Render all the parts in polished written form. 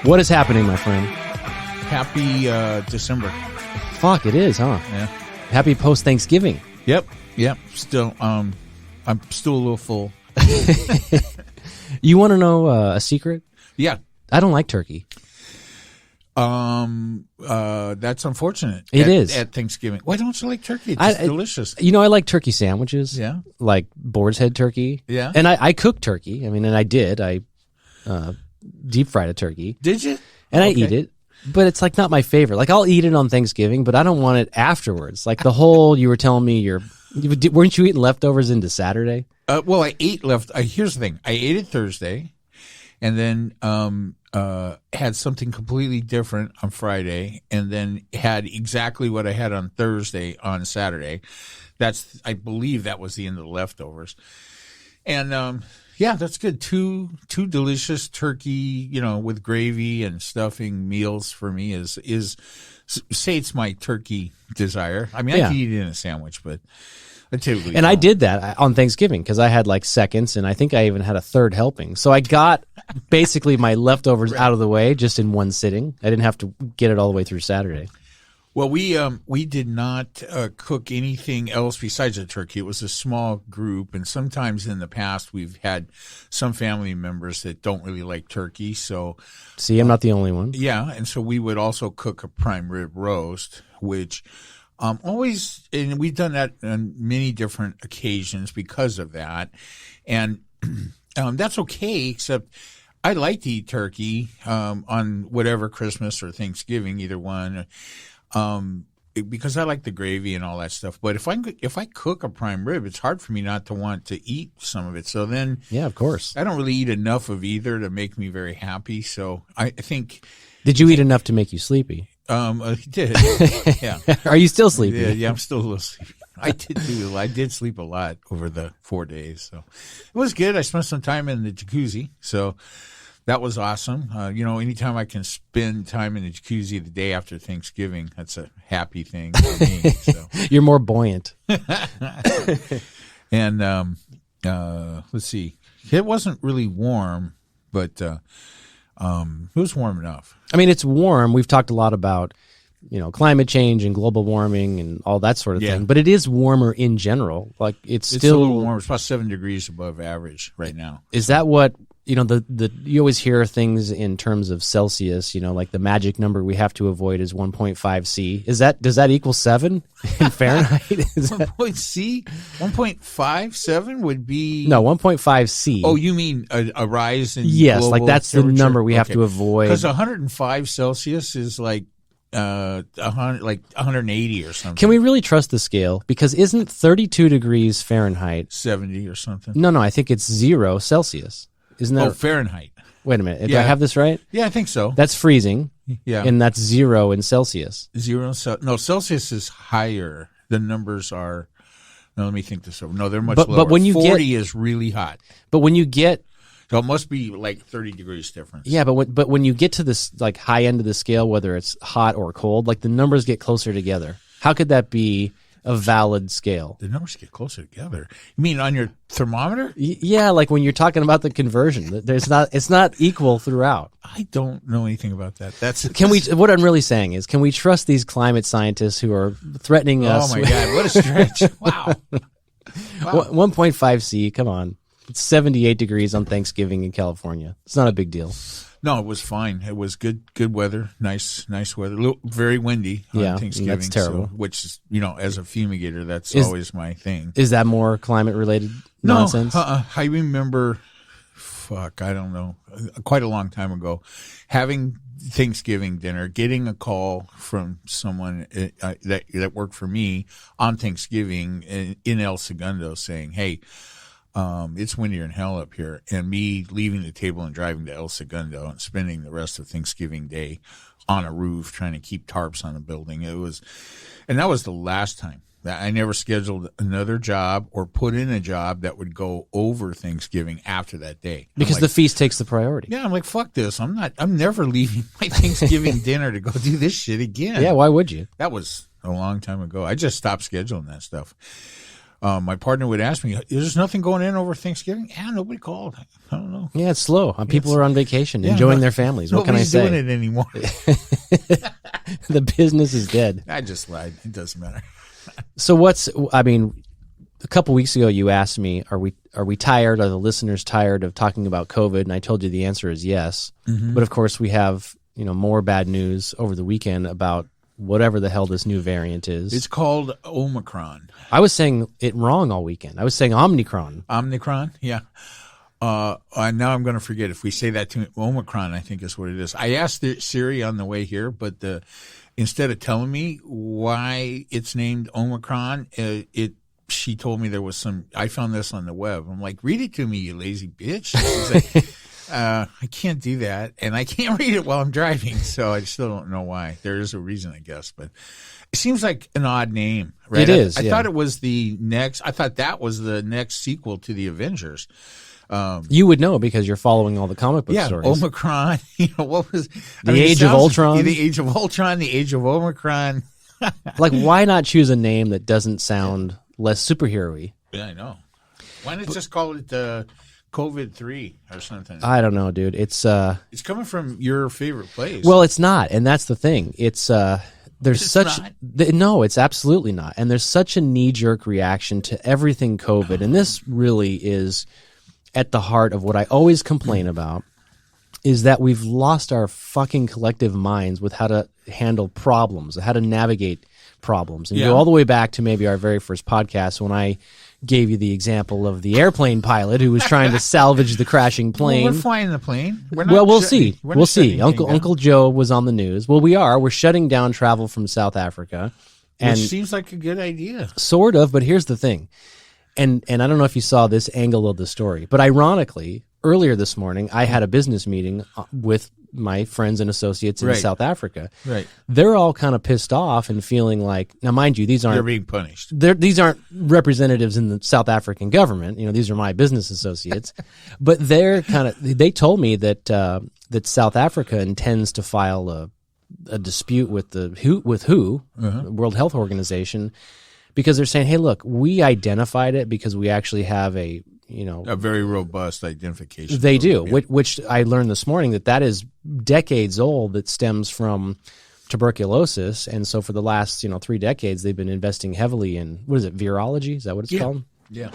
What is happening, my friend? Happy December. Fuck, it is, huh? Yeah. Happy post-Thanksgiving. Yep. Still, I'm still a little full. You want to know a secret? Yeah. I don't like turkey. That's unfortunate. It is. At Thanksgiving. Why don't you like turkey? It's delicious. You know, I like turkey sandwiches. Yeah. Like boar's head turkey. Yeah. And I cook turkey. I mean, and I did. I deep fried a turkey. Did you? And I eat it. But it's like not my favorite. Like I'll eat it on Thanksgiving, but I don't want it afterwards. Like the whole, you were telling me weren't you eating leftovers into Saturday? Well, I ate here's the thing. I ate it Thursday and then had something completely different on Friday and then had exactly what I had on Thursday on Saturday. I believe that was the end of the leftovers. And yeah, that's good. Two delicious turkey, with gravy and stuffing meals for me is say it's my turkey desire. I mean, I could eat it in a sandwich, but I typically don't. I did that on Thanksgiving because I had like seconds, and I think I even had a third helping. So I got basically my leftovers out of the way just in one sitting. I didn't have to get it all the way through Saturday. Well, we did not cook anything else besides a turkey. It was a small group, and sometimes in the past we've had some family members that don't really like turkey. So, see, I'm not the only one. Yeah, and so we would also cook a prime rib roast, which always, and we've done that on many different occasions because of that, and that's okay. Except I like to eat turkey on whatever Christmas or Thanksgiving, either one. Because I like the gravy and all that stuff. But if I cook a prime rib, it's hard for me not to want to eat some of it. So then, yeah, of course, I don't really eat enough of either to make me very happy. So I think. Did you eat enough to make you sleepy? I did. Yeah. Are you still sleepy? Yeah, I'm still a little sleepy. I did sleep a lot over the 4 days. So it was good. I spent some time in the jacuzzi. So. That was awesome. Anytime I can spend time in the jacuzzi the day after Thanksgiving, that's a happy thing for me. So. You're more buoyant. And let's see. It wasn't really warm, but it was warm enough. I mean, it's warm. We've talked a lot about, climate change and global warming and all that sort of thing. But it is warmer in general. Like it's still a little warm. It's about 7 degrees above average right now. Is that what? You always hear things in terms of Celsius, like the magic number we have to avoid is 1.5 C. Does that equal 7 in Fahrenheit? 1.57 would be... No, 1.5 C. Oh, you mean a rise in yes, global like that's temperature? The number we have to avoid. Because 105 Celsius is like 180 or something. Can we really trust the scale? Because isn't 32 degrees Fahrenheit 70 or something? No, I think it's 0 Celsius. Isn't that Fahrenheit? Wait a minute. Do I have this right? Yeah, I think so. That's freezing. Yeah. And that's 0 in Celsius. Celsius is higher. The numbers are. No, let me think this over. No, they're much lower. But when you 40 is really hot. But when you get. So it must be like 30 degrees difference. Yeah, but when you get to this like high end of the scale, whether it's hot or cold, like the numbers get closer together. How could that be a valid scale? The numbers get closer together. You mean on your thermometer? Yeah, like when you're talking about the conversion, it's not equal throughout. I don't know anything about that. What I'm really saying is, can we trust these climate scientists who are threatening us? Oh my God, what a stretch. Wow. 1.5 C, come on. It's 78 degrees on Thanksgiving in California. It's not a big deal. No, it was fine. It was good weather, nice weather. Very windy on Thanksgiving. That's terrible. So, which is, as a fumigator, that's always my thing. Is that more climate-related nonsense? No, I remember, I don't know, quite a long time ago, having Thanksgiving dinner, getting a call from someone that worked for me on Thanksgiving in El Segundo saying, hey, it's windier than hell up here, and me leaving the table and driving to El Segundo and spending the rest of Thanksgiving Day on a roof trying to keep tarps on a building. And that was the last time. I never scheduled another job or put in a job that would go over Thanksgiving after that day. Because the feast takes the priority. Yeah, I'm like, fuck this. I'm never leaving my Thanksgiving dinner to go do this shit again. Yeah, why would you? That was a long time ago. I just stopped scheduling that stuff. My partner would ask me, "There's nothing going in over Thanksgiving?" Yeah, nobody called. I don't know. Yeah, it's slow. People are on vacation, enjoying their families. What can I say? Nobody's doing it anymore. The business is dead. I just lied. It doesn't matter. So a couple weeks ago you asked me, are we tired? Are the listeners tired of talking about COVID? And I told you the answer is yes. Mm-hmm. But of course we have, more bad news over the weekend about whatever the hell this new variant is. It's called Omicron. I was saying it wrong all weekend. I was saying Omicron. Omicron? Yeah. Now I'm going to forget. If we say that to Omicron, I think is what it is. I asked Siri on the way here, but instead of telling me why it's named Omicron, she told me there was I found this on the web. I'm like, read it to me, you lazy bitch. She's like, I can't do that, and I can't read it while I'm driving, so I still don't know why. There is a reason, I guess, but it seems like an odd name, right? It is. I thought it was I thought that was the next sequel to the Avengers. You would know because you're following all the comic book stories. Omicron. What was the Age of Ultron? The Age of Ultron. The Age of Omicron. Like, why not choose a name that doesn't sound less superhero-y? Yeah, I know. Why not just call it COVID-3 or something? I don't know, dude. It's coming from your favorite place. Well, it's not, and that's the thing. It's no, it's absolutely not. And there's such a knee-jerk reaction to everything COVID, and this really is at the heart of what I always complain about, is that we've lost our fucking collective minds with how to handle problems, how to navigate problems. And go all the way back to maybe our very first podcast when I gave you the example of the airplane pilot who was trying to salvage the crashing plane. Well, we're flying the plane. We'll see. We'll see. Uncle Joe was on the news. Well, we are. We're shutting down travel from South Africa. Which seems like a good idea. Sort of, but here's the thing. And I don't know if you saw this angle of the story, but ironically, earlier this morning, I had a business meeting with my friends and associates in South Africa. Right. They're all kind of pissed off and feeling like, now mind you, they're being punished. These aren't representatives in the South African government. These are my business associates, but they told me that South Africa intends to file a dispute with the World Health Organization, because they're saying, hey, look, we identified it because we actually have a very robust identification. They do, which I learned this morning that is decades old, that stems from tuberculosis. And so for the last, 3 decades, they've been investing heavily in, what is it, virology? Is that what it's called? Yeah.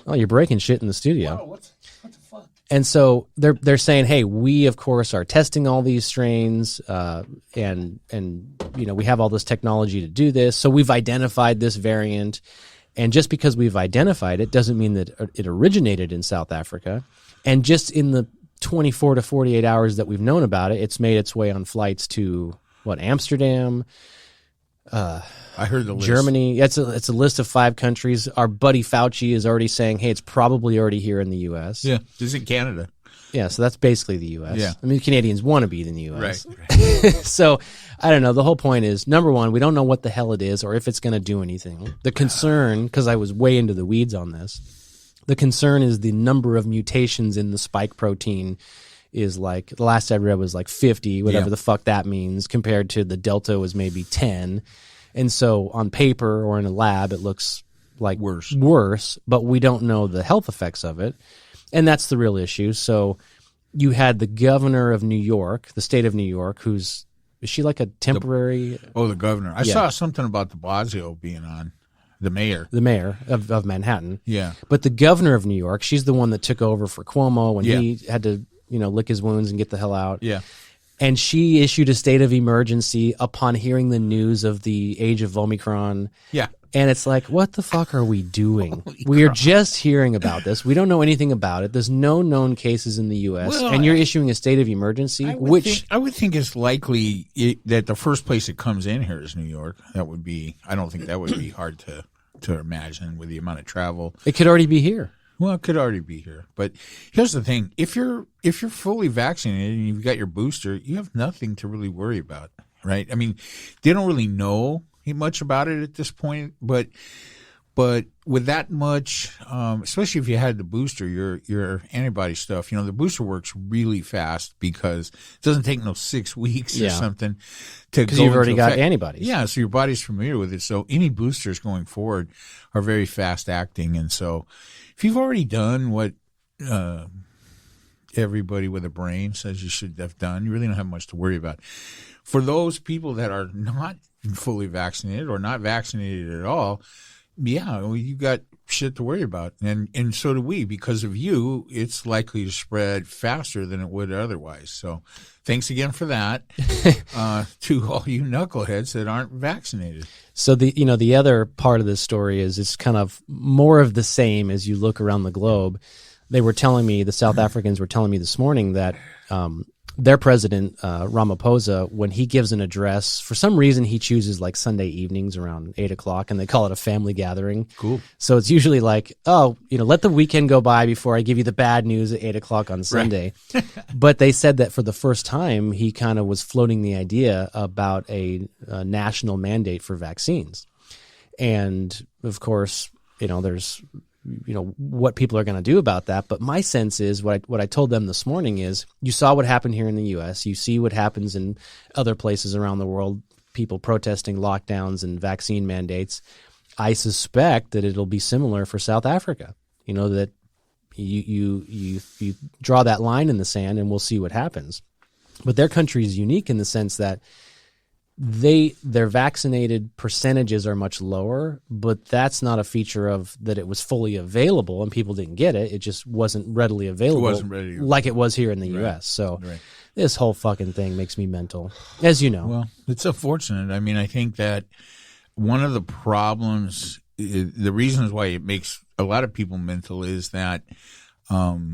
Oh, you're breaking shit in the studio. Wow, what the fuck? And so they're saying, hey, we of course are testing all these strains, and we have all this technology to do this. So we've identified this variant, and just because we've identified it doesn't mean that it originated in South Africa. And just in the 24 to 48 hours that we've known about it, it's made its way on flights to Amsterdam. I heard the list. Germany. It's a list of 5 countries. Our buddy Fauci is already saying, hey, it's probably already here in the U.S. Yeah, this is in Canada. Yeah, so that's basically the U.S. Yeah. I mean, Canadians want to be in the U.S. Right. So, I don't know. The whole point is, number one, we don't know what the hell it is or if it's going to do anything. The concern, because I was way into the weeds on this, the concern is the number of mutations in the spike protein is like, the last I read was like 50, whatever the fuck that means, compared to the Delta was maybe 10. And so on paper or in a lab, it looks like worse, but we don't know the health effects of it. And that's the real issue. So you had the governor of New York, the state of New York, is she like a temporary? The governor. I saw something about de Blasio being on. The mayor. The mayor of Manhattan. Yeah. But the governor of New York, she's the one that took over for Cuomo when he had to, lick his wounds and get the hell out. Yeah. And she issued a state of emergency upon hearing the news of the age of Omicron. Yeah. And it's like, what the fuck are we doing? We are just hearing about this. We don't know anything about it. There's no known cases in the U.S. And you're issuing a state of emergency, I would think it's likely that the first place it comes in here is New York. I don't think that would be hard to imagine with the amount of travel. It could already be here. Well, it could already be here. But here's the thing. If you're fully vaccinated and you've got your booster, you have nothing to really worry about, right? I mean, they don't really know much about it at this point, but But with that much, especially if you had the booster, your antibody stuff, the booster works really fast because it doesn't take no 6 weeks or something to go because you've already got effect. antibodies. Yeah, so your body's familiar with it. So any boosters going forward are very fast acting. And so if you've already done what everybody with a brain says you should have done, you really don't have much to worry about. For those people that are not fully vaccinated or not vaccinated at all, yeah, well, you got shit to worry about. And so do we. Because of you, it's likely to spread faster than it would otherwise. So thanks again for that to all you knuckleheads that aren't vaccinated. So the other part of this story is it's kind of more of the same as you look around the globe. They were telling me, the South Africans were telling me this morning that their president, Ramaphosa, when he gives an address, for some reason he chooses like Sunday evenings around 8:00, and they call it a family gathering. Cool. So it's usually like, let the weekend go by before I give you the bad news at 8:00 on Sunday. Right. But they said that for the first time, he kind of was floating the idea about a national mandate for vaccines. And of course, there's what people are going to do about that. But my sense is what I told them this morning is, you saw what happened here in the U.S. You see what happens in other places around the world, people protesting lockdowns and vaccine mandates. I suspect that it'll be similar for South Africa, that you draw that line in the sand and we'll see what happens. But their country is unique in the sense that their vaccinated percentages are much lower, but that's not a feature of that it was fully available and people didn't get it. It just wasn't readily available. It wasn't ready. Like it was here in the U.S. So this whole fucking thing makes me mental, as you know. Well, it's unfortunate. I mean, I think that one of the problems, the reasons why it makes a lot of people mental is that, I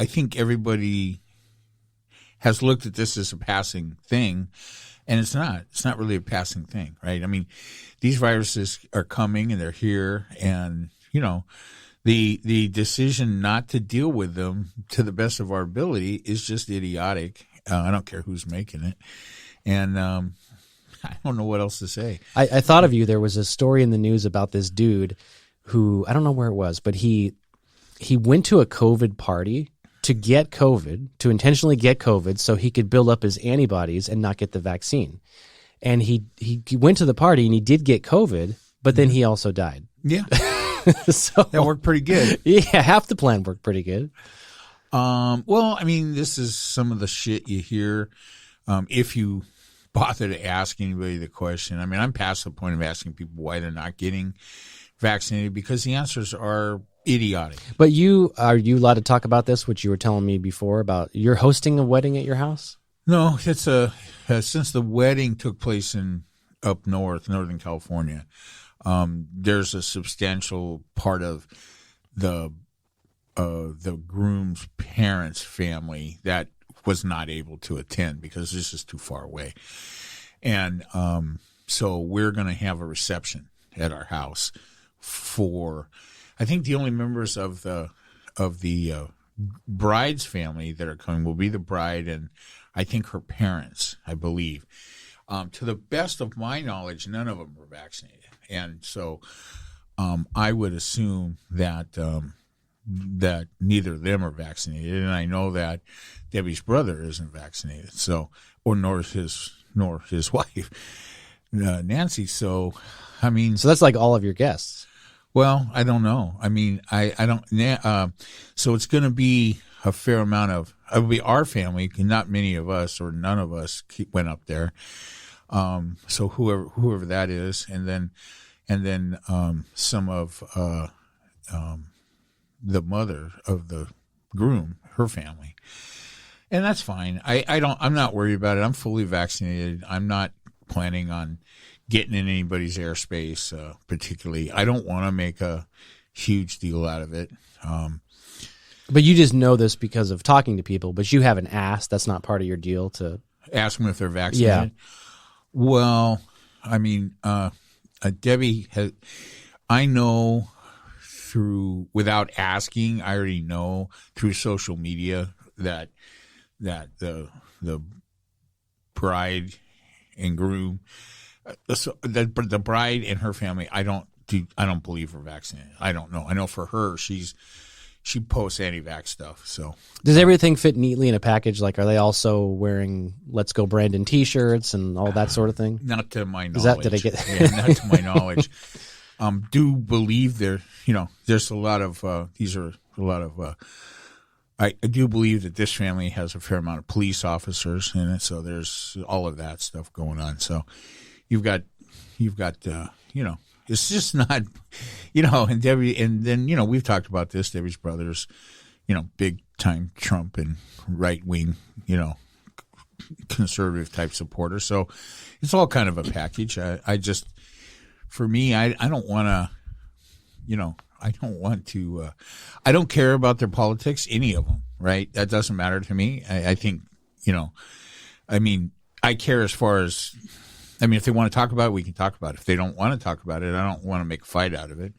think everybody has looked at this as a passing thing, and it's not. It's not really a passing thing, right? I mean, these viruses are coming and they're here, and the decision not to deal with them to the best of our ability is just idiotic. I don't care who's making it, and I don't know what else to say. I thought of you. There was a story in the news about this dude who, I don't know where it was, but he went to a COVID party to get COVID, to intentionally get COVID so he could build up his antibodies and not get the vaccine. And he went to the party and he did get COVID, but then he also died. Yeah. So that worked pretty good. Yeah, half the plan worked pretty good. Well, I mean, this is some of the shit you hear if you bother to ask anybody the question. I mean, I'm past the point of asking people why they're not getting vaccinated because the answers are idiotic. But are you allowed to talk about this, which you were telling me before about you're hosting a wedding at your house? No, it's since the wedding took place in up north, Northern California, there's a substantial part of the groom's parents' family that was not able to attend because this is too far away. And so we're going to have a reception at our house for, I think the only members of the bride's family that are coming will be the bride and I think her parents, I believe. To the best of my knowledge, none of them were vaccinated. And so I would assume that that neither of them are vaccinated. And I know that Debbie's brother isn't vaccinated, so nor his wife, Nancy. So, I mean, so that's like all of your guests. Well, I don't know. I mean, I don't. So it's going to be a fair amount of. It will be our family. Not many of us, or none of us, went up there. So whoever that is, and then some of the mother of the groom, her family, and that's fine. I'm not worried about it. I'm fully vaccinated. I'm not planning on getting in anybody's airspace, particularly. I don't want to make a huge deal out of it. But you just know this because of talking to people, but you haven't asked. That's not part of your deal to ask them if they're vaccinated. Yeah. Well, I mean, Debbie has. I know without asking. I already know through social media that the bride and groom. So the bride and her family, I don't don't believe her vaccinated. I don't know. I know for her, she posts anti-vax stuff. So does everything fit neatly in a package? Like, are they also wearing "Let's Go Brandon" T-shirts and all that sort of thing? Not to my knowledge. Did I get? Yeah, not to my knowledge. Do believe there's a lot of I do believe that this family has a fair amount of police officers in it, so there's all of that stuff going on. So you've got it's just not, and Debbie, and then, we've talked about this, Debbie's brothers, big time Trump and right wing, conservative type supporters. So it's all kind of a package. I just, for me, I don't want to, I don't care about their politics, any of them, right? That doesn't matter to me. I think, I care as far as, if they want to talk about it, we can talk about it. If they don't want to talk about it, I don't want to make a fight out of it.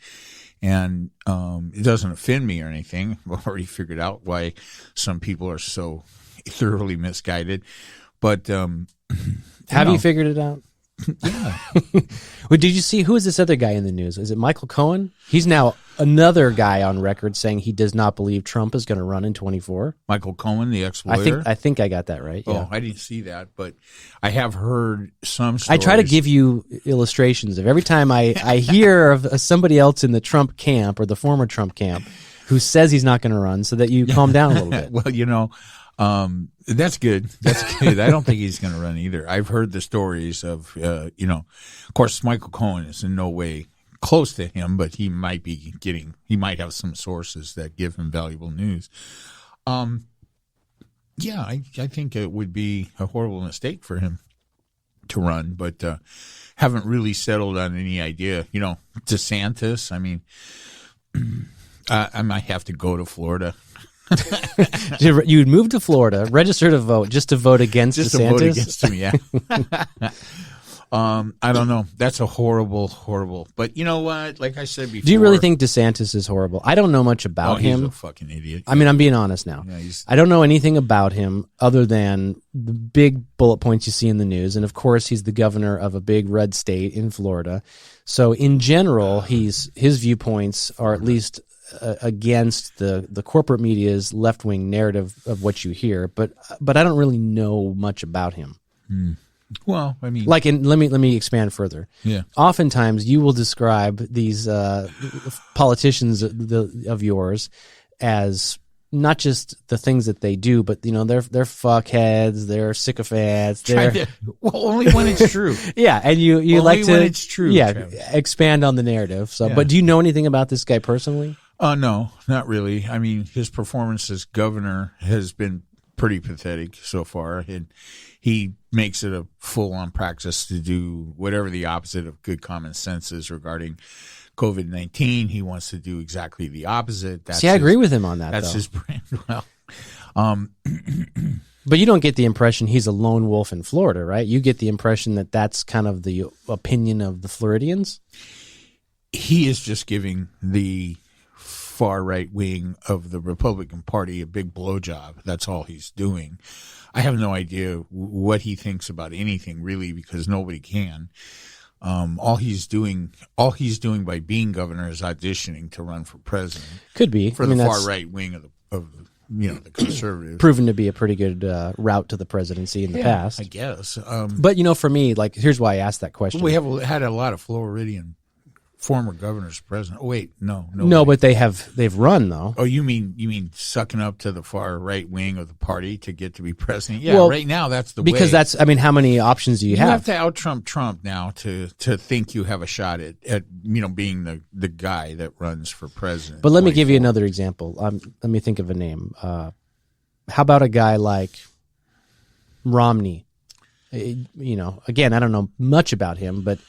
And it doesn't offend me or anything. I've already figured out why some people are so thoroughly misguided. But have you figured it out? Yeah. Well, did you see, who is this other guy in the news? Is it Michael Cohen? He's now another guy on record saying he does not believe Trump is going to run in 24. Michael Cohen, the ex-lawyer? I think I got that right. Yeah. Oh, I didn't see that, but I have heard some stories. I try to give you illustrations of every time I hear of somebody else in the Trump camp or the former Trump camp who says he's not going to run, so that you calm down a little bit. Well, that's good. That's good. I don't think he's going to run either. I've heard the stories of, of course, Michael Cohen is in no way close to him, but he might have some sources that give him valuable news. Yeah, I think it would be a horrible mistake for him to run, but haven't really settled on any idea. DeSantis, I might have to go to Florida. You would move to Florida, register to vote, just to vote against just DeSantis? To vote against him, yeah. I don't know. That's a horrible. But you know what? Like I said before, do you really think DeSantis is horrible? I don't know much about him. He's a fucking idiot. I'm being honest now. Yeah, I don't know anything about him other than the big bullet points you see in the news, and of course, he's the governor of a big red state in Florida. So, in general, his viewpoints are at least against the corporate media's left-wing narrative of what you hear, but I don't really know much about him. Well, let me expand further. Yeah. Oftentimes, you will describe these politicians of yours as not just the things that they do, but they're fuckheads, they're sycophants. Only when it's true. Yeah, and you only like to when it's true. Yeah, Travis. Expand on the narrative. So, Yeah. But do you know anything about this guy personally? No, not really. His performance as governor has been pretty pathetic so far, and he makes it a full-on practice to do whatever the opposite of good common sense is regarding COVID-19. He wants to do exactly the opposite. I agree with him on that. That's though. his brand. Well, but you don't get the impression he's a lone wolf in Florida, right? You get the impression that that's kind of the opinion of the Floridians. He is just giving the far right wing of the Republican Party a big blowjob. That's all he's doing. I have no idea what he thinks about anything really, because nobody can. All he's doing by being governor is auditioning to run for president. Could be for the far right wing of the conservative. Proven to be a pretty good route to the presidency in the past, I guess. But for me, here's why I asked that question. We have had a lot of Floridian former governors president. Oh wait, no, but they've run though. Oh, you mean sucking up to the far right wing of the party to get to be president? Yeah, well, right now that's the because way. that's how many options do you have? You have to out Trump now to think you have a shot at being the guy that runs for president. But let me give you another example. Let me think of a name. How about a guy like Romney? Again, I don't know much about him, but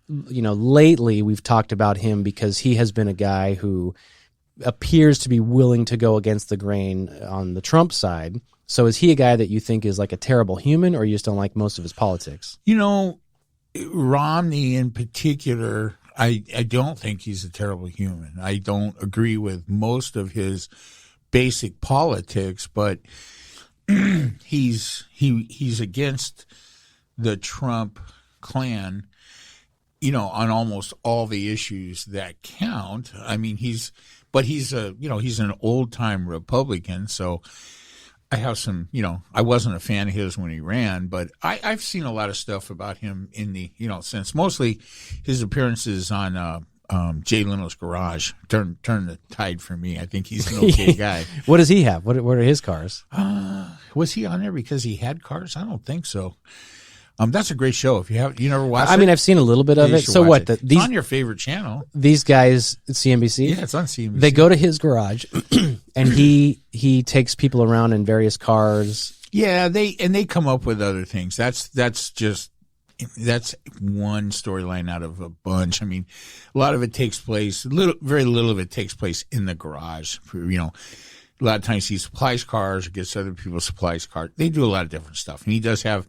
lately we've talked about him because he has been a guy who appears to be willing to go against the grain on the Trump side. So is he a guy that you think is like a terrible human, or you just don't like most of his politics? Romney in particular, I don't think he's a terrible human. I don't agree with most of his basic politics, but he's against the Trump clan. on almost all the issues that count. I mean, he's an old time Republican. So I have some, I wasn't a fan of his when he ran, but I've seen a lot of stuff about him in the, since mostly his appearances on, Jay Leno's Garage turn the tide for me. I think he's an okay guy. What does he have? What are his cars? Was he on there because he had cars? I don't think so. That's a great show. If you never watched it. I mean, I've seen a little bit of it. So what? It's on your favorite channel. These guys at CNBC? Yeah, it's on CNBC. They go to his garage and he takes people around in various cars. Yeah, they come up with other things. That's one storyline out of a bunch. I mean, a lot of it takes place, very little of it takes place in the garage. A lot of times he supplies cars or gets other people supplies cars. They do a lot of different stuff. And he does have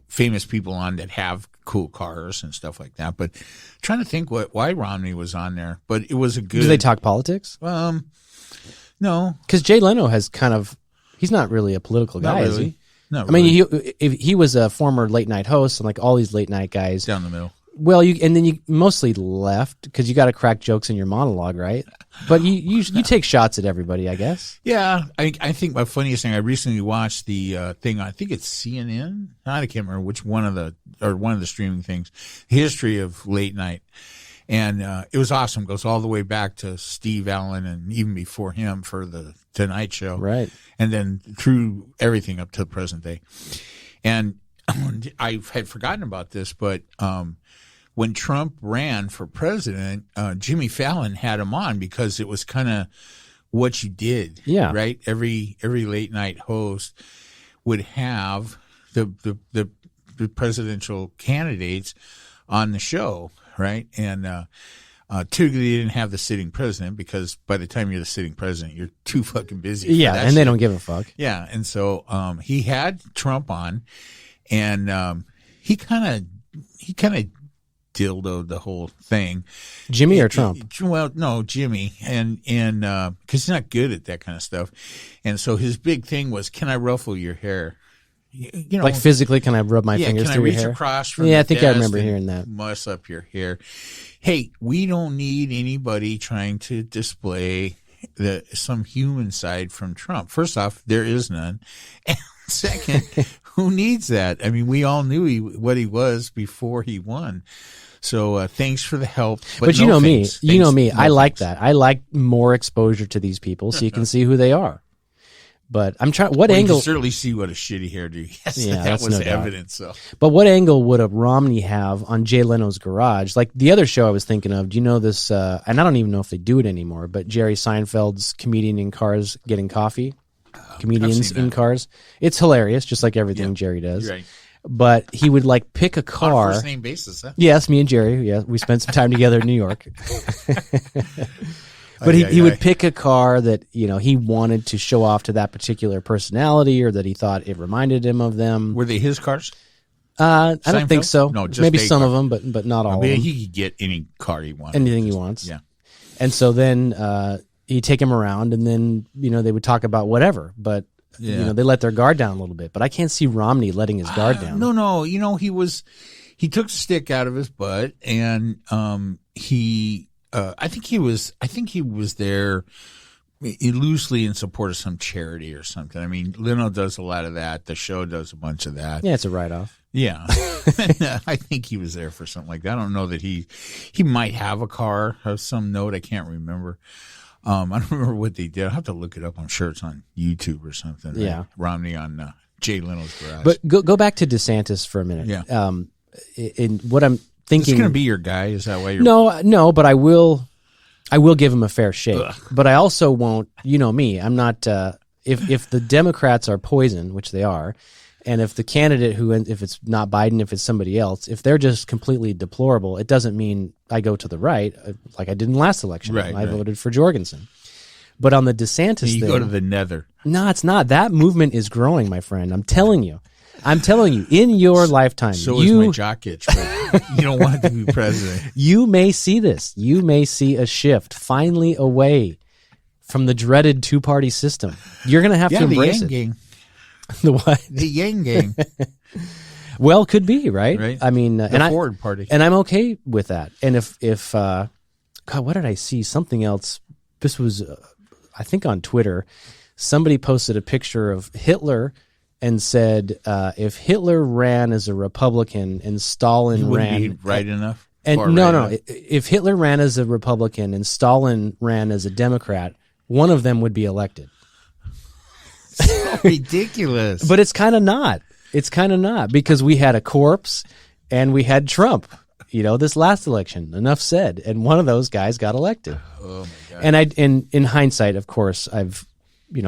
famous people on that have cool cars and stuff like that. But I'm trying to think why Romney was on there. But it was a good. Do they talk politics? No. Because Jay Leno has he's not really a political guy, is he? No, I mean, he was a former late night host, and like all these late night guys down the middle. Well, and then you mostly left because you got to crack jokes in your monologue, right? But you take shots at everybody, I guess. Yeah, I think my funniest thing. I recently watched the thing. I think it's CNN. I can't remember which one of the streaming things. History of late night, and it was awesome. Goes all the way back to Steve Allen and even before him for the Tonight Show, right? And then through everything up to the present day. And I had forgotten about this, but when Trump ran for president, Jimmy Fallon had him on because it was kind of what you did. Yeah. Right? Every late night host would have the presidential candidates on the show, right? And typically they didn't have the sitting president because by the time you're the sitting president, you're too fucking busy. Yeah, and they don't give a fuck. Yeah, and so he had Trump on, and he kind of dildoed the whole thing. Jimmy or Trump? Well, no, Jimmy, and because he's not good at that kind of stuff, and so his big thing was, "Can I ruffle your hair?" Like physically, can I rub my fingers through your hair? Can I reach across from I think I remember hearing that. Muss up your hair. Hey, we don't need anybody trying to display some human side from Trump. First off, there is none. And second, who needs that? I mean, we all knew what he was before he won. So thanks for the help. But you know me. Thanks. You know me. No I like thanks. that. I like more exposure to these people so you can see who they are. But I'm trying. What angle? You can certainly see what a shitty hairdo. Yes, yeah, that was no evidence. So. But what angle would a Romney have on Jay Leno's Garage? Like the other show I was thinking of. Do you know this? And I don't even know if they do it anymore. But Jerry Seinfeld's Comedian in Cars Getting Coffee. Comedians in Cars. It's hilarious, just like everything Jerry does. You're right. But he would like pick a car. On a first name basis, huh? Yes, me and Jerry. Yeah, we spent some time together in New York. But he would pick a car that, he wanted to show off to that particular personality or that he thought it reminded him of them. Were they his cars? I don't think so. No, just maybe some of them, but not all of them. He could get any car he wanted. Anything he wants. Yeah. And so then he'd take him around and then, they would talk about whatever. But, they let their guard down a little bit. But I can't see Romney letting his guard down. No. He took the stick out of his butt and I think he was there loosely in support of some charity or something. I mean, Leno does a lot of that. The show does a bunch of that. Yeah, it's a write-off. Yeah. I think he was there for something like that. I don't know that he might have a car of some note. I can't remember. I don't remember what they did. I'll have to look it up. I'm sure it's on YouTube or something. Right? Yeah. Romney on Jay Leno's Garage. But go back to DeSantis for a minute. Yeah. In what I'm thinking, it's going to be your guy. Is that why you're? No, but I will give him a fair shake. Ugh. But I also won't. You know me. I'm not. If the Democrats are poison, which they are, and if the candidate if it's not Biden, if it's somebody else, if they're just completely deplorable, it doesn't mean I go to the right like I did in the last election. Right. I voted for Jorgensen. But on the DeSantis you thing, go to the nether. No, it's not. That movement is growing, my friend. I'm telling you, in your lifetime. So is my jock itch, but you don't want to be president. You may see this. You may see a shift finally away from the dreaded two-party system. You're going to have to embrace the Yang it. Gang. The what? The Yang Gang. Well, could be, right? Right. I mean, The Ford Party. And I'm okay with that. And if God, what did I see? Something else. This was, I think on Twitter, somebody posted a picture of Hitler and said, if Hitler ran as a Republican and Stalin ran, be right enough. and no, if Hitler ran as a Republican and Stalin ran as a Democrat, one of them would be elected. So ridiculous. But it's kind of not. It's kind of not, because we had a corpse and we had Trump, this last election. Enough said. And one of those guys got elected. Oh my God. And in hindsight, of course, I've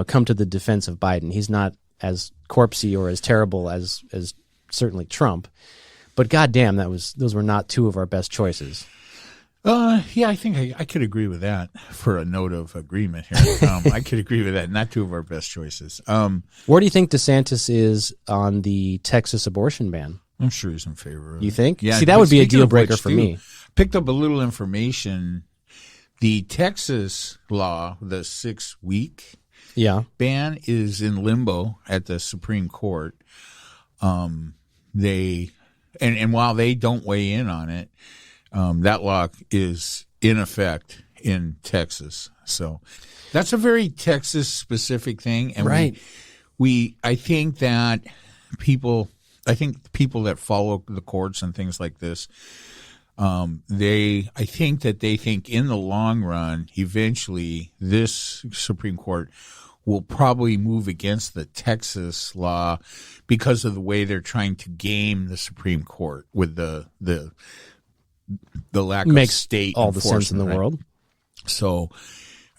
come to the defense of Biden. He's not as corpsey or as terrible as certainly Trump. But goddamn, those were not two of our best choices. Yeah, I think I could agree with that for a note of agreement here. I could agree with that. Not two of our best choices. Where do you think DeSantis is on the Texas abortion ban? I'm sure he's in favor of it. You think? Yeah. See, that would be a Speaking deal of breaker which, for too, me. Picked up a little information. The Texas law, the 6-week Yeah. ban, is in limbo at the Supreme Court. They and while they don't weigh in on it, that law is in effect in Texas. So that's a very Texas specific thing. And Right. I think that people that follow the courts and things like this, I think they think in the long run, eventually this Supreme Court will probably move against the Texas law because of the way they're trying to game the Supreme Court with the lack of state all the sense in the enforcement, right? world. So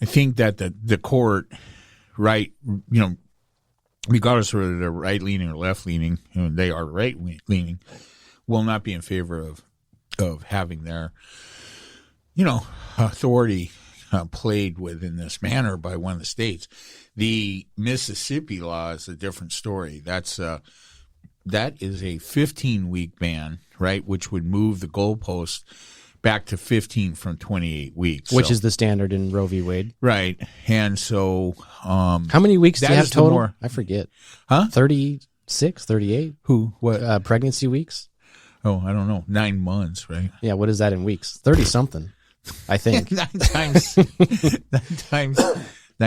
I think that the court, right, regardless of whether they're right leaning or left leaning, they are right leaning, will not be in favor of having their, authority played with in this manner by one of the states. The Mississippi law is a different story. That is a 15-week ban, right, which would move the goalpost back to 15 from 28 weeks. Which is the standard in Roe v. Wade. Right. And so how many weeks do you have total? I forget. Huh? 36, 38? Who? What? Pregnancy weeks? Oh, I don't know. 9 months, right? Yeah, what is that in weeks? 30-something, I think. 9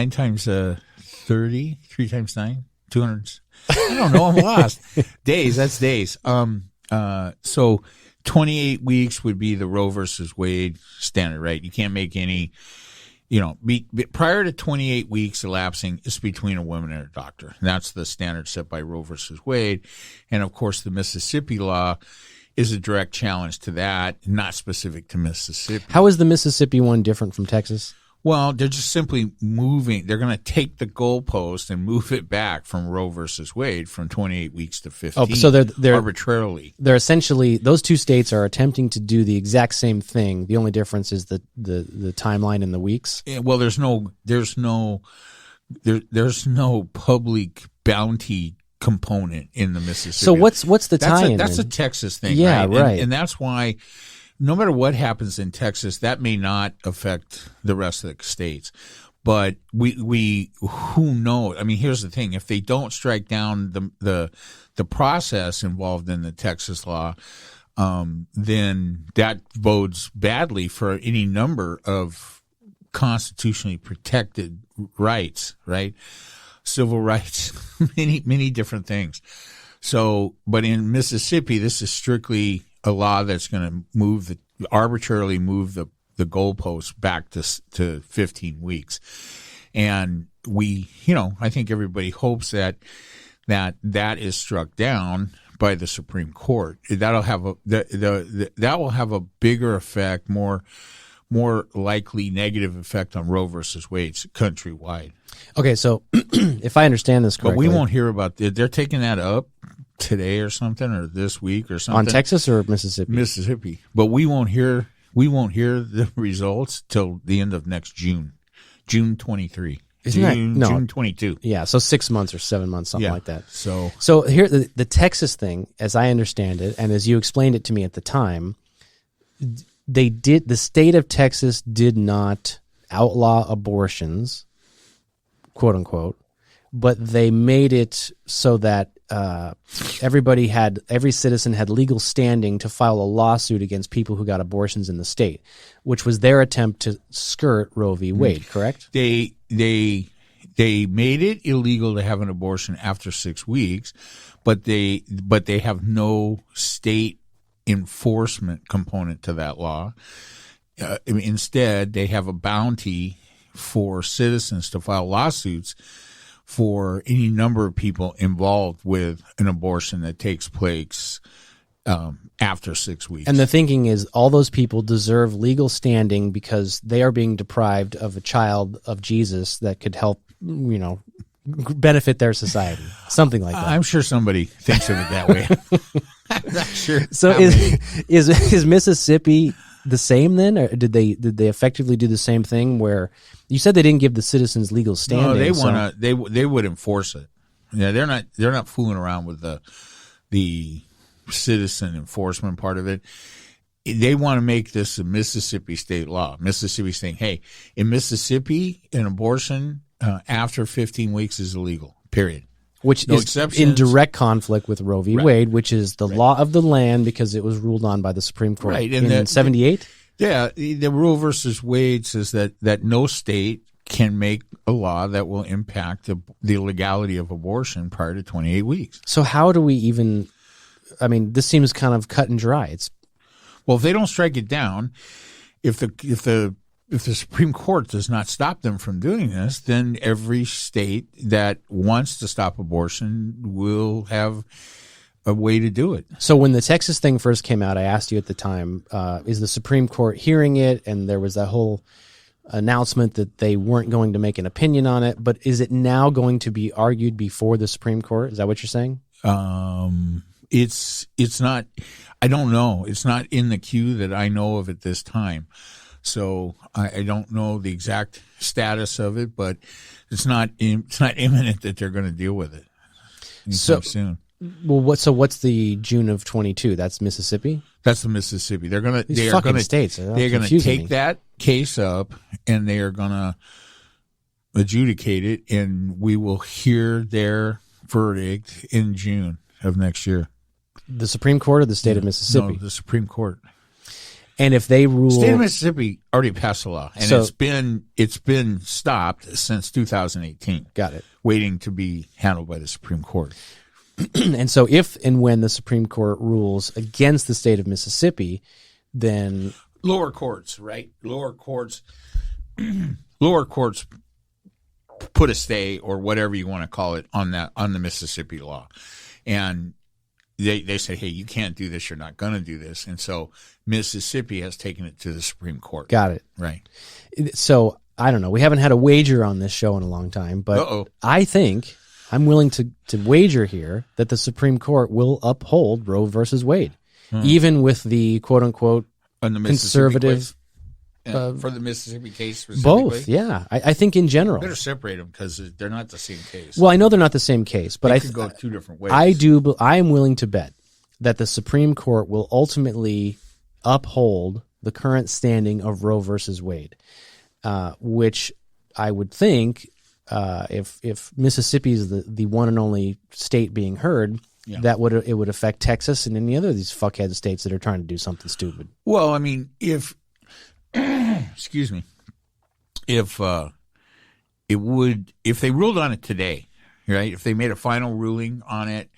times 30, 3 times 9, 200. I don't know. I'm lost. Days. That's days. So 28 weeks would be the Roe versus Wade standard, right? You can't make any, prior to 28 weeks elapsing, it's between a woman and a doctor. And that's the standard set by Roe versus Wade. And of course, the Mississippi law is a direct challenge to that, not specific to Mississippi. How is the Mississippi one different from Texas? Well, they're just simply moving. They're going to take the goalpost and move it back from Roe versus Wade from 28 weeks to 15. Oh, so they're arbitrarily. They're essentially, those two states are attempting to do the exact same thing. The only difference is the timeline in the weeks. Yeah, well, there's no public bounty component in the Mississippi. So what's the tie-in? That's a Texas thing, yeah, right? And that's why no matter what happens in Texas, that may not affect the rest of the states. But we who knows? I mean, here's the thing: if they don't strike down the process involved in the Texas law, then that bodes badly for any number of constitutionally protected rights, right? Civil rights, many different things. So, but in Mississippi, this is strictly a law that's going to arbitrarily move the goalposts back to 15 weeks. And I think everybody hopes that is struck down by the Supreme Court. That'll have that will have a bigger effect, more likely negative effect on Roe versus Wade countrywide. Okay, so if I understand this correctly. But we won't hear about it. They're taking that up today or something, or this week or something. On Texas or Mississippi? Mississippi. But we won't hear the results till the end of next June 23. June 22. Yeah, so 6 months or 7 months, something like that. So here, the Texas thing, as I understand it, and as you explained it to me at the time, the state of Texas did not outlaw abortions, quote unquote, but they made it so that every citizen had legal standing to file a lawsuit against people who got abortions in the state, which was their attempt to skirt Roe v. Wade, correct? They made it illegal to have an abortion after 6 weeks, but they have no state enforcement component to that law. Instead, they have a bounty for citizens to file lawsuits for any number of people involved with an abortion that takes place after 6 weeks. And the thinking is all those people deserve legal standing because they are being deprived of a child of Jesus that could help, benefit their society. Something like that. I'm sure somebody thinks of it that way. I'm not sure. So is Mississippi the same then, or did they effectively do the same thing where you said they didn't give the citizens legal standing? No, they would enforce it. Yeah, they're not fooling around with the citizen enforcement part of it. They want to make this a Mississippi state law. Mississippi saying, hey, in Mississippi, an abortion after 15 weeks is illegal. Period. Which is in direct conflict with Roe v. Wade, which is the law of the land because it was ruled on by the Supreme Court in 78? Yeah, the Roe versus Wade says that no state can make a law that will impact the legality of abortion prior to 28 weeks. So how do we even – this seems kind of cut and dry. Well, if they don't strike it down, if the Supreme Court does not stop them from doing this, then every state that wants to stop abortion will have a way to do it. So when the Texas thing first came out, I asked you at the time, is the Supreme Court hearing it? And there was that whole announcement that they weren't going to make an opinion on it. But is it now going to be argued before the Supreme Court? Is that what you're saying? It's not. I don't know. It's not in the queue that I know of at this time. So I don't know the exact status of it, but it's not imminent that they're going to deal with it anytime soon. Well, what's the June of 22? That's Mississippi. That's the Mississippi. They're going These fucking states. They're going to take that case up and they are going to adjudicate it, and we will hear their verdict in June of next year. The Supreme Court or the state of Mississippi? No, the Supreme Court. And if they rule, the state of Mississippi already passed a law, and it's been stopped since 2018. Got it. Waiting to be handled by the Supreme Court. And so, if and when the Supreme Court rules against the state of Mississippi, then lower courts, right? Lower courts put a stay or whatever you want to call it on the Mississippi law, and they say, hey, you can't do this. You're not going to do this. And so Mississippi has taken it to the Supreme Court. Got it. Right. So I don't know. We haven't had a wager on this show in a long time, but I think I'm willing to wager here that the Supreme Court will uphold Roe versus Wade, even with the quote unquote conservative. For the Mississippi case specifically? Both, yeah. I think in general. You better separate them because they're not the same case. Well, I know they're not the same case, but they could go two different ways. I am willing to bet that the Supreme Court will ultimately uphold the current standing of Roe versus Wade, which I would think if Mississippi is the one and only state being heard, it would affect Texas and any other of these fuckhead states that are trying to do something stupid. Well, I mean, if excuse me, if they ruled on it today, right? If they made a final ruling on it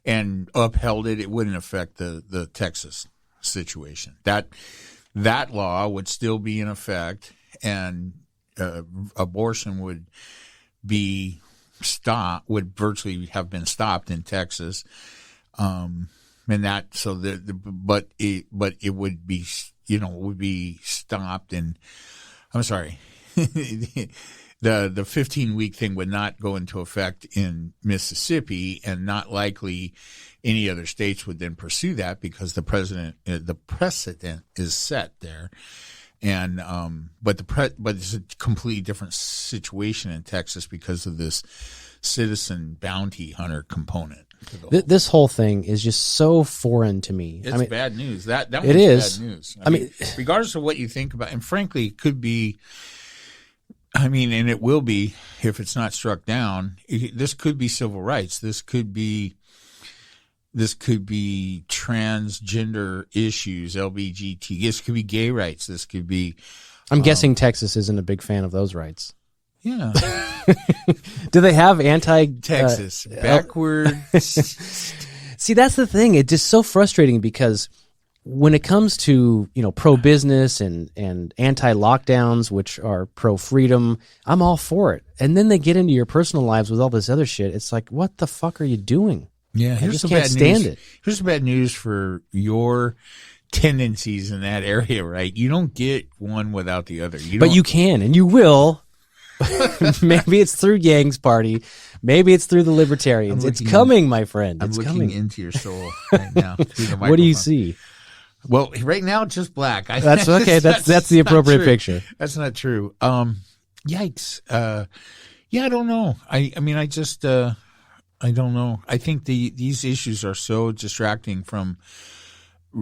and upheld it, it wouldn't affect the Texas situation. That law would still be in effect, and abortion would virtually have been stopped in Texas. And that but it would be. Would be stopped, and I'm sorry, the 15-week thing would not go into effect in Mississippi, and not likely any other states would then pursue that because the precedent is set there, and but it's a completely different situation in Texas because of this citizen bounty hunter component. This whole thing is just so foreign to me. It's bad news. That it is bad news. I mean, regardless of what you think about, and frankly, it could be I mean, and it will be if it's not struck down. This could be civil rights. This could be transgender issues, LGBT. This could be gay rights. This could be. I'm guessing Texas isn't a big fan of those rights. Yeah. Do they have Texas backwards? See, that's the thing. It's just so frustrating because when it comes to, pro-business and anti-lockdowns, which are pro-freedom, I'm all for it. And then they get into your personal lives with all this other shit. It's like, what the fuck are you doing? Yeah, I just can't stand it. Here's the bad news for your tendencies in that area, right? You don't get one without the other. But you can, and you will. Maybe it's through Yang's party. Maybe it's through the Libertarians. It's coming, my friend. It's looking coming into your soul right now. What do you see? Well, right now, just black. That's okay. That's the appropriate picture. That's not true. Yikes. Yeah, I don't know. I mean, I don't know. I think these issues are so distracting from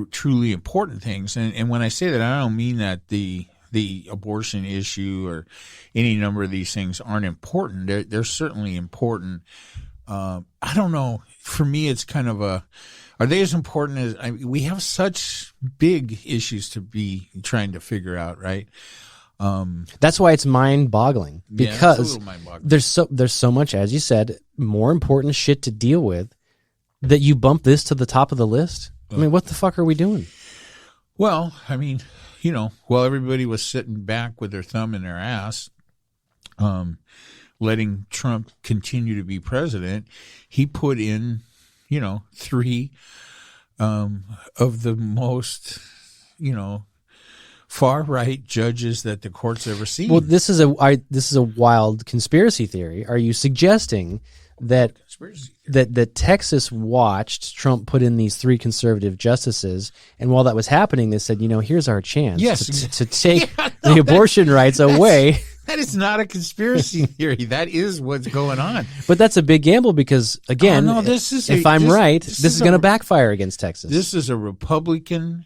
truly important things. And when I say that, I don't mean that the abortion issue or any number of these things aren't important. They're certainly important. I don't know. For me, it's kind of are they as important as we have such big issues to be trying to figure out, right? That's why it's mind-boggling because it's a little mind-boggling. there's so much, as you said, more important shit to deal with that you bump this to the top of the list. I mean, what the fuck are we doing? Well, I mean, while everybody was sitting back with their thumb in their ass, letting Trump continue to be president, he put in, 3 of the most, far right judges that the court's ever seen. Well, this is a wild conspiracy theory. Are you suggesting that Texas watched Trump put in these 3 conservative justices, and while that was happening, they said, here's our chance to take the abortion rights away. That is not a conspiracy theory. That is what's going on. But that's a big gamble because, again, if I'm right, this is going to backfire against Texas. This is a Republican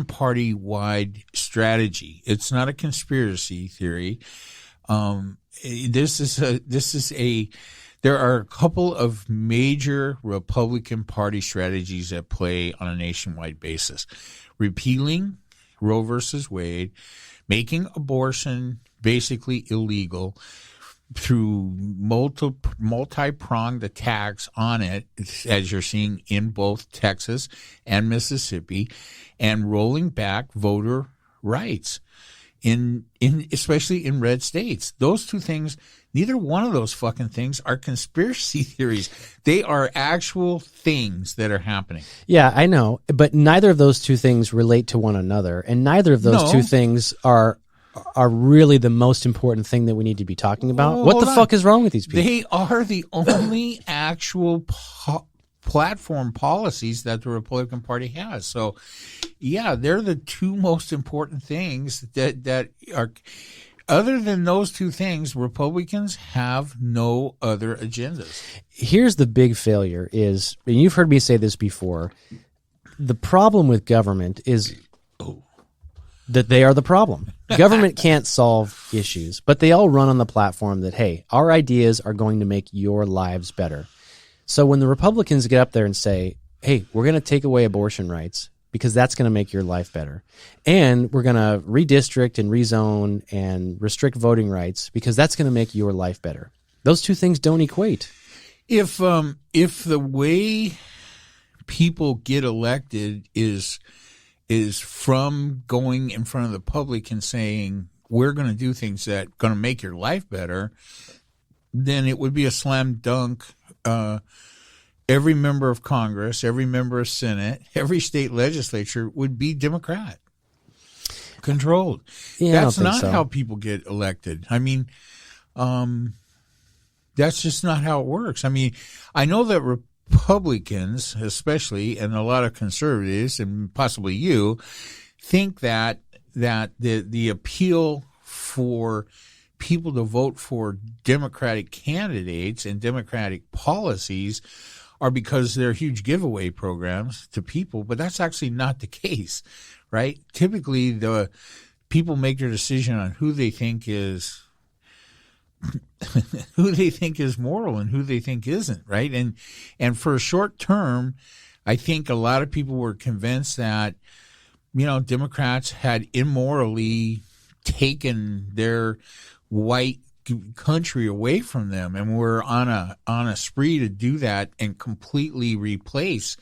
Party-wide strategy. It's not a conspiracy theory. There are a couple of major Republican Party strategies at play on a nationwide basis. Repealing Roe versus Wade, making abortion basically illegal through multi-pronged attacks on it, as you're seeing in both Texas and Mississippi, and rolling back voter rights in especially in red states. Those 2 things, neither one of those fucking things are conspiracy theories. They are actual things that are happening. Yeah, I know, but neither of those 2 things relate to one another, and neither of those 2 things are really the most important thing that we need to be talking about. What the fuck is wrong with these people? They are the only actual platform policies that the Republican Party has. So, yeah, they're the 2 most important things that are. Other than those 2 things, Republicans have no other agendas. Here's the big failure is, and you've heard me say this before, the problem with government is that they are the problem. Government can't solve issues, but they all run on the platform that, hey, our ideas are going to make your lives better. So when the Republicans get up there and say, hey, we're going to take away abortion rights because that's going to make your life better, and we're going to redistrict and rezone and restrict voting rights because that's going to make your life better, those 2 things don't equate. If the way people get elected is from going in front of the public and saying, we're going to do things that are going to make your life better, then it would be a slam dunk. Every member of Congress, every member of Senate, every state legislature would be Democrat controlled. Yeah, that's not how people get elected. I mean, that's just not how it works. I mean, I know that Republicans, especially, and a lot of conservatives, and possibly you, think that the appeal for people to vote for Democratic candidates and Democratic policies are because they're huge giveaway programs to people, but that's actually not the case, right? Typically, the people make their decision on who they think is moral and who they think isn't, right? And for a short term, I think a lot of people were convinced that, Democrats had immorally taken their white country away from them, and were on a spree to do that and completely replace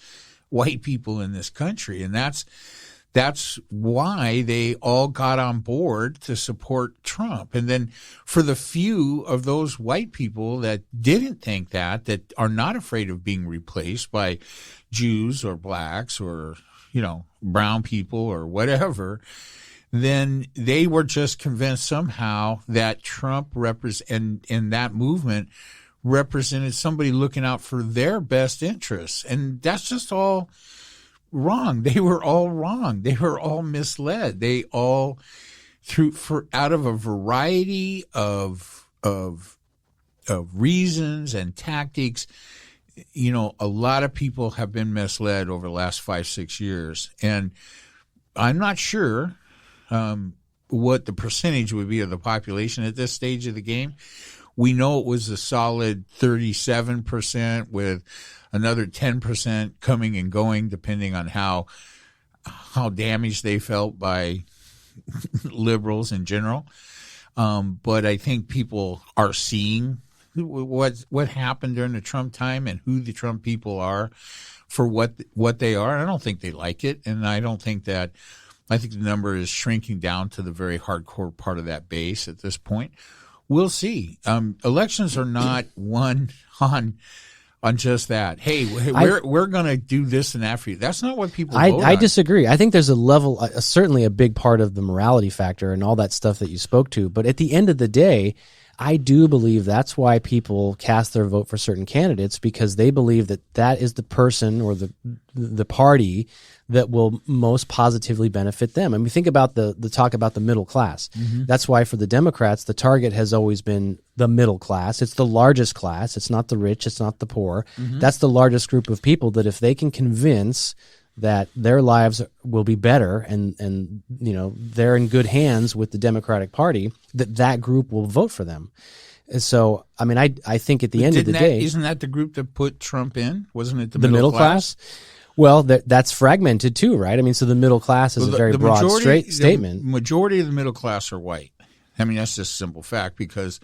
white people in this country. And that's why they all got on board to support Trump. And then for the few of those white people that didn't think that are not afraid of being replaced by Jews or blacks or, brown people or whatever, then they were just convinced somehow that Trump and that movement represented somebody looking out for their best interests. And that's just all wrong. They were all wrong. They were all misled. They all out of a variety of reasons and tactics. A lot of people have been misled over the last 5-6 years, and I'm not sure what the percentage would be of the population at this stage of the game. We know it was a solid 37% with another 10% coming and going, depending on how damaged they felt by liberals in general. But I think people are seeing what happened during the Trump time and who the Trump people are for what they are. I don't think they like it, and I think the number is shrinking down to the very hardcore part of that base at this point. We'll see. Elections are not won on just that. Hey, we're going to do this and that for you. That's not what people vote on. I disagree. I think there's a level, certainly a big part of the morality factor and all that stuff that you spoke to. But at the end of the day, I do believe that's why people cast their vote for certain candidates, because they believe that is the person or the party that will most positively benefit them. I mean, think about the talk about the middle class. Mm-hmm. That's why for the Democrats, the target has always been the middle class. It's the largest class. It's not the rich. It's not the poor. Mm-hmm. That's the largest group of people that if they can convince that their lives will be better and they're in good hands with the Democratic Party, that group will vote for them. And so, I mean, I think at the end of the day... Isn't that the group that put Trump in? Wasn't it the middle class? Well, that's fragmented too, right? I mean, so the middle class is a very broad statement. The majority of the middle class are white. I mean, that's just a simple fact, because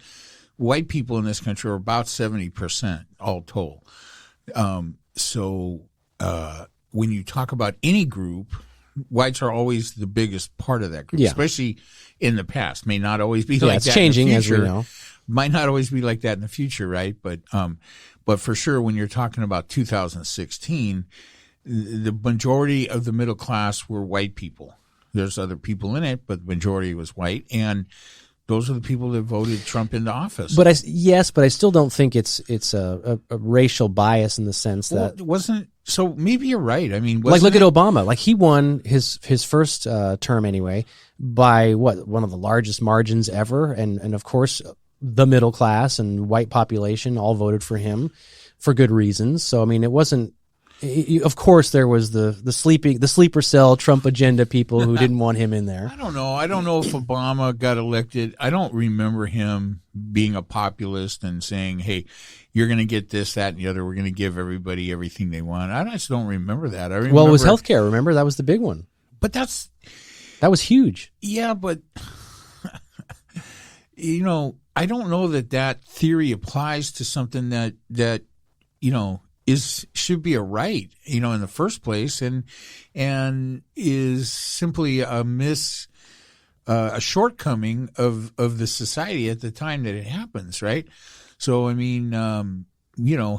white people in this country are about 70% all told. When you talk about any group, whites are always the biggest part of that group, especially in the past. May not always be like that. It's changing, in the future. As we know. Might not always be like that in the future, right? But for sure, when you're talking about 2016, the majority of the middle class were white people. There's other people in it, but the majority was white, and those are the people that voted Trump into office. But I still don't think it's a racial bias in the sense that it wasn't. So maybe you're right. I mean, look at Obama. Like, he won his first term anyway by one of the largest margins ever, and of course the middle class and white population all voted for him for good reasons. So I mean, it wasn't. Of course, there was the sleeper cell Trump agenda people who didn't want him in there. I don't know. I don't know if Obama got elected. I don't remember him being a populist and saying, "Hey, you're going to get this, that, and the other. We're going to give everybody everything they want." I just don't remember that. It was healthcare. Remember, that was the big one. But that was huge. Yeah, but I don't know that theory applies to something that should be a right, in the first place, and is simply a shortcoming of the society at the time that it happens, right? So I mean,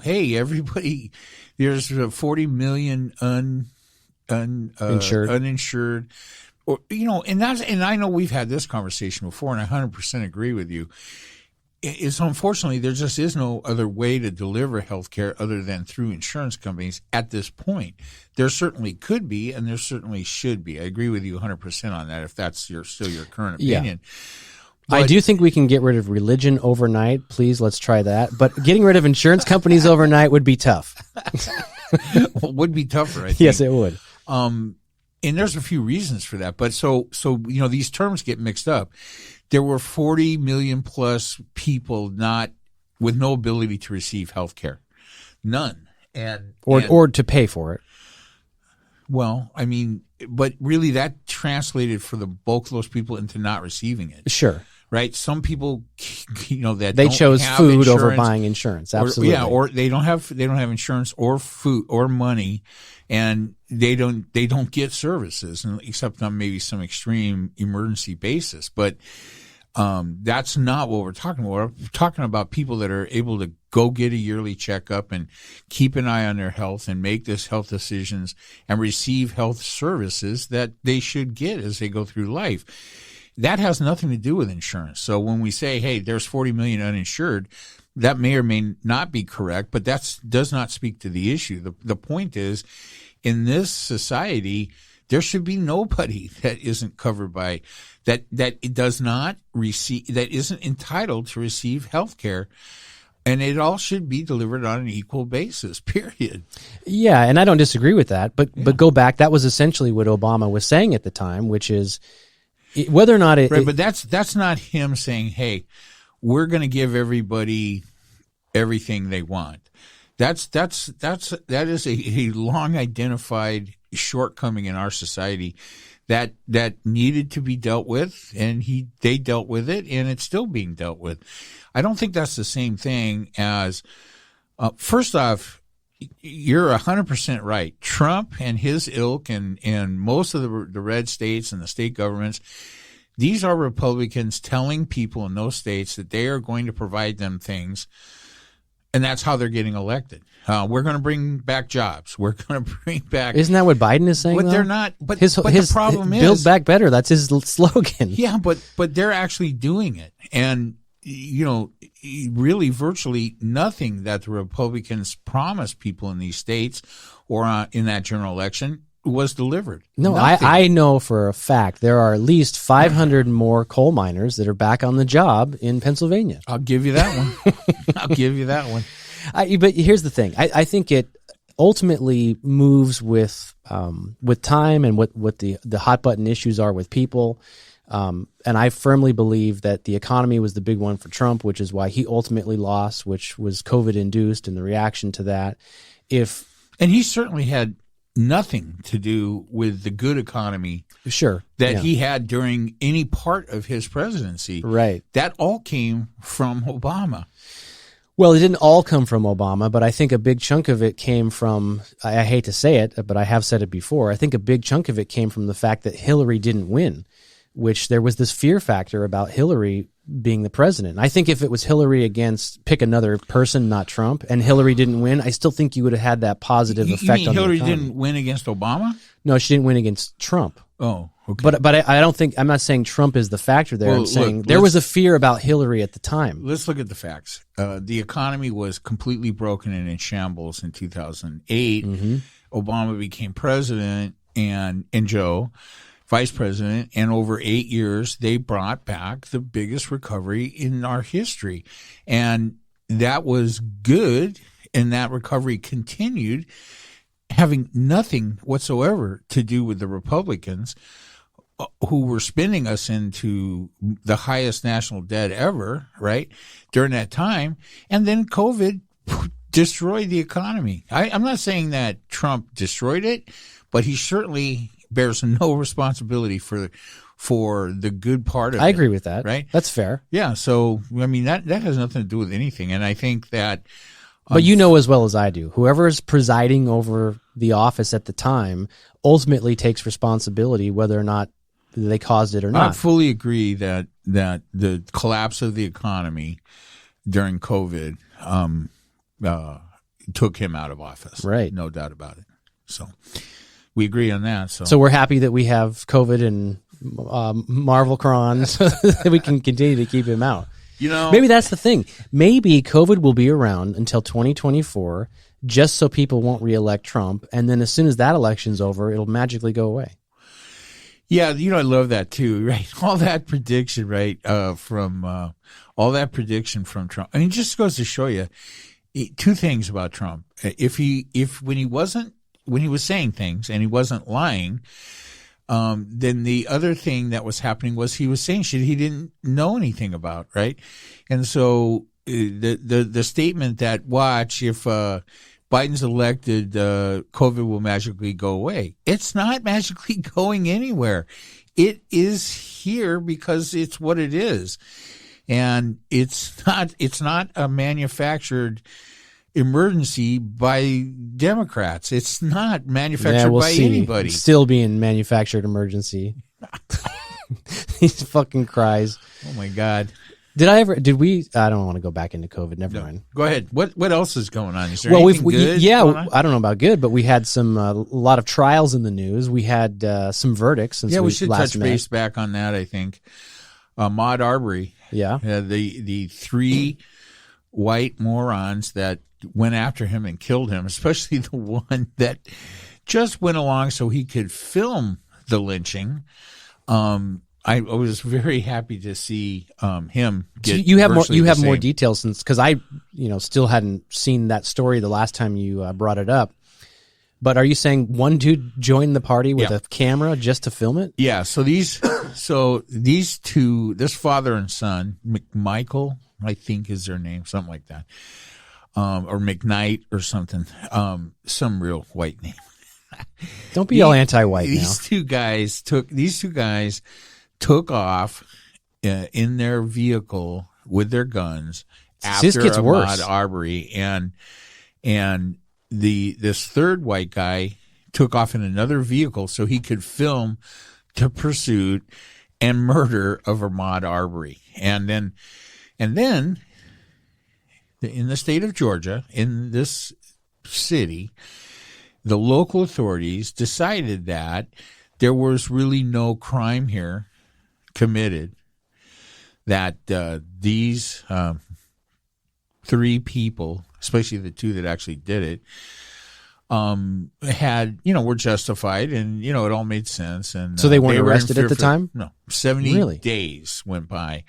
hey, everybody, there's 40 million uninsured, or and I know we've had this conversation before, and I 100% agree with you. It's unfortunately there just is no other way to deliver health care other than through insurance companies at this point. There certainly could be, and there certainly should be. I agree with you 100% on that, if that's still your current opinion. Yeah. But I do think we can get rid of religion overnight. Please, let's try that. But getting rid of insurance companies overnight would be tough. Would be tougher, I think. Yes, it would. there's a few reasons for that. But so these terms get mixed up. There were 40 million plus people with no ability to receive health care. None. Or to pay for it. Well, I mean, but really that translated for the bulk of those people into not receiving it. Sure. Right? Some people, that they don't chose have food over insurance, buying insurance. Absolutely. or they don't have insurance or food or money, and they don't get services except on maybe some extreme emergency basis. But that's not what we're talking about. We're talking about people that are able to go get a yearly checkup and keep an eye on their health and make these health decisions and receive health services that they should get as they go through life. That has nothing to do with insurance. So when we say, hey, there's 40 million uninsured, that may or may not be correct, but that does not speak to the issue. The point is, in this society, there should be nobody that isn't covered by that it does not receive, that isn't entitled to receive health care. And it all should be delivered on an equal basis, period. Yeah, and I don't disagree with that. But go back, that was essentially what Obama was saying at the time, which is whether or not it... Right, but that's not him saying, hey, we're going to give everybody everything they want. That is a long identified shortcoming in our society that needed to be dealt with, and they dealt with it, and it's still being dealt with. I don't think that's the same thing as, first off, you're 100% right. Trump and his ilk and most of the red states and the state governments, these are Republicans telling people in those states that they are going to provide them things, and that's how they're getting elected. We're going to bring back jobs. We're going to bring back. Isn't that what Biden is saying? But though? they're not. But the problem is Build Back Better. That's his slogan. Yeah, but they're actually doing it, and really virtually nothing that the Republicans promised people in these states or in that general election was delivered. No, I know for a fact there are at least 500 more coal miners that are back on the job in Pennsylvania. I'll give you that one. I'll give you that one. But here's the thing. I think it ultimately moves with time and what the hot button issues are with people. And I firmly believe that the economy was the big one for Trump, which is why he ultimately lost, which was COVID induced and the reaction to that. And he certainly had nothing to do with the good economy that he had during any part of his presidency. Right. That all came from Obama. Well, it didn't all come from Obama, but I think a big chunk of it came from, I hate to say it, but I have said it before, I think a big chunk of it came from the fact that Hillary didn't win, which there was this fear factor about Hillary being the president. I think if it was Hillary against, pick another person, not Trump, and Hillary didn't win, I still think you would have had that positive effect on the economy. Hillary didn't win against Obama? No, she didn't win against Trump. Oh, okay. But I don't think, I'm not saying Trump is the factor there. I'm saying there was a fear about Hillary at the time. Let's look at the facts. The economy was completely broken and in shambles in 2008. Mm-hmm. Obama became president and Joe vice president, and over 8 years, they brought back the biggest recovery in our history. And that was good, and that recovery continued, having nothing whatsoever to do with the Republicans who were spending us into the highest national debt ever, right, during that time. And then COVID destroyed the economy. I'm not saying that Trump destroyed it, but he certainly bears no responsibility for the good part of it. I agree with that. Right? That's fair. Yeah. So, I mean, that has nothing to do with anything. And I think that. But you know as well as I do, whoever is presiding over the office at the time ultimately takes responsibility whether or not they caused it or not. I fully agree that the collapse of the economy during COVID took him out of office. Right. No doubt about it. So we agree on that. So we're happy that we have COVID and Marvel Cron so that we can continue to keep him out. Maybe that's the thing. Maybe COVID will be around until 2024 just so people won't reelect Trump. And then as soon as that election's over, it'll magically go away. Yeah, I love that too, right? All that prediction, right, from Trump. I mean, it just goes to show you two things about Trump. If when he wasn't when he was saying things and he wasn't lying, then the other thing that was happening was he was saying shit he didn't know anything about, right? And so the statement that, watch, if Biden's elected, COVID will magically go away. It's not magically going anywhere. It is here because it's what it is. And it's not a manufactured emergency by Democrats. It's not manufactured by anybody. It's still being manufactured emergency. These fucking cries. Oh my God. I don't want to go back into COVID. Never mind. Go ahead. What else is going on? Is there anything good? Yeah, I don't know about good, but we had some a lot of trials in the news. We had some verdicts since we should last touch base back on that, I think. Ahmaud Arbery. Yeah. The three white morons that went after him and killed him, especially the one that just went along so he could film the lynching. I was very happy to see him get. So you have more details since, because I still hadn't seen that story the last time you brought it up. But are you saying one dude joined the party with a camera just to film it? Yeah. So these two, this father and son, McMichael, I think is their name, something like that, or McKnight or something, some real white name. Don't be all anti-white now. These two guys took off in their vehicle with their guns after Ahmaud Arbery, and this third white guy took off in another vehicle so he could film the pursuit and murder of Ahmaud Arbery. And then in the state of Georgia, in this city, the local authorities decided that there was really no crime here committed, that these three people, especially the two that actually did it, were justified, and it all made sense. And so they weren't arrested at the time? No, 70 days went by,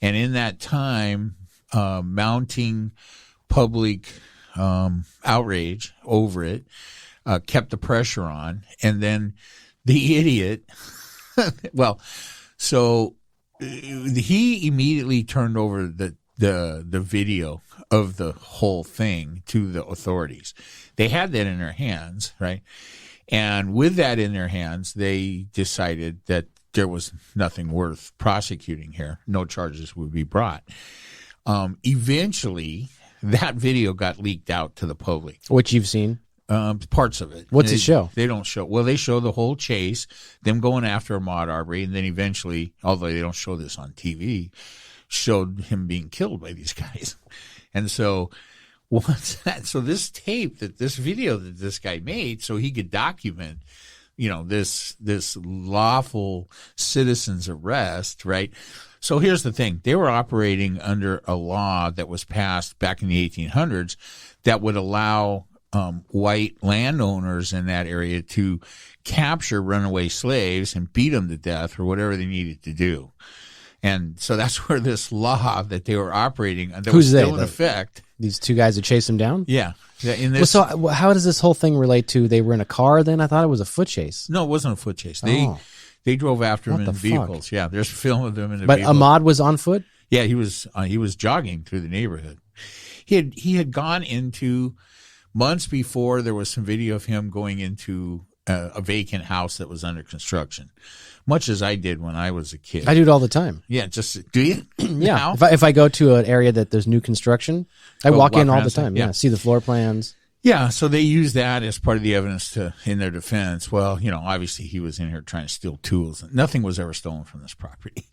and in that time, mounting public outrage over it kept the pressure on, and then the idiot, so he immediately turned over the video of the whole thing to the authorities. They had that in their hands, right? And with that in their hands, they decided that there was nothing worth prosecuting here. No charges would be brought. Eventually, that video got leaked out to the public. Which you've seen? Parts of it. What's it show? They don't show. Well, they show the whole chase, them going after Ahmaud Arbery, and then eventually, although they don't show this on TV, showed him being killed by these guys. And so this tape, this video that this guy made so he could document, this lawful citizen's arrest, right? So here's the thing. They were operating under a law that was passed back in the 1800s that would allow white landowners in that area to capture runaway slaves and beat them to death or whatever they needed to do. And so that's where this law that they were operating that was still in effect. These two guys that chased him down? Yeah. So how does this whole thing relate to? They were in a car then? I thought it was a foot chase. No, it wasn't a foot chase. They drove after him in vehicles. Fuck? Yeah, there's film of them in the But vehicle. Ahmaud was on foot? Yeah, he was jogging through the neighborhood. He had gone into, months before, there was some video of him going into a vacant house that was under construction, much as I did when I was a kid. I do it all the time. Yeah, do you? Yeah. If I go to an area that there's new construction, I walk in all the time. Yeah, see the floor plans. Yeah, so they use that as part of the evidence in their defense. Well, obviously he was in here trying to steal tools. Nothing was ever stolen from this property.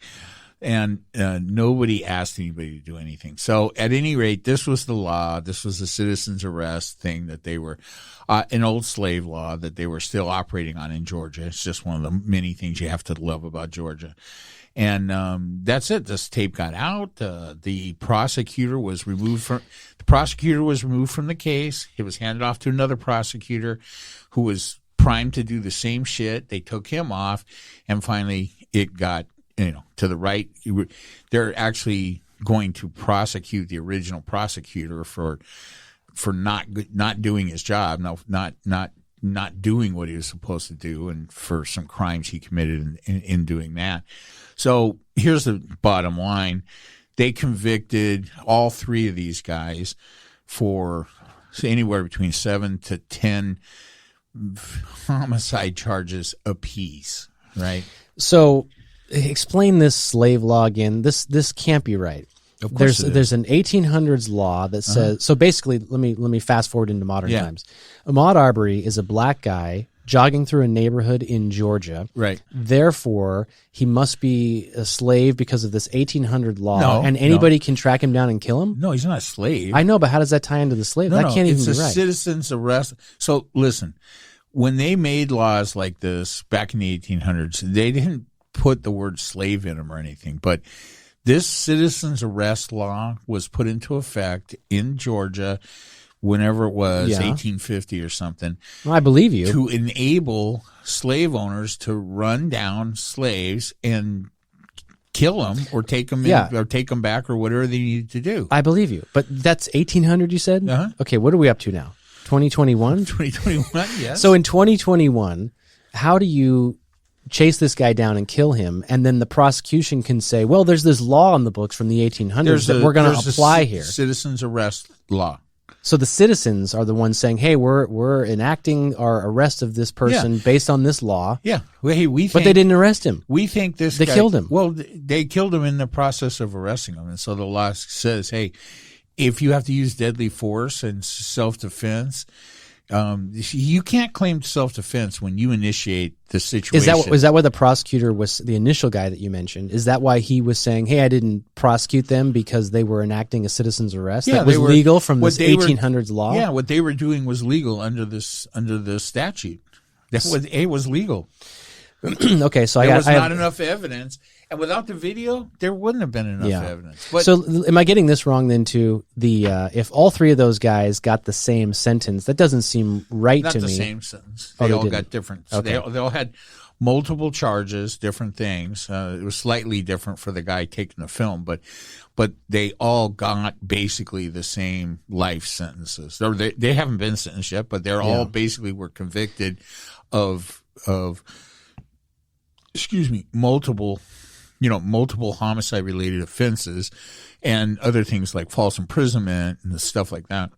And nobody asked anybody to do anything. So at any rate, this was the law. This was the citizen's arrest thing that they were, an old slave law that they were still operating on in Georgia. It's just one of the many things you have to love about Georgia. And that's it. This tape got out. The prosecutor was removed from the case. It was handed off to another prosecutor who was primed to do the same shit. They took him off, and finally it got to the right. They're actually going to prosecute the original prosecutor for not doing his job, not not doing what he was supposed to do, and for some crimes he committed in doing that. So here's the bottom line. They convicted all three of these guys for anywhere between 7 to 10 homicide charges apiece, right? So explain this slave law again. This can't be right. Of course There's an 1800s law that says, so basically, let me fast forward into modern times. Ahmaud Arbery is a black guy jogging through a neighborhood in Georgia. Right. Therefore, he must be a slave because of this 1800 law, and anybody can track him down and kill him? No, he's not a slave. I know, but how does that tie into the slave? That can't even be right. It's a citizen's arrest. So listen, when they made laws like this back in the 1800s, they didn't put the word slave in them or anything, but this citizen's arrest law was put into effect in Georgia whenever it was, 1850 or something. Well, I believe you. To enable slave owners to run down slaves and kill them or take them or take them back or whatever they needed to do. I believe you. But that's 1800, you said? Uh-huh. Okay, what are we up to now? 2021? 2021, yes. So in 2021, how do you chase this guy down and kill him, and then the prosecution can say, well, there's this law in the books from the 1800s that we're going to apply here. Citizen's arrest law. So the citizens are the ones saying, hey, we're enacting our arrest of this person based on this law. Yeah. Well, hey, but they didn't arrest him. We think they killed him. Well, they killed him in the process of arresting him. And so the law says, hey, if you have to use deadly force and self-defense, you can't claim self-defense when you initiate the situation. Is that why the prosecutor was the initial guy that you mentioned? Is that why he was saying, hey, I didn't prosecute them because they were enacting a citizen's arrest? Yeah, that was legal from this 1800s law? Yeah, what they were doing was legal under the statute. It was legal. Okay, so there was not enough evidence. And without the video, there wouldn't have been enough evidence. But, so am I getting this wrong then too? If all three of those guys got the same sentence, that doesn't seem right to me. Not the same sentence. They all got different. Okay. They all had multiple charges, different things. It was slightly different for the guy taking the film, but they all got basically the same life sentences. They haven't been sentenced yet, but they're all basically were convicted of multiple homicide related offenses and other things like false imprisonment and stuff like that.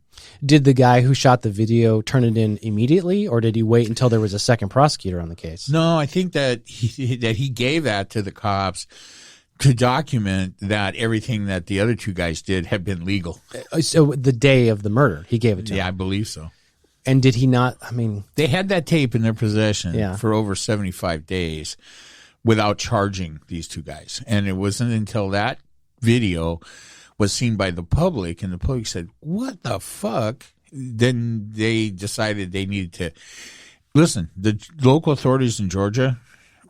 Did the guy who shot the video turn it in immediately, or did he wait until there was a second prosecutor on the case? No, I think that he gave that to the cops to document that everything that the other two guys did had been legal. So the day of the murder, he gave it to him? Yeah, I believe so. And did he not? I mean, they had that tape in their possession for over 75 days. Without charging these two guys. And it wasn't until that video was seen by the public and the public said, what the fuck? Then they decided they needed to listen. The local authorities in Georgia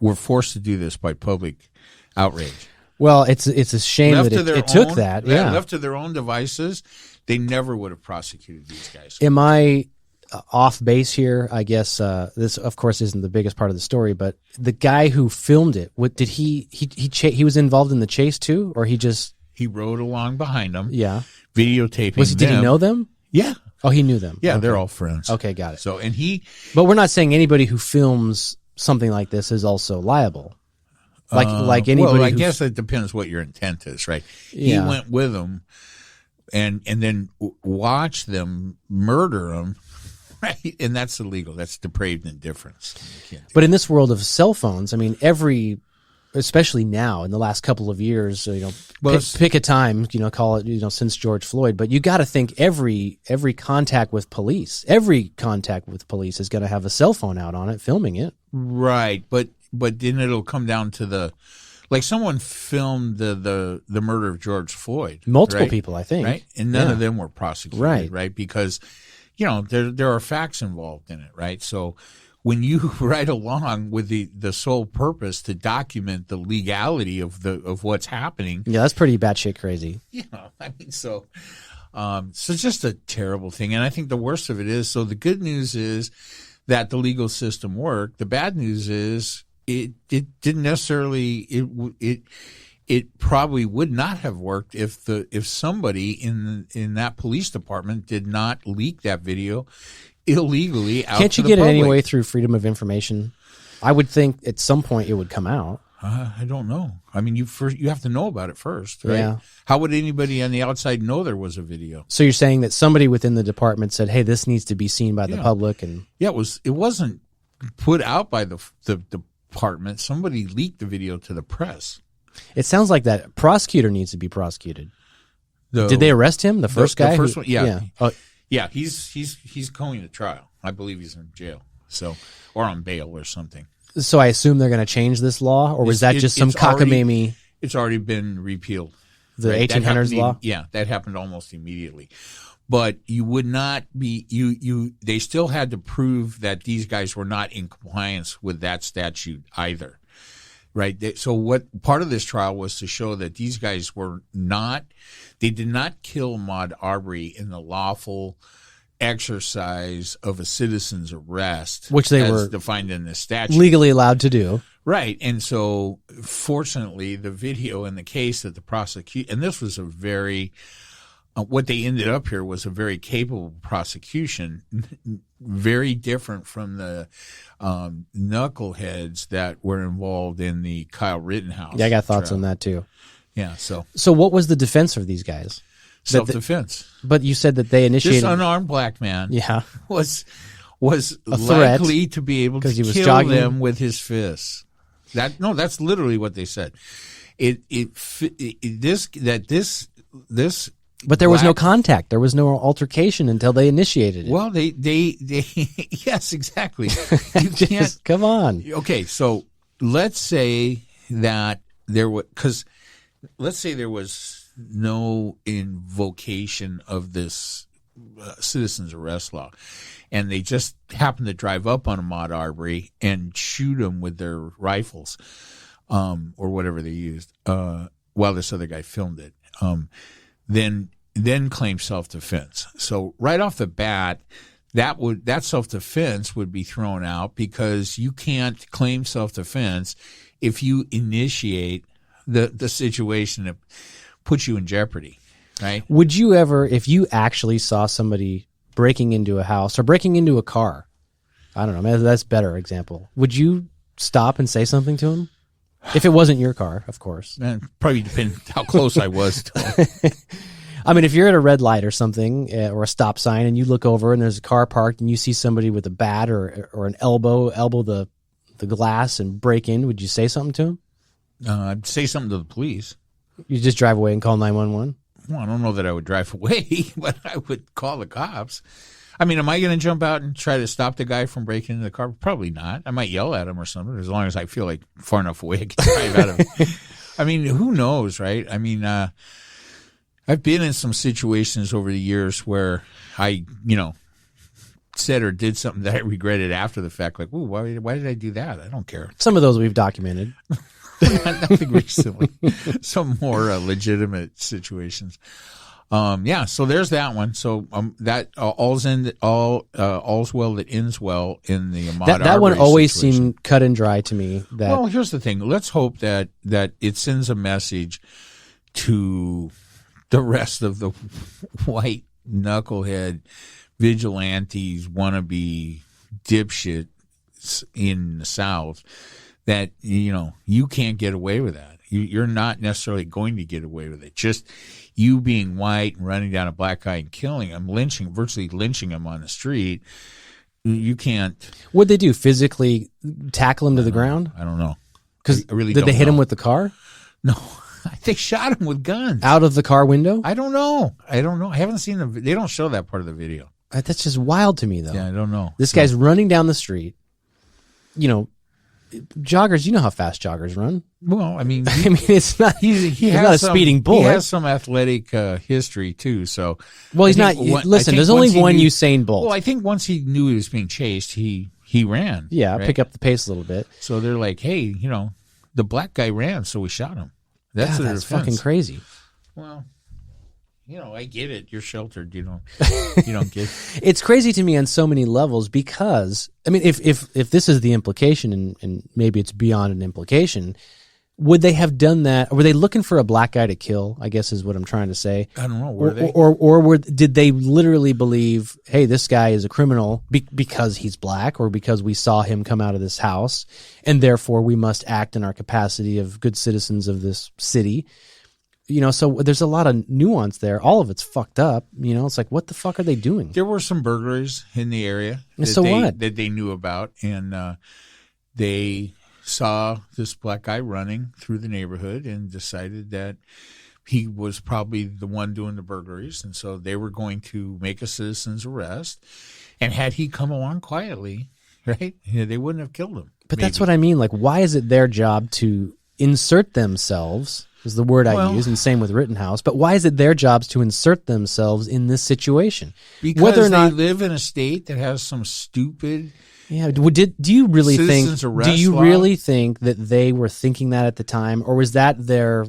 were forced to do this by public outrage. Well, it's a shame that it took that. Yeah. Left to their own devices, they never would have prosecuted these guys. Am I off base here? I guess this, of course, isn't the biggest part of the story, but the guy who filmed it, what did he was involved in the chase too, or he rode along behind them? Yeah, videotaping. Did he know them? Yeah. Oh, he knew them. Yeah, okay. They're all friends. Okay, got it. So but we're not saying anybody who films something like this is also liable. Like anybody. Well, I guess it depends what your intent is, right? Yeah. He went with them and then watched them murder them. Right, and that's illegal. That's depraved indifference. But in this world of cell phones, I mean, especially now in the last couple of years, pick a time, call it, since George Floyd. But you got to think every contact with police is going to have a cell phone out on it, filming it. Right, but then it'll come down to someone filmed the murder of George Floyd. Multiple people, I think, right, and none of them were prosecuted, right, because. There are facts involved in it, right? So when you ride along with the sole purpose to document the legality of what's happening. Yeah, that's pretty batshit crazy. So just a terrible thing. And I think the worst of it is, so the good news is that the legal system worked. The bad news is it didn't necessarily, it probably would not have worked if somebody in that police department did not leak that video illegally out Can't to you the get it public. anyway through freedom of information? I would think at some point it would come out. I don't know. I mean, you have to know about it first, right? Yeah. How would anybody on the outside know there was a video? So you're saying that somebody within the department said, "Hey, this needs to be seen by the public," and Yeah, it wasn't put out by the department. Somebody leaked the video to the press. it sounds like that prosecutor needs to be prosecuted. The- Did they arrest him? The first guy? The first one, yeah. Yeah. Oh, Yeah, he's going to trial. I believe he's in jail, or on bail or something. so I assume they're going to change this law, or was that just some it's already- cockamamie? It's already been repealed. The Right? That 1800s happened law? Yeah, that happened almost immediately. But you would not be they still had to prove that these guys were not in compliance with that statute either. Right? So what part of this trial was to show that these guys they did not kill Ahmaud Arbery in the lawful exercise of a citizen's arrest, Which they as were defined in the statute. Legally allowed to do. Right. And so, fortunately, the video in the case that the prosecution, and this was a very, what they ended up here was a very capable prosecution, very different from the knuckleheads that were involved in the Kyle Rittenhouse. Yeah, I got thoughts trial. on that too. Yeah. So, what was the defense of these guys? self-defense. But you said that they initiated. This unarmed black man Yeah. was A threat, likely to be able to 'cause he was kill jogging. them with his fists. That's literally what they said. This But there was no black- contact. There was no altercation until they initiated it. Well, they yes, exactly. You can't. Just, come on. Okay, so let's say that let's say there was no invocation of this citizen's arrest law, and they just happened to drive up on Ahmaud Arbery and shoot him with their rifles, or whatever they used, while this other guy filmed it. Then claim self-defense. So right off the bat, that self-defense would be thrown out, because you can't claim self-defense if you initiate the situation that puts you in jeopardy, right? Would you ever, if you actually saw somebody breaking into a house or breaking into a car, I don't know, maybe that's a better example, would you stop and say something to him? If it wasn't your car, of course. And probably depends how close I was to him. I mean, if you're at a red light or something, or a stop sign, and you look over and there's a car parked and you see somebody with a bat or an elbow the glass and break in, would you say something to him? I'd say something to the police. You just drive away and call 911? Well, I don't know that I would drive away, but I would call the cops. I mean, am I going to jump out and try to stop the guy from breaking into the car? Probably not. I might yell at him or something, as long as I feel like far enough away I can drive out of him. I mean, who knows, right? I mean, I've been in some situations over the years where I, said or did something that I regretted after the fact, like, ooh, why did I do that? I don't care. Some of those we've documented. Nothing recently. Some more legitimate situations. So there's that one. So that all's well that ends well in the Ahmaud That one Arbery always situation. seemed cut and dry to me. Well, here's the thing. Let's hope that it sends a message to the rest of the white knucklehead vigilantes, wannabe dipshits in the South, that you can't get away with that. You're not necessarily going to get away with it. Just you being white and running down a black guy and killing him, virtually lynching him on the street. You can't. What'd they do? Physically tackle him to the ground? I don't know. Because I really did they don't hit him know. with the car? No, they shot him with guns Out of the car window? I don't know. I haven't seen they don't show that part of the video. That's just wild to me, though. Yeah, I don't know. This guy's running down the street. Joggers, you know how fast joggers run. Well, I mean, I mean, it's not. He's has not a some- speeding bullet. He has some athletic history too. So, Well, he's I not. think Listen, I think there's only once he one knew- Usain Bolt. Well, I think once he knew he was being chased, he ran. Yeah, right? pick up the pace a little bit. So they're like, hey, the black guy ran, so we shot him. That's God, their that's defense. fucking crazy. Well, I get it. You're sheltered. You don't get. It's crazy to me on so many levels, because I mean, if this is the implication, and maybe it's beyond an implication, would they have done that? Were they looking for a black guy to kill? I guess is what I'm trying to say. I don't know. Were they? Or did they literally believe, hey, this guy is a criminal because he's black or because we saw him come out of this house, and therefore we must act in our capacity of good citizens of this city? So there's a lot of nuance there. All of it's fucked up. It's like, what the fuck are they doing? There were some burglaries in the area that they knew about, and they saw this black guy running through the neighborhood and decided that he was probably the one doing the burglaries, and so they were going to make a citizen's arrest. And had he come along quietly, right, they wouldn't have killed him. But that's what I mean. Like, why is it their job to insert themselves, is the word I use, and same with Rittenhouse, but why is it their jobs to insert themselves in this situation? Because whether or not they live in a state that has some stupid... Yeah. Do you really think? Do you law? Really think that they were thinking that at the time, or was that their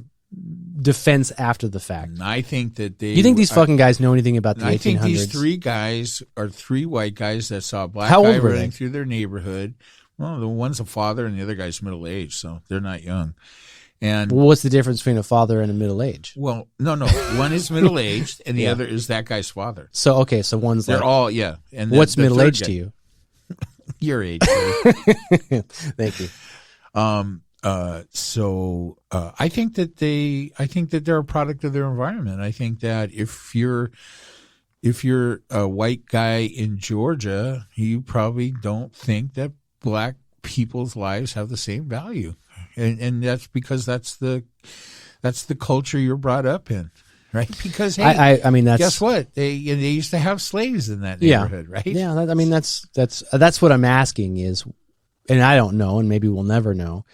defense after the fact? I think that they. Do you think these fucking guys know anything about the 1800s? I think these three guys are three white guys that saw a black How guy old were running they? through their neighborhood. Well, the one's a father and the other guy's middle aged, so they're not young. And what's the difference between a father and a middle age? Well, no. One is middle aged and the other is that guy's father. So so one's they're like, all And what's middle aged to you? Your age. Thank you. So I think that they're a product of their environment. I think that if you're a white guy in Georgia, you probably don't think that black people's lives have the same value, and that's because that's the culture you're brought up in. Right, because hey, I mean, guess what? They used to have slaves in that neighborhood, right? Yeah, that's what I'm asking is, and I don't know, and maybe we'll never know,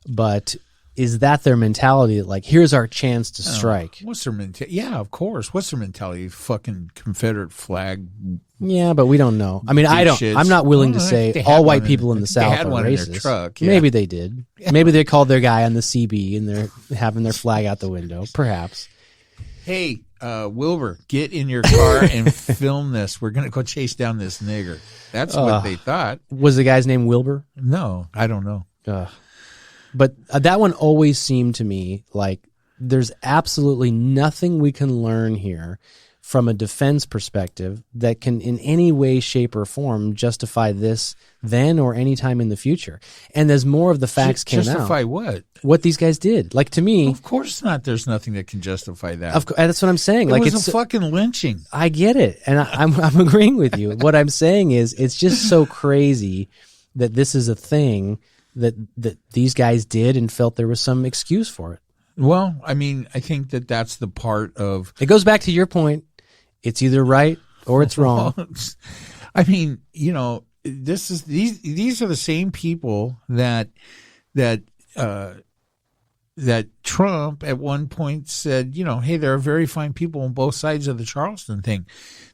but is that their mentality? Like, here's our chance to strike. What's their mentality? Yeah, of course. What's their mentality? Fucking Confederate flag. Yeah, but we don't know. I mean, I'm not willing to say all white people in the South are racist. In their truck, yeah. Maybe they did. Yeah. Maybe they called their guy on the CB and they're having their flag out the window. Perhaps. Hey, Wilbur, get in your car and film this. We're going to go chase down this nigger. That's what they thought. Was the guy's name Wilbur? No, I don't know. But that one always seemed to me like there's absolutely nothing we can learn here from a defense perspective that can in any way, shape, or form justify this then or any time in the future. And as more of the facts came out. Justify what? What these guys did. Like, to me... Of course not. There's nothing that can justify that. That's what I'm saying. It was a fucking lynching. I get it. And I'm agreeing with you. What I'm saying is it's just so crazy that this is a thing that these guys did and felt there was some excuse for it. Well, I mean, I think that's the part of... It goes back to your point. It's either right or it's wrong. I mean, these are the same people that Trump at one point said, hey, there are very fine people on both sides of the Charleston thing.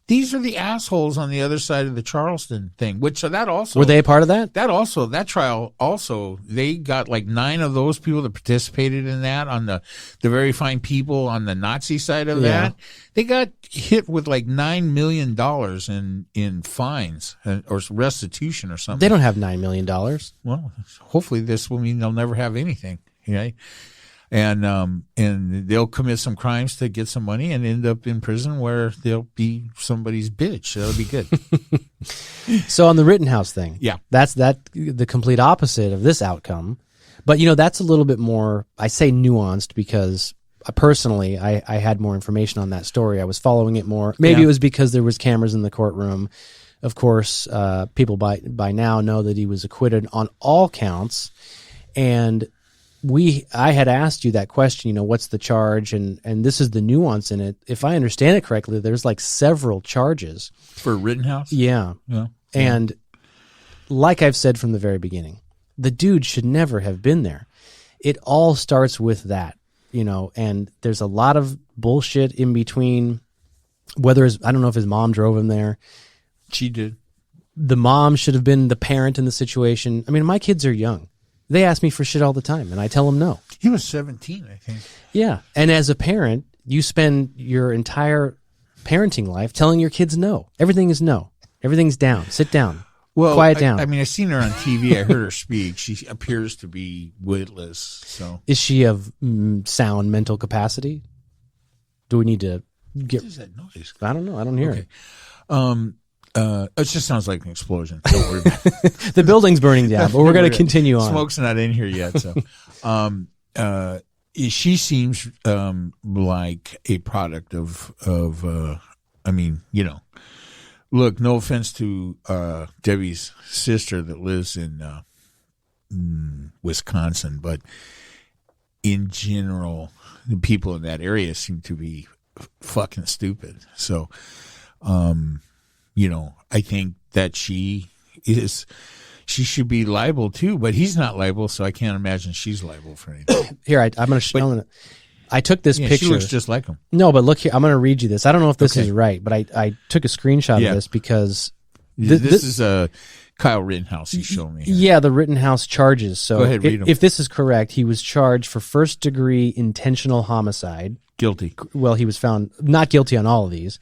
These are the assholes on the other side of the Charleston thing, that also... Were they a part of that? That trial also, they got like 9 of those people that participated in that on the very fine people on the Nazi side of that. They got hit with like $9 million in fines or restitution or something. They don't have $9 million. Well, hopefully this will mean they'll never have anything, right? And they'll commit some crimes to get some money and end up in prison where they'll be somebody's bitch. That'll be good. So on the Rittenhouse thing, yeah, that's the complete opposite of this outcome. But that's a little bit more, I say nuanced because personally I had more information on that story. I was following it more. Maybe it was because there was cameras in the courtroom. Of course, people by now know that he was acquitted on all counts, and I had asked you that question, what's the charge? And this is the nuance in it. If I understand it correctly, there's like several charges. For Rittenhouse? Yeah. And like I've said from the very beginning, the dude should never have been there. It all starts with that, and there's a lot of bullshit in between, I don't know if his mom drove him there. She did. The mom should have been the parent in the situation. I mean, my kids are young. They ask me for shit all the time, and I tell them no. He was 17, I think. Yeah, and as a parent, you spend your entire parenting life telling your kids no. Everything is no. Everything's down. Sit down. Well, quiet down. I mean, I've seen her on TV. I heard her speak. She appears to be witless. So, is she of sound mental capacity? Do we need to get? what is that noise? I don't know. I don't hear it. It just sounds like an explosion. Don't worry about it. The building's burning down, but we're going to continue on. Smoke's not in here yet. So, she seems like a product of. I mean, look. No offense to Debbie's sister that lives in Wisconsin, but in general, the people in that area seem to be fucking stupid. So, I think that she should be liable too, but he's not liable, so I can't imagine she's liable for anything. Here, I'm going to. I took this picture. She looks just like him. No, but look here. I'm going to read you this. I don't know if this is right, but I took a screenshot of this because this is Kyle Rittenhouse. He's showing me here. Yeah, the Rittenhouse charges. So go ahead, read them. If this is correct, he was charged for first-degree intentional homicide. Guilty. Well, he was found not guilty on all of these.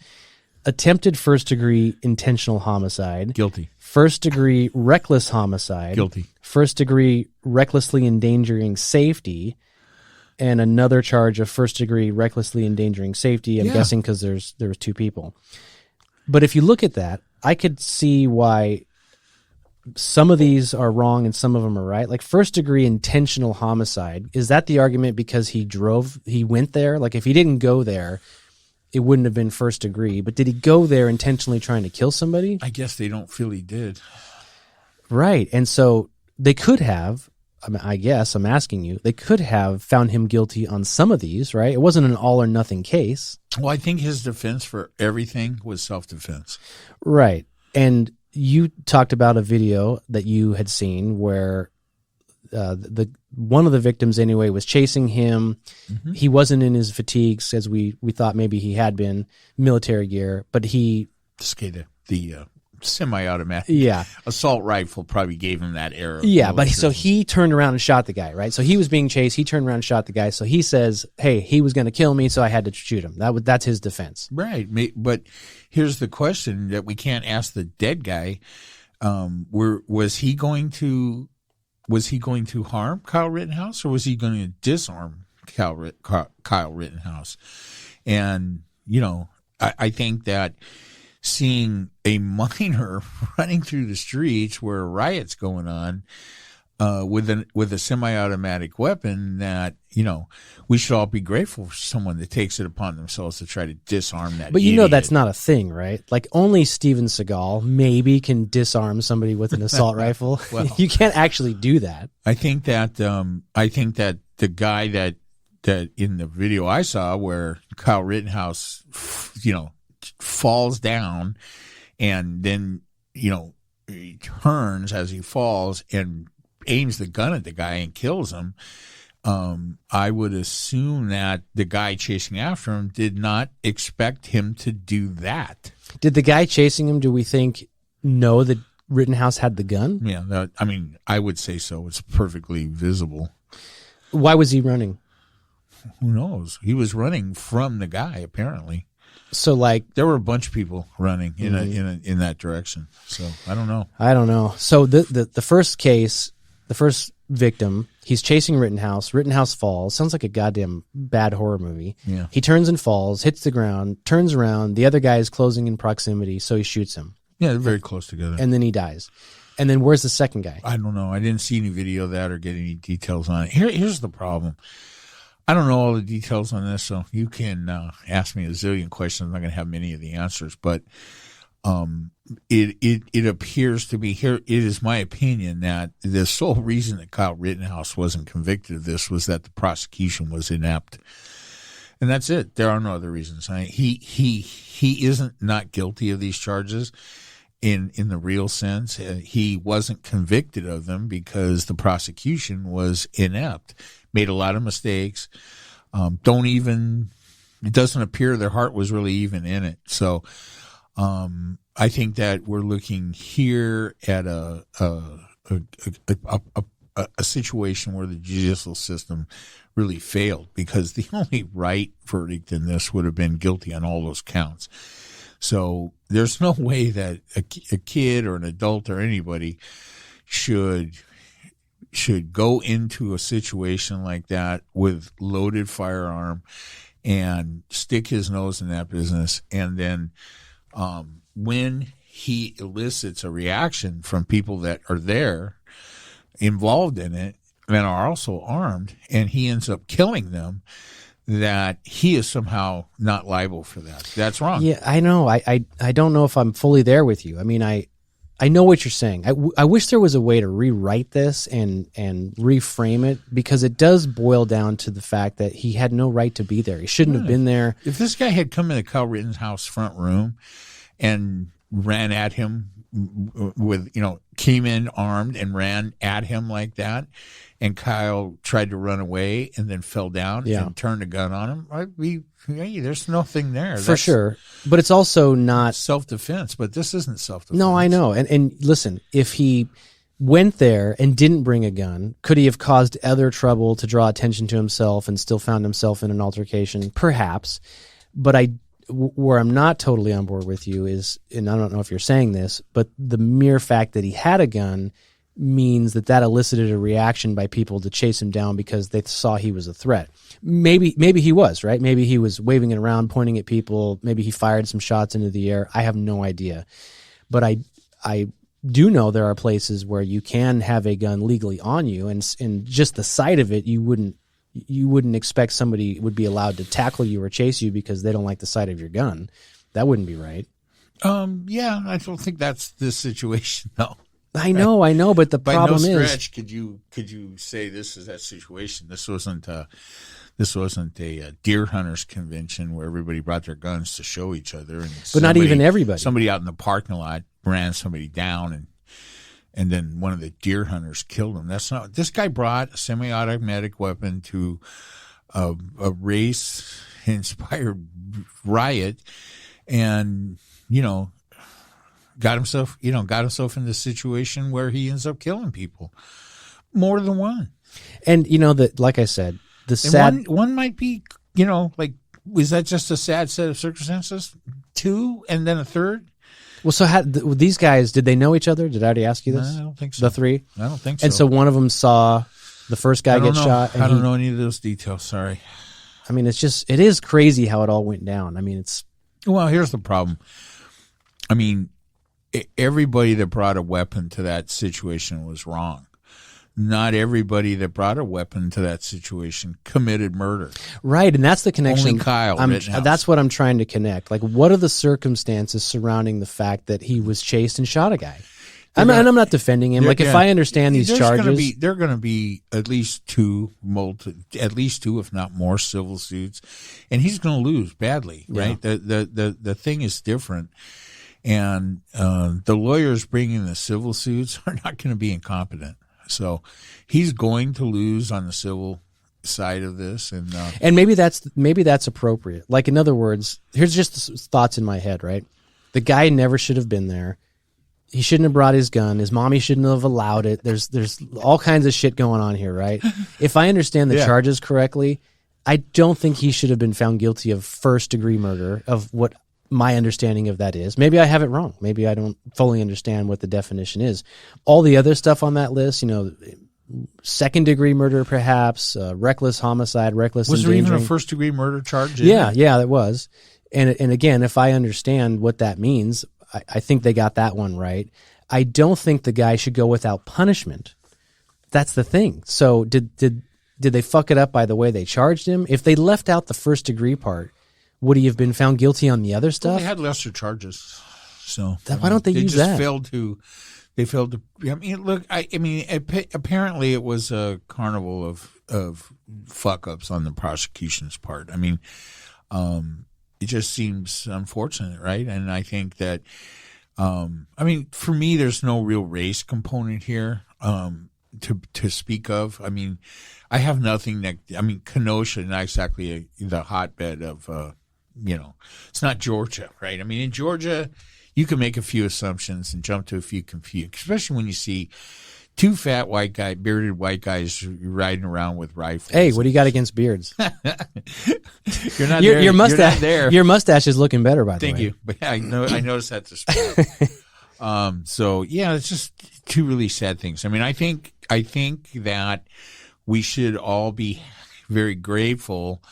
Attempted first-degree intentional homicide. Guilty. First-degree reckless homicide. Guilty. First-degree recklessly endangering safety. And another charge of first-degree recklessly endangering safety. I'm guessing because there was two people. But if you look at that, I could see why some of these are wrong and some of them are right. Like first-degree intentional homicide, is that the argument because he went there? Like if he didn't go there, it wouldn't have been first-degree. But did he go there intentionally trying to kill somebody? I guess they don't feel he did. Right. And so they could have. I guess I'm asking you, they could have found him guilty on some of these, right? It wasn't an all or nothing case. Well, I think his defense for everything was self-defense. Right. And you talked about a video that you had seen where one of the victims anyway was chasing him. Mm-hmm. He wasn't in his fatigues as we thought maybe he had been, military gear, but he... The semi-automatic assault rifle probably gave him that error. Yeah, but so he turned around and shot the guy, right? So he was being chased. He turned around and shot the guy. So he says, hey, he was going to kill me, so I had to shoot him. That's his defense. Right. But here's the question that we can't ask the dead guy. Was he going to harm Kyle Rittenhouse, or was he going to disarm Kyle Rittenhouse? And, I think that seeing a minor running through the streets where a riot's going on with a semi-automatic weapon, that we should all be grateful for someone that takes it upon themselves to try to disarm that. But that's not a thing, right? Like only Steven Seagal maybe can disarm somebody with an assault rifle. Well, you can't actually do that. I think that the guy that in the video I saw where Kyle Rittenhouse, falls down and then, he turns as he falls and aims the gun at the guy and kills him. I would assume that the guy chasing after him did not expect him to do that. Did the guy chasing him, do we think, know that Rittenhouse had the gun? Yeah, I would say so. It's perfectly visible. Why was he running? Who knows? He was running from the guy, apparently. So, there were a bunch of people running in that direction. So I don't know. So the first case, the first victim, he's chasing Rittenhouse. Rittenhouse falls. Sounds like a goddamn bad horror movie. Yeah. He turns and falls, hits the ground, turns around. The other guy is closing in proximity, so he shoots him. Yeah, they're very close together. And then he dies. And then where's the second guy? I don't know. I didn't see any video of that or get any details on it. Here's the problem. I don't know all the details on this, so you can ask me a zillion questions. I'm not going to have many of the answers, but it appears to be here. It is my opinion that the sole reason that Kyle Rittenhouse wasn't convicted of this was that the prosecution was inept, and that's it. There are no other reasons. He isn't not guilty of these charges in the real sense. He wasn't convicted of them because the prosecution was inept. Made a lot of mistakes. It doesn't appear their heart was really even in it. So, I think that we're looking here at a situation where the judicial system really failed, because the only right verdict in this would have been guilty on all those counts. So there's no way that a kid or an adult or anybody should go into a situation like that with loaded firearm and stick his nose in that business. And then when he elicits a reaction from people that are there involved in it and are also armed, and he ends up killing them, that he is somehow not liable for that. That's wrong. Yeah, I know. I don't know if I'm fully there with you. I mean, I know what you're saying. I wish there was a way to rewrite this and reframe it, because it does boil down to the fact that he had no right to be there. He shouldn't have been there. If this guy had come into Kyle Rittenhouse front room and ran at him with, came in armed and ran at him like that, and Kyle tried to run away and then fell down and turned a gun on him, there's nothing there. For sure. But it's also not self-defense, but this isn't self-defense. No, I know. And listen, if he went there and didn't bring a gun, could he have caused other trouble to draw attention to himself and still found himself in an altercation? Perhaps. But where I'm not totally on board with you is, and I don't know if you're saying this, but the mere fact that he had a gun means that elicited a reaction by people to chase him down because they saw he was a threat. Maybe he was, right? Maybe he was waving it around, pointing at people. Maybe he fired some shots into the air. I have no idea. But I do know there are places where you can have a gun legally on you, and just the sight of it, you wouldn't expect somebody would be allowed to tackle you or chase you because they don't like the sight of your gun. That wouldn't be right. Yeah, I don't think that's the situation, though. I know, but the problem is, by no stretch could you say this is that situation. This wasn't a deer hunters convention where everybody brought their guns to show each other, but not even everybody. Somebody out in the parking lot ran somebody down, and then one of the deer hunters killed him. That's not. This guy brought a semi-automatic weapon to a race-inspired riot, and got himself in the situation where he ends up killing people, more than one. And that, like I said, the sad one might be, was that just a sad set of circumstances? Two, and then a third. Well, so these guys, did they know each other? Did I already ask you this? No, I don't think so. The three? I don't think so. And so one of them saw the first guy get shot. And I don't know any of those details. Sorry. I mean, it is crazy how it all went down. I mean, well, here's the problem. I mean, everybody that brought a weapon to that situation was wrong. Not everybody that brought a weapon to that situation committed murder. Right, and that's the connection. Only Kyle Rittenhouse. That's what I'm trying to connect. Like, what are the circumstances surrounding the fact that he was chased and shot a guy? And I'm not defending him. Like, if I understand these charges, there are going to be at least two, if not more, civil suits, and he's going to lose badly. Right? Yeah. The thing is different. And the lawyers bringing the civil suits are not going to be incompetent. So he's going to lose on the civil side of this, and maybe that's appropriate. Like, in other words, here's just thoughts in my head. Right, the guy never should have been there. He shouldn't have brought his gun. His mommy shouldn't have allowed it. There's all kinds of shit going on here. Right. If I understand the charges correctly, I don't think he should have been found guilty of first-degree murder, of what my understanding of that is. Maybe I have it wrong. Maybe I don't fully understand what the definition is. All the other stuff on that list, second-degree murder, perhaps, reckless homicide, reckless endangering. Was there even a first-degree murder charge? Yeah, it was. And again, if I understand what that means, I think they got that one right. I don't think the guy should go without punishment. That's the thing. So did they fuck it up by the way they charged him? If they left out the first-degree part, would he have been found guilty on the other stuff? Well, they had lesser charges, so why don't they use that? They failed to. I mean, look. Apparently, it was a carnival of fuck ups on the prosecution's part. I mean, it just seems unfortunate, right? And I think that, for me, there's no real race component here to speak of. I mean, I have nothing that. I mean, Kenosha, not exactly the hotbed of. It's not Georgia, right? I mean, in Georgia, you can make a few assumptions and jump to a few confused, especially when you see two fat bearded white guys riding around with rifles. Hey, what do you got against beards? You're not there. Your mustache, You're not there. Your mustache is looking better, by the way. Thank you. But yeah, I noticed that this morning. So yeah, it's just two really sad things. I mean, I think that we should all be very grateful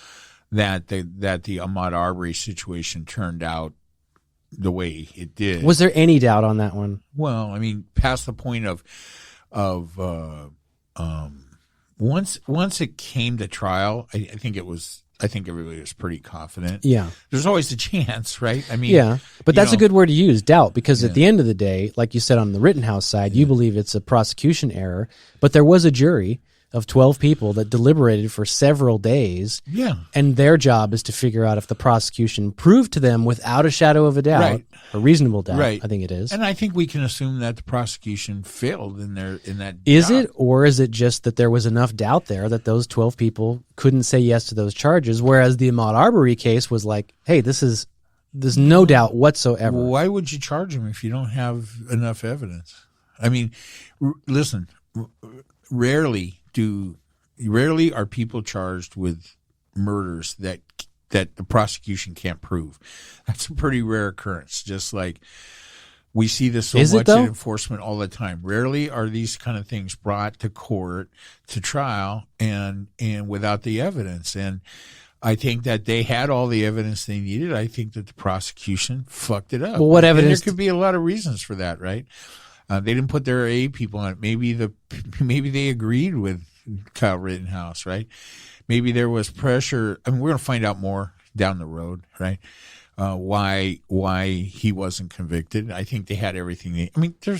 that the Ahmaud Arbery situation turned out the way it did. Was there any doubt on that one? Well, I mean, past the point of once it came to trial, I think everybody was pretty confident. Yeah. There's always a chance, right? I mean, yeah, but that's know, a good word to use, doubt, because at the end of the day, like you said on the Rittenhouse side, you believe it's a prosecution error, but there was a jury of 12 people that deliberated for several days. Yeah. And their job is to figure out if the prosecution proved to them without a shadow of a doubt, Right. a reasonable doubt, Right. I think it is. And I think we can assume that the prosecution failed in that. Is job. it, or is it just that there was enough doubt there that those 12 people couldn't say yes to those charges, whereas the Ahmaud Arbery case was like, hey, there's no doubt whatsoever. Well, why would you charge him if you don't have enough evidence? I mean, listen, rarely are people charged with murders that the prosecution can't prove. That's a pretty rare occurrence. Just like we see this so much in enforcement all the time. Rarely are these kind of things brought to court, to trial, and without the evidence. And I think that they had all the evidence they needed. I think that the prosecution fucked it up. Well, what evidence? And there could be a lot of reasons for that, right? They didn't put their A people on it. Maybe they agreed with Kyle Rittenhouse, right? Maybe there was pressure. I mean, we're going to find out more down the road, right? Why he wasn't convicted. I think they had everything. I mean, there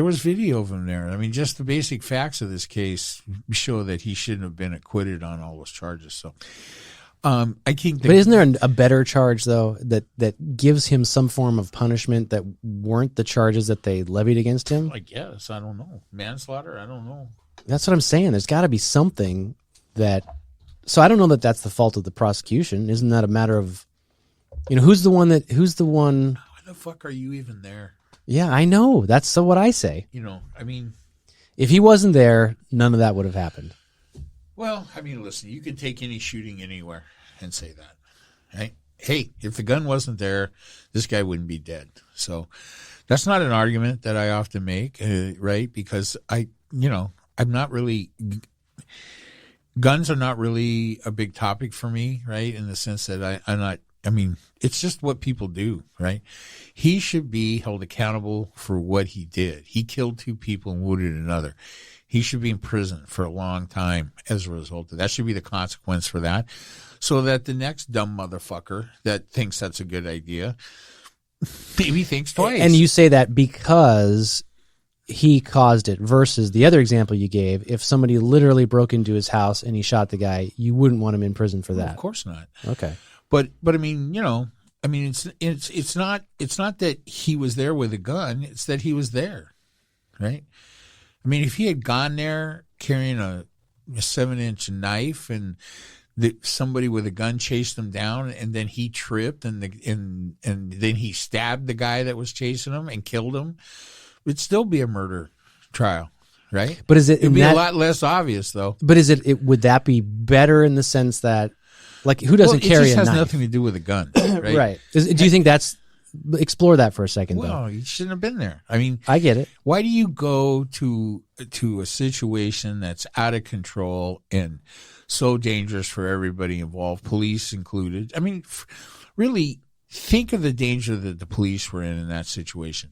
was video of him there. I mean, just the basic facts of this case show that he shouldn't have been acquitted on all those charges. So, I think. But isn't there a better charge though that gives him some form of punishment that weren't the charges that they levied against him? I guess I don't know. Manslaughter. I don't know. That's what I'm saying. There's got to be something that. So I don't know that that's the fault of the prosecution. Isn't that a matter of, who's the one? Why the fuck are you even there? Yeah, I know. That's what I say. I mean, if he wasn't there, none of that would have happened. Well, I mean, listen, you could take any shooting anywhere and say that, right? Hey, if the gun wasn't there, this guy wouldn't be dead. So that's not an argument that I often make, right? Because I'm not really, guns are not really a big topic for me, right? In the sense that it's just what people do, right? He should be held accountable for what he did. He killed 2 people and wounded another. He should be in prison for a long time as a result of that. Should be the consequence for that. So that the next dumb motherfucker that thinks that's a good idea maybe thinks twice. And you say that because he caused it versus the other example you gave. If somebody literally broke into his house and he shot the guy, you wouldn't want him in prison for that. Well, of course not. Okay. But I mean, it's not that he was there with a gun. It's that he was there, right? I mean, if he had gone there carrying a 7-inch knife and somebody with a gun chased him down, and then he tripped and then he stabbed the guy that was chasing him and killed him, it'd still be a murder trial, right? But it'd be a lot less obvious, though. But would that be better in the sense that, like, who doesn't carry a knife? It just has nothing to do with a gun, right? Right. Do you think that's? Explore that for a second, though. Well, you shouldn't have been there. I mean, I get it. Why do you go to a situation that's out of control and so dangerous for everybody involved, police included? I mean, really think of the danger that the police were in that situation.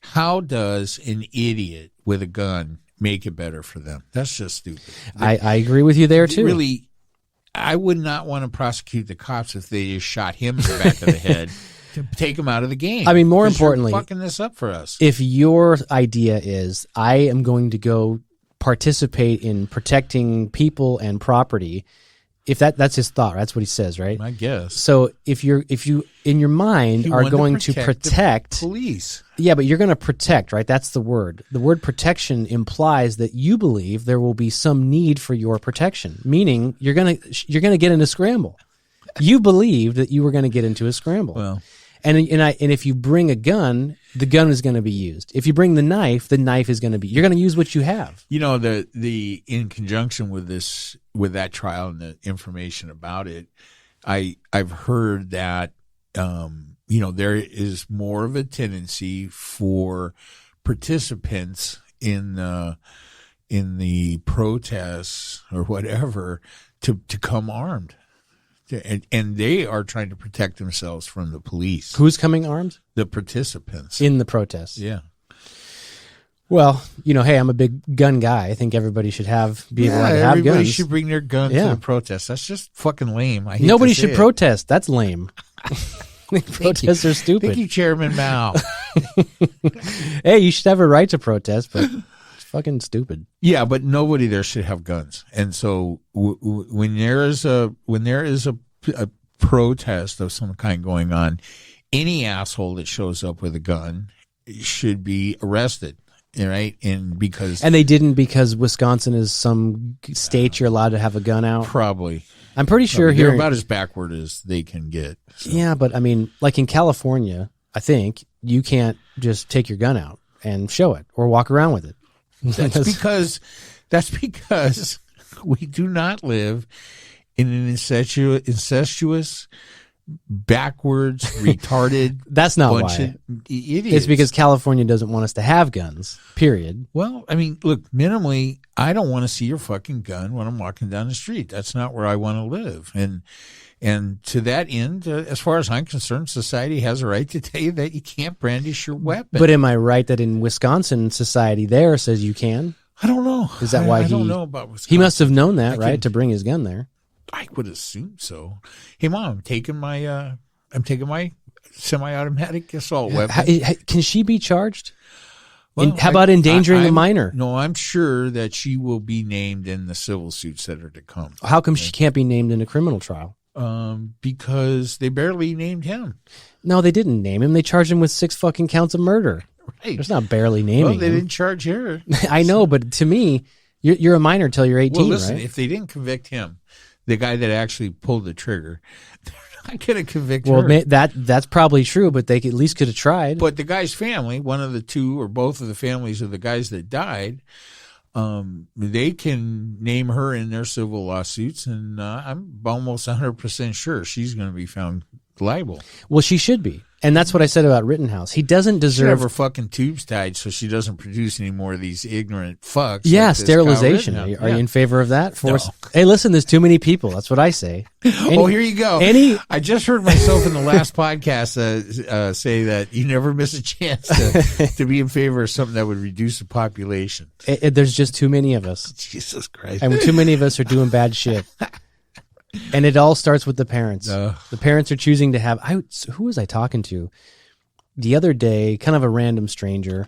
How does an idiot with a gun make it better for them? That's just stupid. I agree with you there, too. Really, I would not want to prosecute the cops if they just shot him in the back of the head. To take him out of the game. I mean, more importantly, you're fucking this up for us. If your idea is, I am going to go participate in protecting people and property, if that's his thought, that's what he says, right? I guess. So if you in your mind are going to protect police, yeah, but you're going to protect, right? That's the word. The word protection implies that you believe there will be some need for your protection, meaning you're going to get in a scramble. You believed that you were going to get into a scramble. Well, And if you bring a gun, the gun is going to be used. If you bring the knife is going to be. You're going to use what you have. You know, the in conjunction with that trial and the information about it, I've heard that there is more of a tendency for participants in the protests or whatever to come armed. And they are trying to protect themselves from the police. Who's coming armed? The participants. In the protests. Yeah. Well, hey, I'm a big gun guy. I think everybody should be able to have guns. Everybody should bring their guns to the protest. That's just fucking lame. Nobody should protest. That's lame. Protests are stupid. Thank you, Chairman Mao. Hey, you should have a right to protest, but it's fucking stupid. Yeah, but nobody there should have guns. And so when there is a protest of some kind going on, any asshole that shows up with a gun should be arrested. Right, and they didn't because Wisconsin is some state you're allowed to have a gun out. Probably, I'm pretty sure they're here about as backward as they can get. So. Yeah, but I mean, like in California, I think you can't just take your gun out and show it or walk around with it. That's because we do not live in an incestuous backwards, retarded. That's not why. It is. It's because California doesn't want us to have guns, period. Well, I mean, look, minimally, I don't want to see your fucking gun when I'm walking down the street. That's not where I want to live. And to that end, as far as I'm concerned, society has a right to tell you that you can't brandish your weapon. But am I right that in Wisconsin, society there says you can? I don't know. Is that why I don't know about Wisconsin. He must have known that, right, to bring his gun there. I would assume so. Hey, Mom, I'm taking my semi-automatic assault weapon. Can she be charged? Well, how about endangering a minor? No, I'm sure that she will be named in the civil suits that are to come. How come she can't be named in a criminal trial? Because they barely named him. No, they didn't name him. They charged him with 6 fucking counts of murder. Right. There's not barely naming him. Well, they didn't charge her. I know, but to me, you're a minor till you're 18, well, listen, right? If they didn't convict him, the guy that actually pulled the trigger, they're not going to convict her. Well, that's probably true, but they at least could have tried. But the guy's family, one of the two or both of the families of the guys that died, they can name her in their civil lawsuits, and I'm almost 100% sure she's going to be found liable. Well, she should be. And that's what I said about Rittenhouse. He doesn't deserve... She have her fucking tubes tied so she doesn't produce any more of these ignorant fucks. Yeah, like sterilization. Are you in favor of that? No. Hey, listen, there's too many people. That's what I say. Here you go. I just heard myself in the last podcast say that you never miss a chance to be in favor of something that would reduce the population. There's just too many of us. Jesus Christ. And too many of us are doing bad shit. And it all starts with the parents. The parents are choosing to have... who was I talking to the other day? Kind of a random stranger.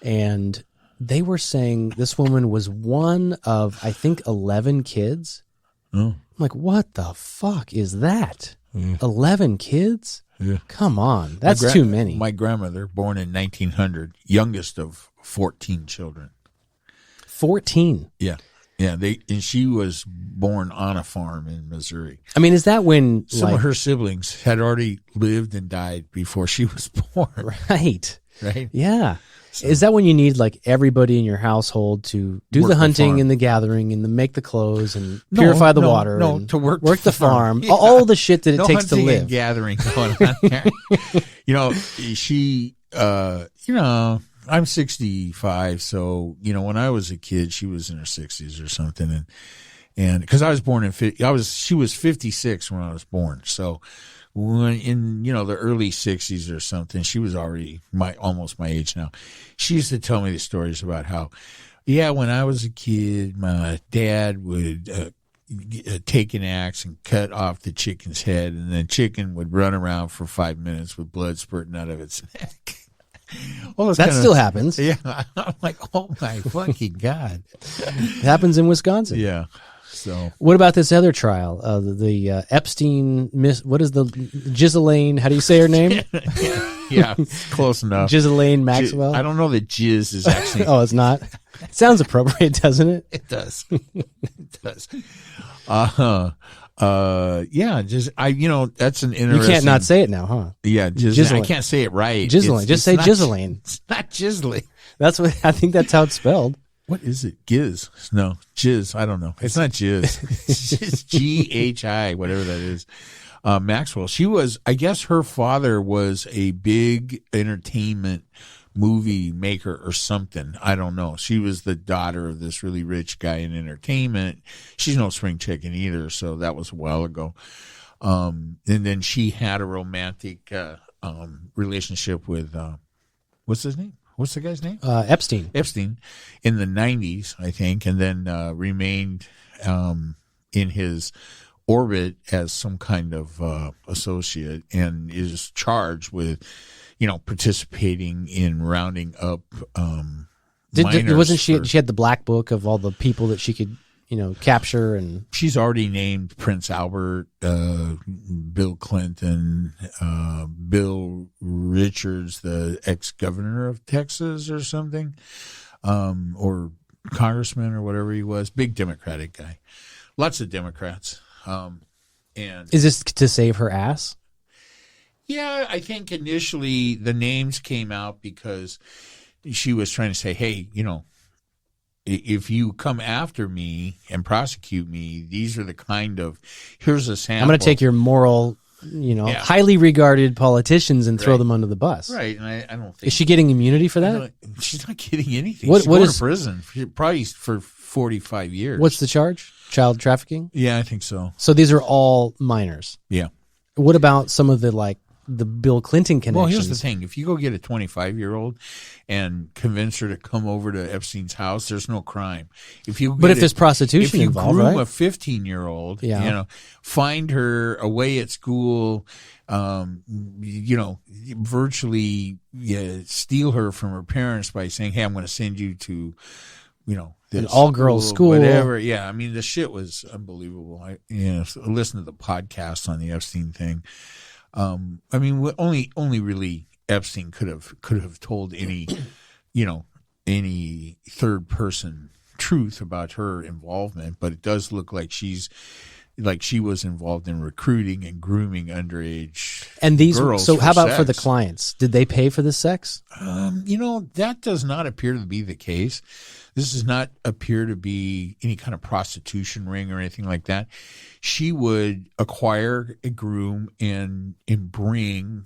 And they were saying this woman was one of, I think, 11 kids. Oh. I'm like, what the fuck is that? 11 kids? Yeah. Come on. That's too many. My grandmother, born in 1900, youngest of 14 children. 14? Yeah. Yeah, and she was born on a farm in Missouri. I mean, is that when some of her siblings had already lived and died before she was born? Right. Right. Yeah. So, is that when you need like everybody in your household to do the hunting and the gathering and make the clothes and purify the water? No, to work the farm. Yeah. All the shit that it takes to live. And gathering going on there. She. I'm 65, so when I was a kid, she was in her 60s or something, and because I was born she was 56 when I was born, so when in the early 60s or something, she was already almost my age now. She used to tell me the stories about how, when I was a kid, my dad would take an axe and cut off the chicken's head, and then chicken would run around for 5 minutes with blood spurting out of its neck. Well, that still happens. Yeah, I'm like, oh my fucking God. It happens in Wisconsin. Yeah. So, what about this other trial? The Epstein what is the Ghislaine? How do you say her name? yeah, close enough. Ghislaine Maxwell. I don't know that jizz is actually. Oh, it's not. It sounds appropriate, doesn't it? It does. It does. Yeah, just that's an interesting. You can't not say it now, huh? Yeah, Ghislaine. I can't say it right. Ghislaine. Just say Ghislaine. It's not Ghislaine. That's what I think. That's how it's spelled. What is it? Giz? No, Jizz. I don't know. It's not Jizz. It's just GHI, whatever that is. Maxwell. She was. I guess her father was a big entertainment movie maker or something. I don't know. She was the daughter of this really rich guy in entertainment. She's no spring chicken either, so that was a while ago. And then she had a romantic relationship with what's his name? What's the guy's name? Epstein. Epstein in the 90s, I think, and then remained in his orbit as some kind of associate, and is charged with participating in rounding up minors. Wasn't she? She had the black book of all the people that she could, capture, and she's already named Prince Albert, Bill Clinton, Bill Richards, the ex-governor of Texas or something, or congressman or whatever he was. Big Democratic guy. Lots of Democrats. And is this to save her ass? Yeah, I think initially the names came out because she was trying to say, hey, if you come after me and prosecute me, these are the kind of, here's a sample. I'm going to take your moral, highly regarded politicians and throw them under the bus. Right, and I don't think. Is she getting immunity for that? She's not getting anything. What She's going is to prison, probably for 45 years. What's the charge? Child trafficking? Yeah, I think so. So these are all minors. Yeah. What about some of the Bill Clinton connections? Well, here's the thing. If you go get a 25-year-old and convince her to come over to Epstein's house, there's no crime. If there's prostitution involved, groom right? a 15-year-old, find her away at school, virtually steal her from her parents by saying, hey, I'm going to send you to, an all-girls school. Whatever. Yeah, I mean, the shit was unbelievable. I listened to the podcast on the Epstein thing. I mean, only really Epstein could have told any, any third person truth about her involvement, but it does look like she was involved in recruiting and grooming underage girls. So how about for the clients? Did they pay for the sex? That does not appear to be the case. This does not appear to be any kind of prostitution ring or anything like that. She would acquire a groom and bring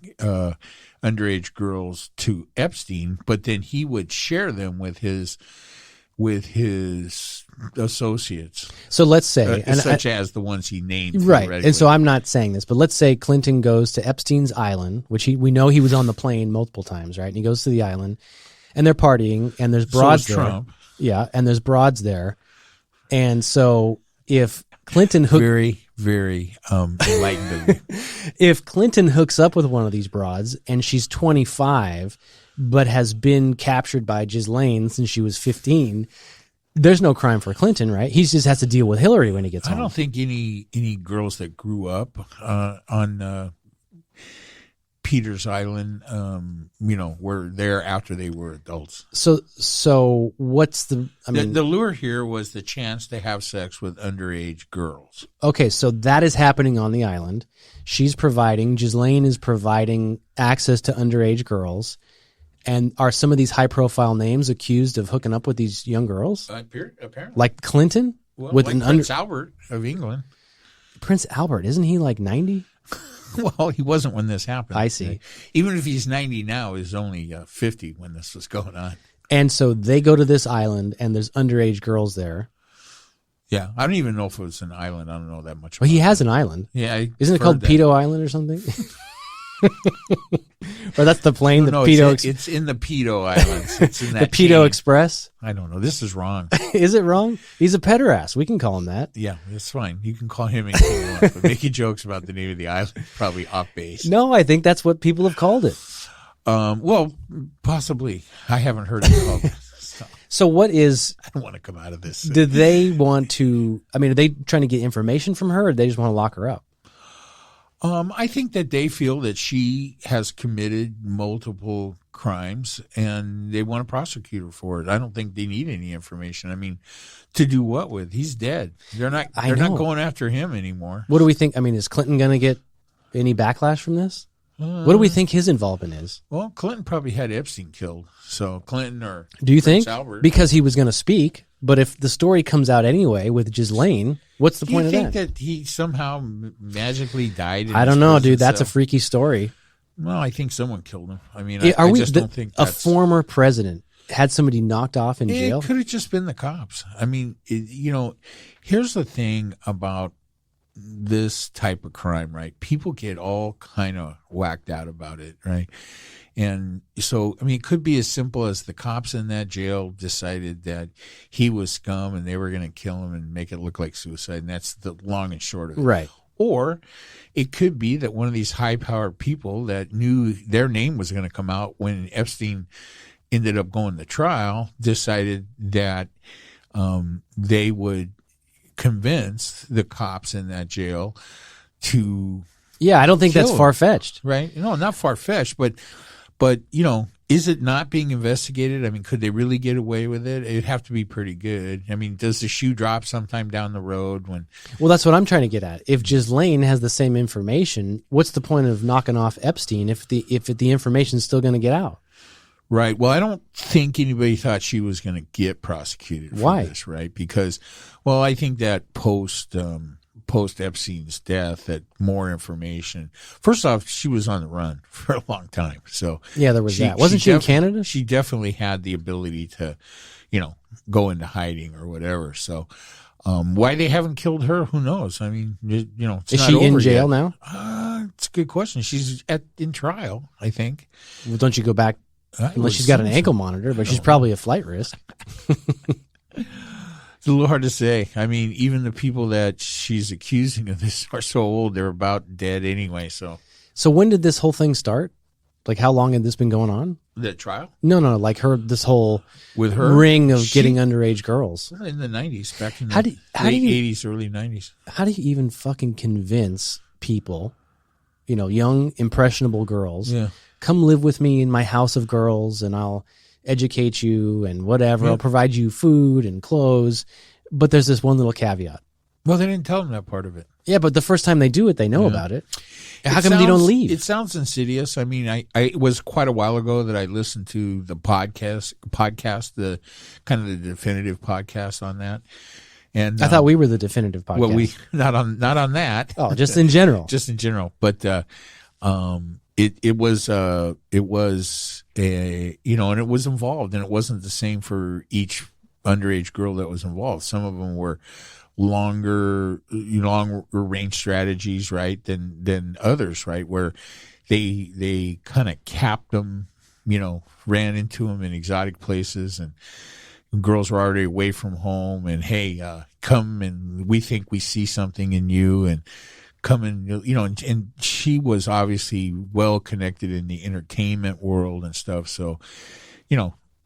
underage girls to Epstein, but then he would share them with his associates. So let's say, such as the ones he named, right? And so I'm not saying this, but let's say Clinton goes to Epstein's island, which we know he was on the plane multiple times, right? And he goes to the island, and they're partying, and there's broads there. Trump. Yeah, and there's broads there, and so if Clinton very enlightened of you. If Clinton hooks up with one of these broads and she's 25 but has been captured by Ghislaine since she was 15, there's no crime for Clinton, right? He just has to deal with Hillary when he gets home. I don't think any girls that grew up on Peter's Island, were there after they were adults. So what's the lure here was the chance to have sex with underage girls. Okay, so that is happening on the island. Ghislaine is providing access to underage girls. And are some of these high-profile names accused of hooking up with these young girls? Apparently. Like Clinton? Well, with Prince Albert of England. Prince Albert, isn't he like 90? Well, he wasn't when this happened. I see. Even if he's 90 now, he's only 50 when this was going on. And so they go to this island, and there's underage girls there. Yeah, I don't even know if it was an island. I don't know that much. Well, he has an island. Yeah, isn't it called Pedo Island or something? Or that's the plane. It's in the Pedo Islands. It's in that the Pedo Express. I don't know. This is wrong. Is it wrong? He's a pederast. We can call him that. Yeah, it's fine. You can call him anything you want, but making jokes about the name of the island probably off base. No, I think that's what people have called it. Well, possibly. I haven't heard it called. So what is... I don't want to come out of this. Do they want to... are they trying to get information from her, or they just want to lock her up? I think that they feel that she has committed multiple crimes and they want to prosecute her for it. I don't think they need any information. I mean, to do what with? He's dead. They're not going after him anymore. What do we think? I mean, is Clinton going to get any backlash from this? What do we think his involvement is? Well, Clinton probably had Epstein killed. So Clinton or do you Prince think? Albert. Because he was going to speak, but if the story comes out anyway with Ghislaine, what's the point of that? Do you think that he somehow magically died? I don't know, dude. That's a freaky story. Well, I think someone killed him. I mean, I just don't think a former president had somebody knocked off in jail? It could have just been the cops. I mean, here's the thing about this type of crime, right? People get all kind of whacked out about it, right? And so, I mean, it could be as simple as the cops in that jail decided that he was scum and they were going to kill him and make it look like suicide. And that's the long and short of it. Right. Or it could be that one of these high-powered people that knew their name was going to come out when Epstein ended up going to trial decided that they would convince the cops in that jail to I don't think that's far-fetched. Right? No, not far-fetched, but is it not being investigated? I mean, could they really get away with it? It'd have to be pretty good. I mean, does the shoe drop sometime down the road when? Well, that's what I'm trying to get at. If Ghislaine has the same information, what's the point of knocking off Epstein if the information's still going to get out? Right. Well, I don't think anybody thought she was going to get prosecuted for this, right? Because, well, I think that post Epstein's death, that more information. First off, she was on the run for a long time, so there was that. Wasn't she in Canada? She definitely had the ability to, go into hiding or whatever. So, why they haven't killed her, who knows? I mean, it's is not she over in jail yet. now? It's a good question. She's in trial, I think. Well, don't you go back unless she's got an ankle monitor? But she's probably a flight risk. It's a little hard to say. I mean, even the people that she's accusing of this are so old, they're about dead anyway. So when did this whole thing start? Like, how long had this been going on? The trial? No, like this whole with her ring of getting underage girls. In the 90s, back in the late 80s, early 90s. How do you even fucking convince people, young, impressionable girls, come live with me in my house of girls and I'll educate you and whatever. I'll provide you food and clothes. But there's this one little caveat. Well, they didn't tell them that part of it. Yeah, but the first time they do it, they know about it. How come they don't leave? It sounds insidious. I mean, it was quite a while ago that I listened to the podcast, the kind of the definitive podcast on that. And I thought we were the definitive podcast. Well, not on that. Oh, just in general. Just in general. But it was and it was involved, and it wasn't the same for each underage girl that was involved. Some of them were longer range strategies, right, than others, right, where they kind of capped them, ran into them in exotic places, and girls were already away from home, and hey, come, and we think we see something in you, and come and and she was obviously well connected in the entertainment world and stuff. So,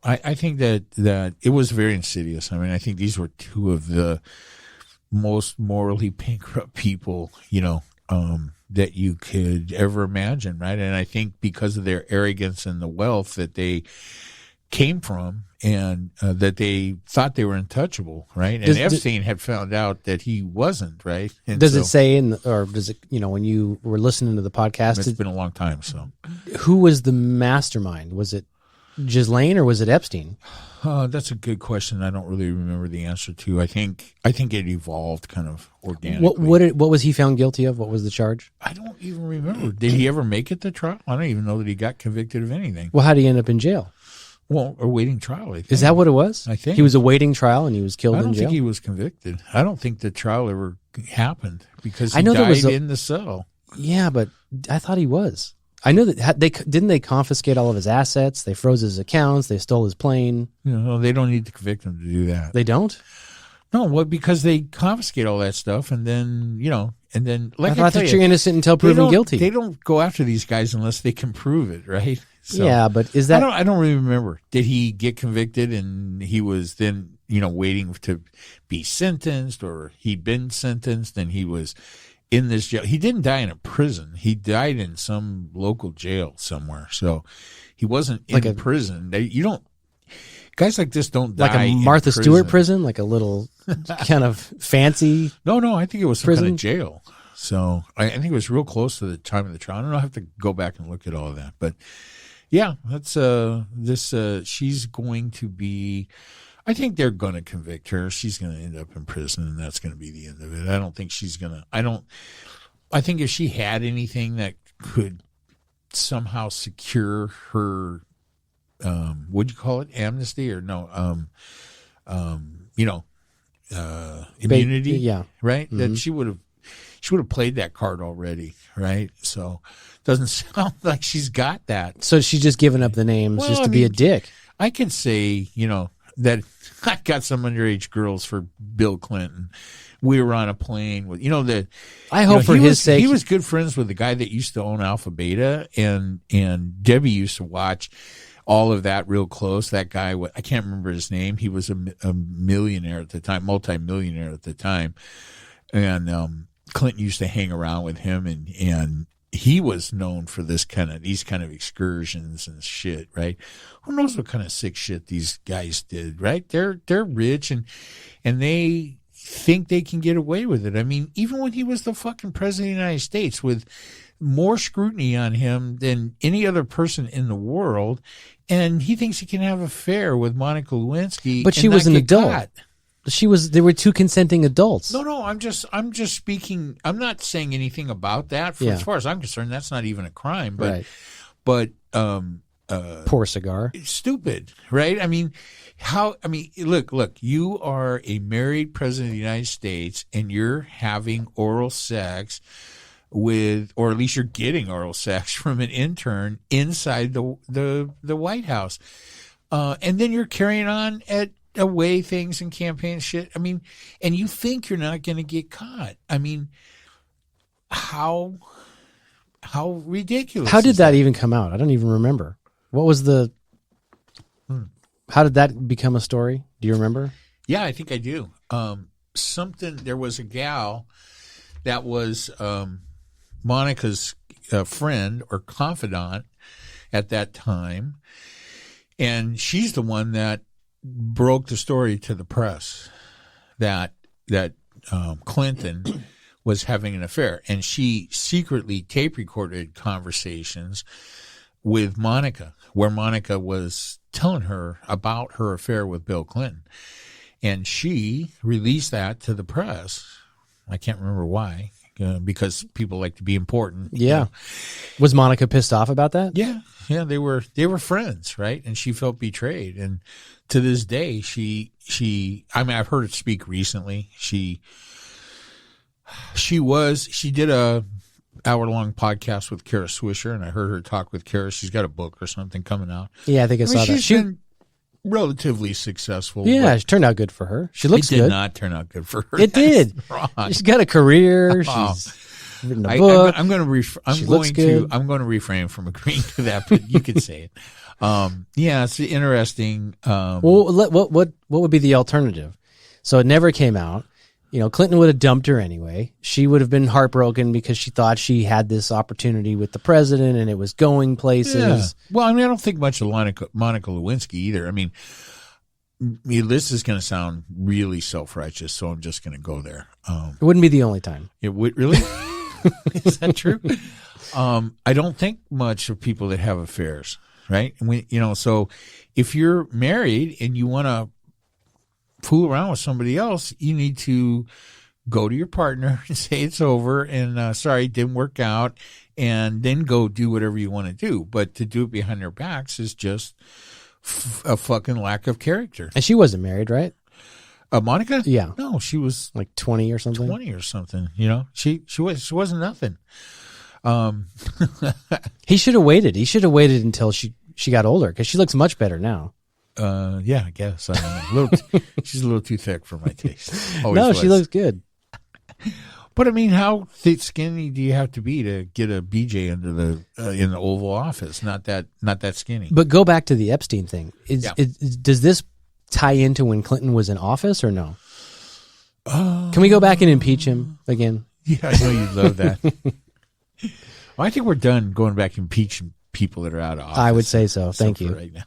I think that it was very insidious. I mean, I think these were two of the most morally bankrupt people, that you could ever imagine, right? And I think because of their arrogance and the wealth that they came from, and that they thought they were untouchable, right? And Epstein had found out that he wasn't, right? And does it say or does it, when you were listening to the podcast? It's been a long time, so. Who was the mastermind? Was it Ghislaine or was it Epstein? That's a good question. I don't really remember the answer to. I think it evolved kind of organically. What was he found guilty of? What was the charge? I don't even remember. Did he ever make it to trial? I don't even know that he got convicted of anything. Well, how did he end up in jail? Well, awaiting trial, I think. Is that what it was? I think. He was awaiting trial and he was killed in jail? I don't think he was convicted. I don't think the trial ever happened because he died in the cell. Yeah, but I thought he was. I know that they confiscate all of his assets. They froze his accounts. They stole his plane. They don't need to convict him to do that. They don't? No, well, because they confiscate all that stuff, and then like I thought that you're innocent until proven guilty. They don't go after these guys unless they can prove it, right? So, yeah, but is that? I don't really remember. Did he get convicted and he was then waiting to be sentenced, or he'd been sentenced and he was in this jail. He didn't die in a prison. He died in some local jail somewhere. So he wasn't in prison. You don't. Guys like this don't die like a Martha Stewart prison, like a little kind of fancy. No, I think it was some kind of jail. So I think it was real close to the time of the trial. I don't know. I have to go back and look at all of that. But yeah, that's she's going to be. I think they're going to convict her. She's going to end up in prison, and that's going to be the end of it. I don't think she's going to. I think if she had anything that could somehow secure her. What'd you call it? Amnesty or no? Immunity. Yeah. Right. Mm-hmm. That she would have played that card already. Right. So doesn't sound like she's got that. So she's just giving up the names just to be a dick. I could say, that I got some underage girls for Bill Clinton. We were on a plane with, I hope for his sake. He was good friends with the guy that used to own Alpha Beta, and Debbie used to watch all of that real close. That guy, I can't remember his name. He was a millionaire at the time, multi-millionaire at the time. And Clinton used to hang around with him, and he was known for these kind of excursions and shit, right? Who knows what kind of sick shit these guys did, right? They're rich and they think they can get away with it. I mean, even when he was the fucking president of the United States, with more scrutiny on him than any other person in the world, and he thinks he can have an affair with Monica Lewinsky. But she was an adult. Caught. There were two consenting adults. No, I'm just speaking. I'm not saying anything about that. As far as I'm concerned, that's not even a crime. But poor cigar. It's stupid, right? I mean, look, you are a married president of the United States, and you're having oral sex with, or at least you're getting oral sex from an intern inside the White House, and then you're carrying on at away things and campaign shit. I mean, and you think you're not going to get caught. I mean, how ridiculous. How did that even come out? I don't even remember. What was how did that become a story? Do you remember? Yeah, I think I do. There was a gal that was Monica's friend or confidant at that time, and she's the one that broke the story to the press that Clinton was having an affair, and she secretly tape recorded conversations with Monica where Monica was telling her about her affair with Bill Clinton, and she released that to the press. I can't remember why, because people like to be important. Yeah. Was Monica pissed off about that? Yeah, they were friends, right? And she felt betrayed, and to this day, she I mean, I've heard her speak recently. She did a hour-long podcast with Kara Swisher, and I heard her talk with Kara. She's got a book or something coming out. Yeah, I think I saw that. She's been relatively successful. Yeah, it turned out good for her. She looks good. It did not turn out good for her. It did. She's got a career. She's written a book. I'm going to refrain from agreeing to that, but you could say it. Yeah, it's interesting. Well, what would be the alternative? So it never came out. Clinton would have dumped her anyway. She would have been heartbroken because she thought she had this opportunity with the president and it was going places. Yeah. Well, I mean, I don't think much of Monica Lewinsky either. I mean, this is going to sound really self-righteous, so I'm just going to go there. It wouldn't be the only time. It would really? Is that true? I don't think much of people that have affairs, right? And so if you're married and you want to fool around with somebody else, you need to go to your partner and say it's over and sorry, it didn't work out, and then go do whatever you want to do. But to do it behind their backs is just a fucking lack of character. And she wasn't married, right? Monica? Yeah. No, she was like 20 or something. 20 or something. She wasn't nothing. He should have waited. He should have waited until she got older, because she looks much better now. Yeah, I guess. I don't know. She's a little too thick for my taste. No, she looks good. But I mean, how thick skinny do you have to be to get a BJ into in the Oval Office? Not that skinny. But go back to the Epstein thing. Does this tie into when Clinton was in office or no? Can we go back and impeach him again? Yeah, I know you'd love that. Well, I think we're done going back and impeaching people that are out of office. I would say so. Thank you. Right now.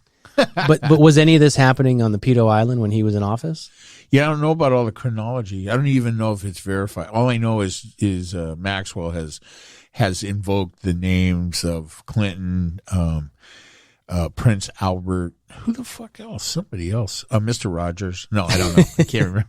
but was any of this happening on the Pedo Island when he was in office? Yeah, I don't know about all the chronology. I don't even know if it's verified. All I know is Maxwell has invoked the names of Clinton, Prince Albert. Who the fuck else? Somebody else. Mr. Rogers. No, I don't know. I can't remember.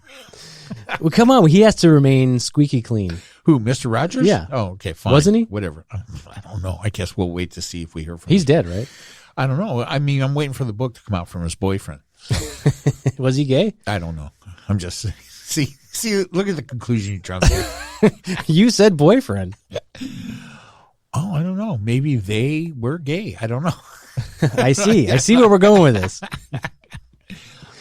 Well, come on. He has to remain squeaky clean. Who, Mr. Rogers? Yeah. Oh, okay, fine. Wasn't he? Whatever. I don't know. I guess we'll wait to see if we hear from He's him. dead, right? I don't know. I mean, I'm waiting for the book to come out from his boyfriend. Was he gay? I don't know. I'm just see. Look at the conclusion you jumped to. You said boyfriend. Oh, I don't know. Maybe they were gay. I don't know. I see. I see where we're going with this.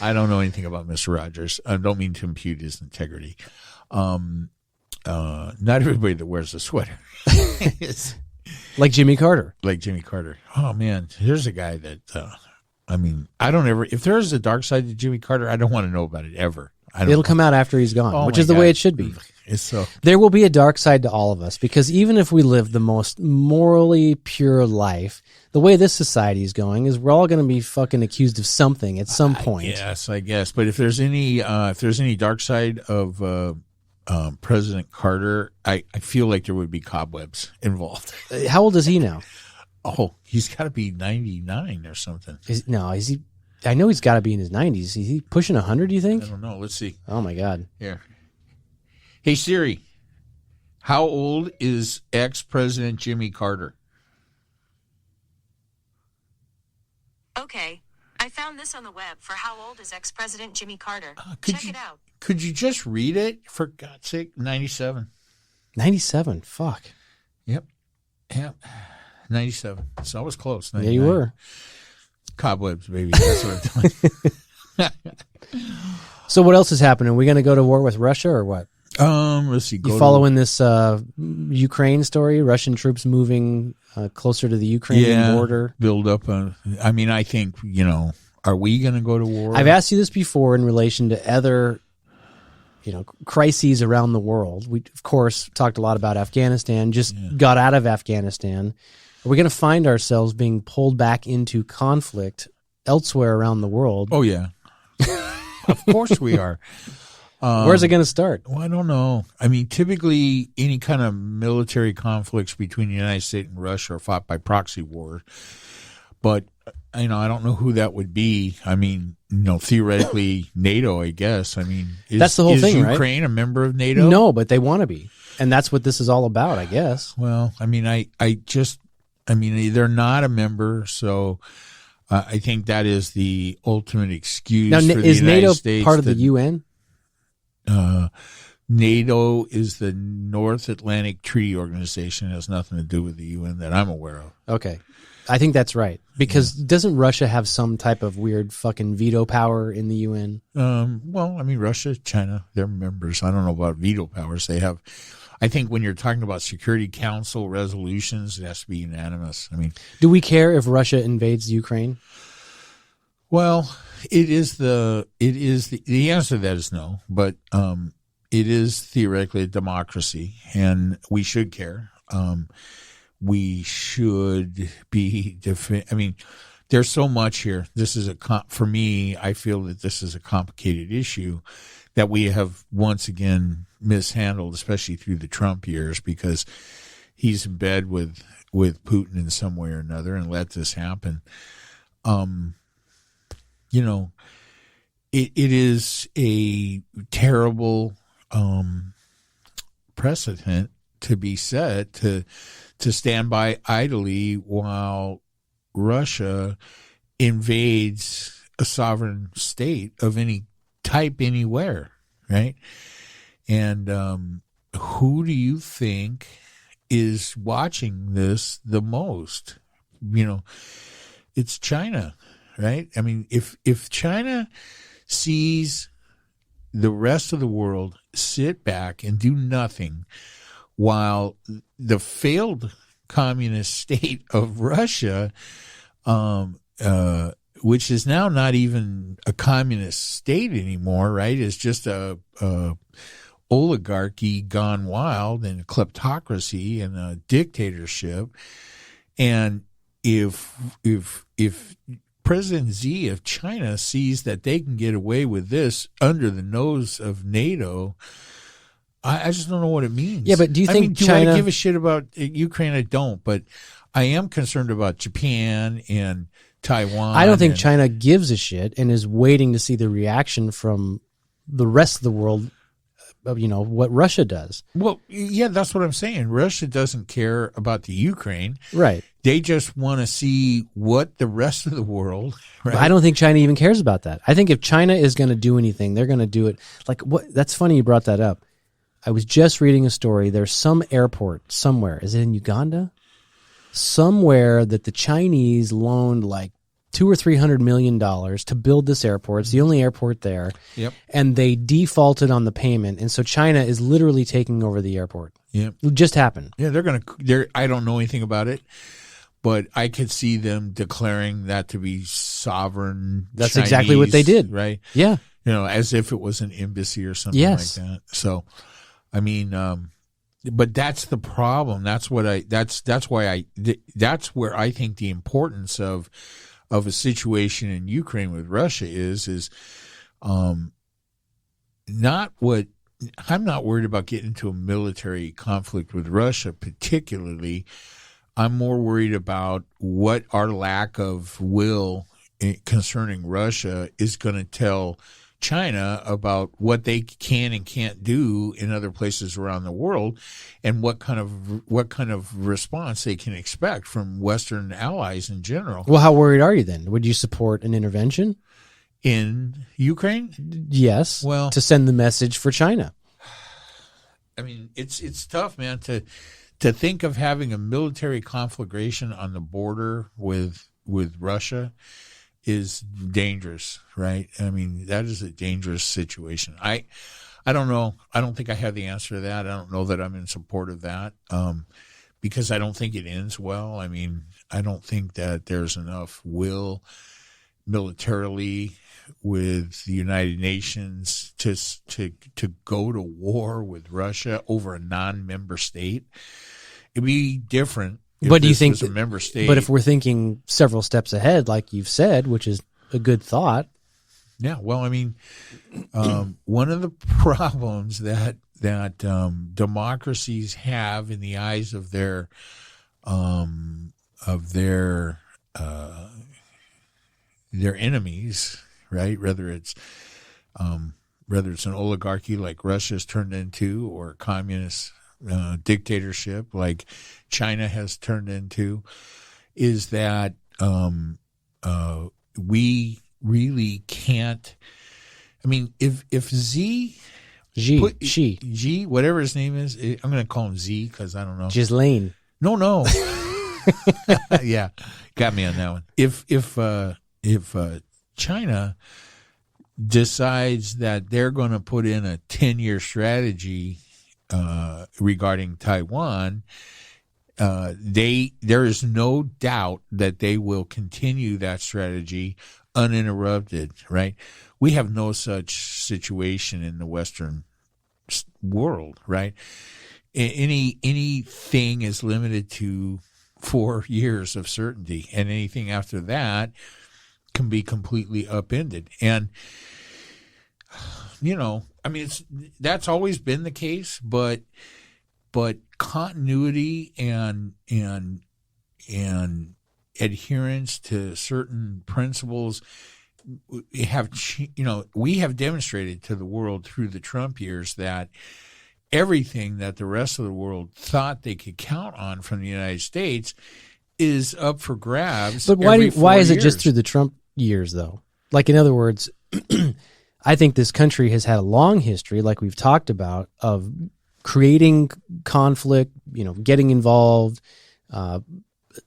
I don't know anything about Mr. Rogers. I don't mean to impute his integrity. Not everybody that wears a sweater is Like Jimmy Carter. like Jimmy Carter. Oh man, here's a guy that I mean, I don't ever. If there's a dark side to Jimmy Carter, I don't want to know about it ever. It'll come out after he's gone, Oh which my is the God. way it should be. It's so. There will be a dark side to all of us because even if we live the most morally pure life, the way this society is going is we're all going to be fucking accused of something at some point. Yes, I guess. But if there's any dark side of President Carter, I feel like there would be cobwebs involved. How old is he now? Oh, he's got to be 99 or something. Is he? I know he's got to be in his 90s. Is he pushing 100, do you think? I don't know. Let's see. Oh, my God. Here. Hey, Siri, how old is ex-President Jimmy Carter? Okay. I found this on the web for how old is ex-President Jimmy Carter. Check it out. Could you just read it? For God's sake, 97. 97. Fuck. Yep. 97. So I was close. 99. Yeah, you were. Cobwebs, baby. That's what I'm telling you. So what else is happening? Are we going to go to war with Russia or what? Let's see. You following this Ukraine story? Russian troops moving closer to the Ukrainian border? Build up. I mean, I think, are we going to go to war? I've asked you this before in relation to other, crises around the world. We, of course, talked a lot about Afghanistan, got out of Afghanistan. Are we going to find ourselves being pulled back into conflict elsewhere around the world? Oh, yeah. Of course we are. Where's it going to start? Well, I don't know. I mean, typically any kind of military conflicts between the United States and Russia are fought by proxy war. But, I don't know who that would be. I mean, theoretically, NATO, I guess. I mean, that's the whole thing, right? Is Ukraine a member of NATO? No, but they want to be. And that's what this is all about, I guess. Well, I mean, they're not a member, so I think that is the ultimate excuse now, for the is United NATO States. Part of the UN? NATO is the North Atlantic Treaty Organization. It has nothing to do with the UN that I'm aware of. Okay. I think that's right. Because doesn't Russia have some type of weird fucking veto power in the UN? Well, I mean, Russia, China, they're members. I don't know about veto powers. They have. I think when you're talking about Security Council resolutions, it has to be unanimous. I mean, do we care if Russia invades Ukraine? Well, the answer to that is no, but it is theoretically a democracy, and we should care. We should be I mean, there's so much here. This is for me, I feel that this is a complicated issue that we have once again mishandled, especially through the Trump years, because he's in bed with Putin in some way or another and let this happen. It is a terrible precedent to be set to stand by idly while Russia invades a sovereign state of any type anywhere, right? And who do you think is watching this the most? It's China, right? I mean, if China sees the rest of the world sit back and do nothing while the failed communist state of Russia, which is now not even a communist state anymore, right? It's just a oligarchy gone wild and a kleptocracy and a dictatorship. And if President Xi of China sees that they can get away with this under the nose of NATO, I just don't know what it means. Yeah, but do you think do China... I give a shit about Ukraine? I don't, but I am concerned about Japan and Taiwan. I don't think China gives a shit and is waiting to see the reaction from the rest of the world of, what Russia does. Well, yeah, that's what I'm saying. Russia doesn't care about the Ukraine. Right. They just want to see what the rest of the world, right? I don't think China even cares about that. I think if China is going to do anything, they're going to do it. Like, what? That's funny you brought that up. I was just reading a story. There's some airport somewhere. Is it in Uganda? Somewhere that the Chinese loaned like $200 or $300 million to build this airport. It's the only airport there. Yep. And they defaulted on the payment. And so China is literally taking over the airport. Yep. It just happened. Yeah, I don't know anything about it, but I could see them declaring that to be sovereign. That's Chinese, exactly what they did. Right? Yeah. As if it was an embassy or something Yes. like that. So, I mean, but that's the problem. That's where I think the importance of a situation in Ukraine with Russia is not what I'm not worried about getting into a military conflict with Russia particularly. I'm more worried about what our lack of will concerning Russia is going to tell China about what they can and can't do in other places around the world, and what kind of response they can expect from Western allies in general. Well, how worried are you then? Would you support an intervention in Ukraine? Yes. Well, to send the message for China. I mean, it's tough, man, to think of having a military conflagration on the border with Russia is dangerous, right? I mean, that is a dangerous situation. I don't know. I don't think I have the answer to that. I don't know that I'm in support of that, because I don't think it ends well. I mean, I don't think that there's enough will militarily with the United Nations to go to war with Russia over a non-member state. It'd be different. But do you think a member state? But if we're thinking several steps ahead, like you've said, which is a good thought. Yeah, well, I mean, one of the problems that democracies have in the eyes of their enemies, right? Whether it's an oligarchy like Russia's turned into, or a communist dictatorship like China has turned into, is that we really can't. I mean, if Xi, whatever his name is, I'm going to call him Z because I don't know. Ghislaine. No. Yeah, got me on that one. If China decides that they're going to put in a 10-year strategy regarding Taiwan, there is no doubt that they will continue that strategy uninterrupted, right? We have no such situation in the Western world, right? Anything is limited to 4 years of certainty, and anything after that can be completely upended. And I mean, that's always been the case, but continuity and adherence to certain principles we have demonstrated to the world through the Trump years that everything that the rest of the world thought they could count on from the United States is up for grabs. But why is it just through the Trump years, though? Like, in other words, I think this country has had a long history, like we've talked about, of creating conflict, getting involved,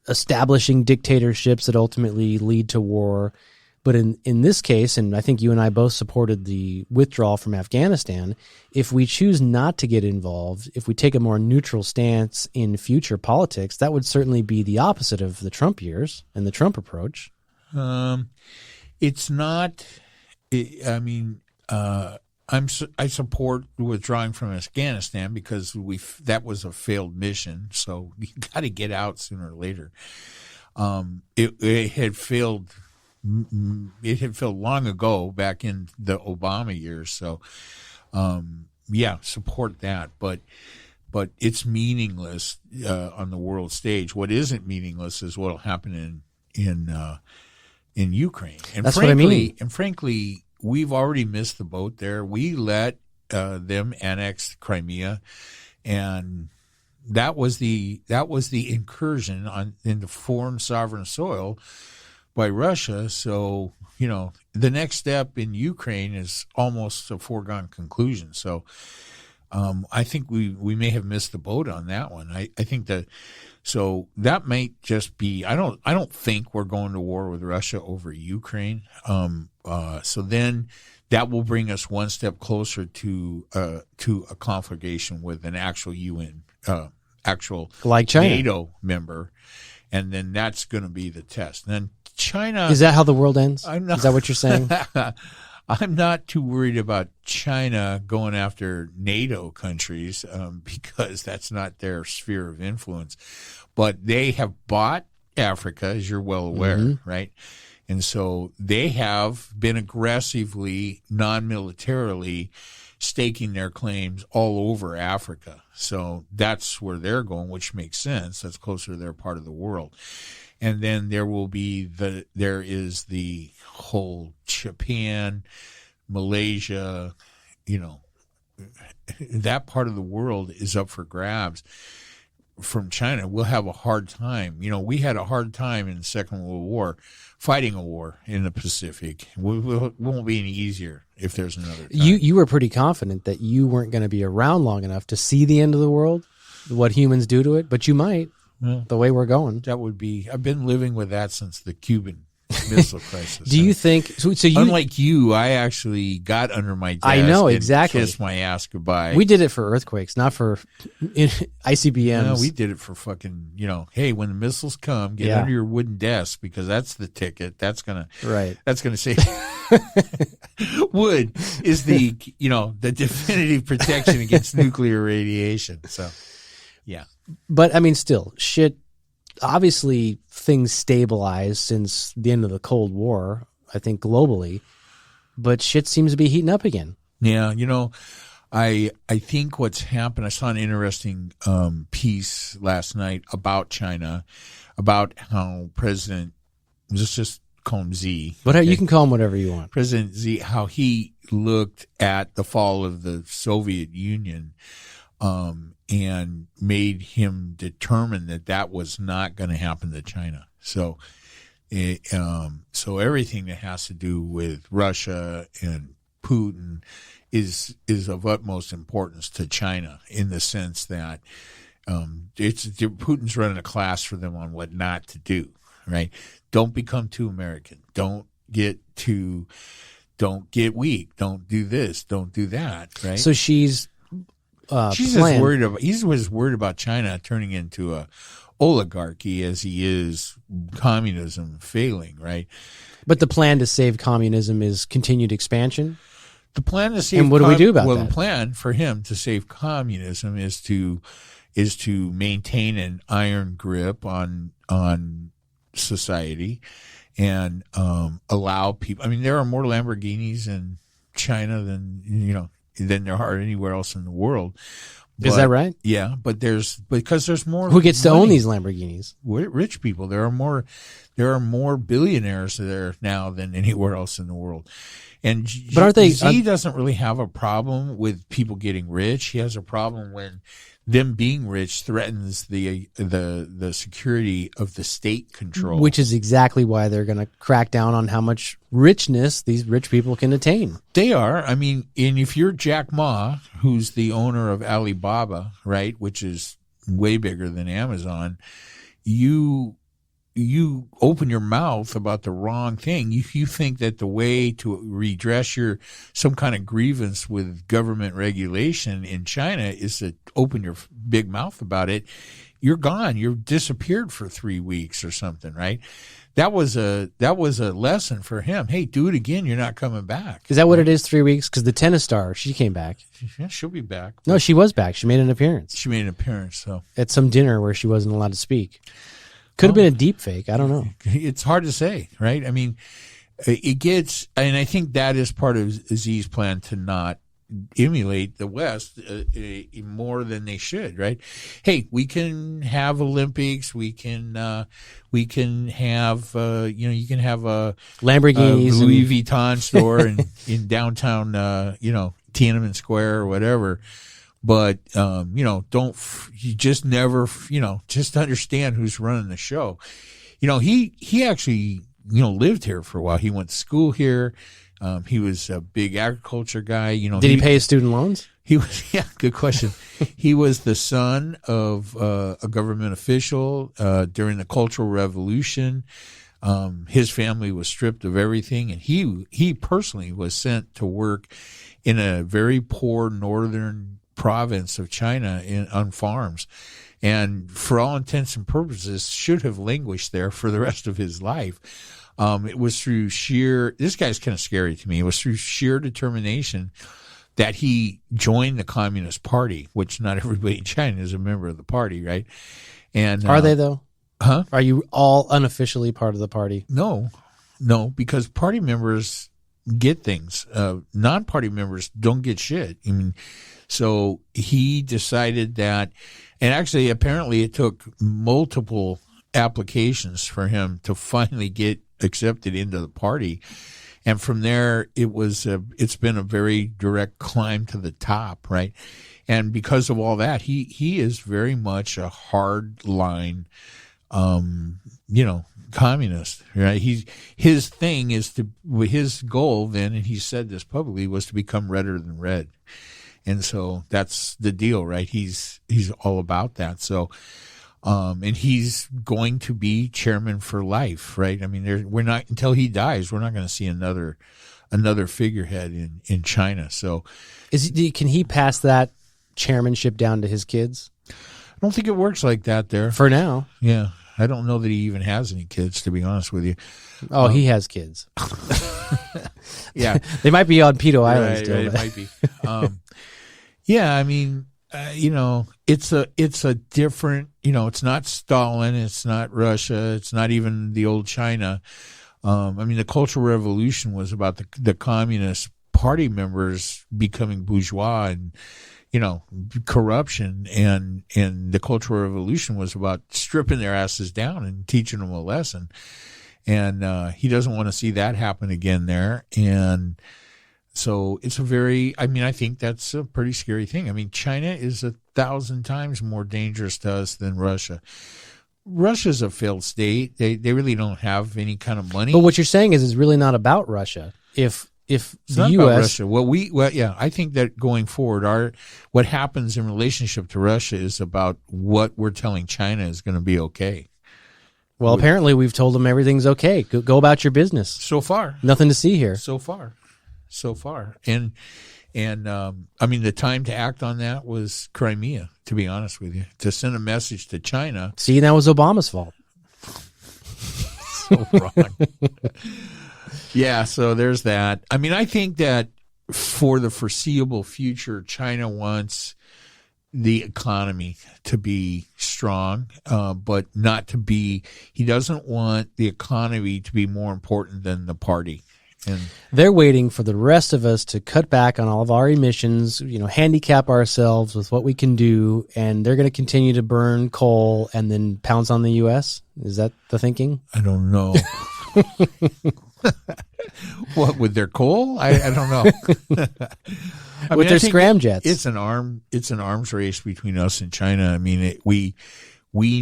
establishing dictatorships that ultimately lead to war. But in this case, and I think you and I both supported the withdrawal from Afghanistan, if we choose not to get involved, if we take a more neutral stance in future politics, that would certainly be the opposite of the Trump years and the Trump approach. It's not. I mean, I support withdrawing from Afghanistan because that was a failed mission. So you got to get out sooner or later. It had failed. It had failed long ago, back in the Obama years. So, support that. But it's meaningless on the world stage. What isn't meaningless is what will happen in Ukraine. And That's frankly, what I mean. And frankly, we've already missed the boat there. We let them annex Crimea, and that was the incursion into foreign sovereign soil by Russia. So, the next step in Ukraine is almost a foregone conclusion. So, I think we may have missed the boat on that one. I think so that might just be. I don't think we're going to war with Russia over Ukraine. So then that will bring us one step closer to a conflagration with an actual UN, actual like China. NATO member, and then that's going to be the test. And then China. Is that how the world ends? Is that what you're saying? I'm not too worried about China going after NATO countries because that's not their sphere of influence. But they have bought Africa, as you're well aware, right? And so they have been aggressively, non-militarily staking their claims all over Africa. So that's where they're going, which makes sense. That's closer to their part of the world. And then there is the whole Japan, Malaysia, that part of the world is up for grabs from China. We'll have a hard time. We had a hard time in the Second World War fighting a war in the Pacific. It won't be any easier if there's another time. You were pretty confident that you weren't going to be around long enough to see the end of the world, what humans do to it, but you might. The way we're going. That would be. I've been living with that since the Cuban Missile Crisis. Do you think? So you, unlike you, I actually got under my desk. I know exactly. And kissed my ass goodbye. We did it for earthquakes, not for ICBMs. No, we did it for fucking. Hey, when the missiles come, get under your wooden desk because that's the ticket. That's gonna say. Wood is the the definitive protection against nuclear radiation. So, yeah. But I mean, still, shit. Obviously, things stabilized since the end of the Cold War, I think globally, but shit seems to be heating up again. Yeah, I think what's happened. I saw an interesting piece last night about China, about how President, let's just call him Z. But you can call him whatever you want. President Z, how he looked at the fall of the Soviet Union. And made him determine that was not going to happen to China. So, so everything that has to do with Russia and Putin is of utmost importance to China in the sense that Putin's running a class for them on what not to do. Right? Don't become too American. Don't get weak. Don't do this. Don't do that. Right? So she's he's as worried about China turning into a oligarchy as he is communism failing, right? But the plan to save communism is continued expansion. The plan to save and what do we do about that? Well, the plan for him to save communism is to maintain an iron grip on society and allow people. I mean, there are more Lamborghinis in China than there are anywhere else in the world. Is that right? Yeah, because there's more. Who gets money. To own these Lamborghinis? Rich people. There are more billionaires there now than anywhere else in the world. And but aren't they? He doesn't really have a problem with people getting rich. He has a problem when them being rich threatens the security of the state control. Which is exactly why they're going to crack down on how much richness these rich people can attain. They are. I mean, and if you're Jack Ma, who's the owner of Alibaba, right, which is way bigger than Amazon, you open your mouth about the wrong thing. You think that the way to redress some kind of grievance with government regulation in China is to open your big mouth about it. you're gone. You're disappeared for 3 weeks or something, right? That was a lesson for him. Hey, do it again. You're not coming back. Is that what it is, 3 weeks? Because the tennis star, she came back. Yeah, she'll be back. No, she was back. She made an appearance. She made an appearance, so. At some dinner where she wasn't allowed to speak. Could have been a deep fake. I don't know. It's hard to say, right? I mean, it gets, and I think that is part of Xi's plan to not emulate the West more than they should, right? Hey, we can have Olympics. We can have, you can have a Lamborghinis, Louis Vuitton store in downtown, Tiananmen Square or whatever. But, you just never, just understand who's running the show. He actually, lived here for a while. He went to school here. He was a big agriculture guy. Did he pay his student loans? He was, yeah, good question. He was the son of a government official during the Cultural Revolution. His family was stripped of everything, and he personally was sent to work in a very poor northern province of China on farms, and for all intents and purposes should have languished there for the rest of his life. It was through this guy's kind of scary to me. It was through sheer determination that he joined the Communist Party, which not everybody in China is a member of the party, right? And are they though? Huh? Are you all unofficially part of the party? No, because party members get things. Non-party members don't get shit. I mean, so he decided that, and actually apparently it took multiple applications for him to finally get accepted into the party. And from there, it's been a very direct climb to the top, right? And because of all that, he is very much a hard line, communist, right? His thing is his goal then, and he said this publicly, was to become redder than red. And so that's the deal, right? He's all about that. So, and he's going to be chairman for life, right? I mean, we're not, until he dies, we're not going to see another figurehead in China. So, can he pass that chairmanship down to his kids? I don't think it works like that there. For now. Yeah. I don't know that he even has any kids, to be honest with you. Oh, he has kids. Yeah. They might be on Pedo Island still. Right, it might be. Yeah, I mean, it's a different, it's not Stalin, it's not Russia, it's not even the old China. I mean, the Cultural Revolution was about the Communist Party members becoming bourgeois and, corruption, and the Cultural Revolution was about stripping their asses down and teaching them a lesson. And he doesn't want to see that happen again there. And so it's I think that's a pretty scary thing. I mean, China is 1,000 times more dangerous to us than Russia. Russia's a failed state. They really don't have any kind of money. But what you're saying is it's really not about Russia. If it's the not U.S. about Russia. I think that going forward, what happens in relationship to Russia is about what we're telling China is going to be okay. Well, apparently we've told them everything's okay. Go about your business. So far. Nothing to see here. So far. And I mean, the time to act on that was Crimea, to be honest with you, to send a message to China. See, that was Obama's fault. So wrong. Yeah, so there's that. I mean, I think that for the foreseeable future, China wants the economy to be strong, but not to be, he doesn't want the economy to be more important than the party. And they're waiting for the rest of us to cut back on all of our emissions, handicap ourselves with what we can do, and they're going to continue to burn coal and then pounce on the U.S.? Is that the thinking? I don't know. What, with their coal? I don't know. With their scramjets. It's an arms race between us and China. I mean, we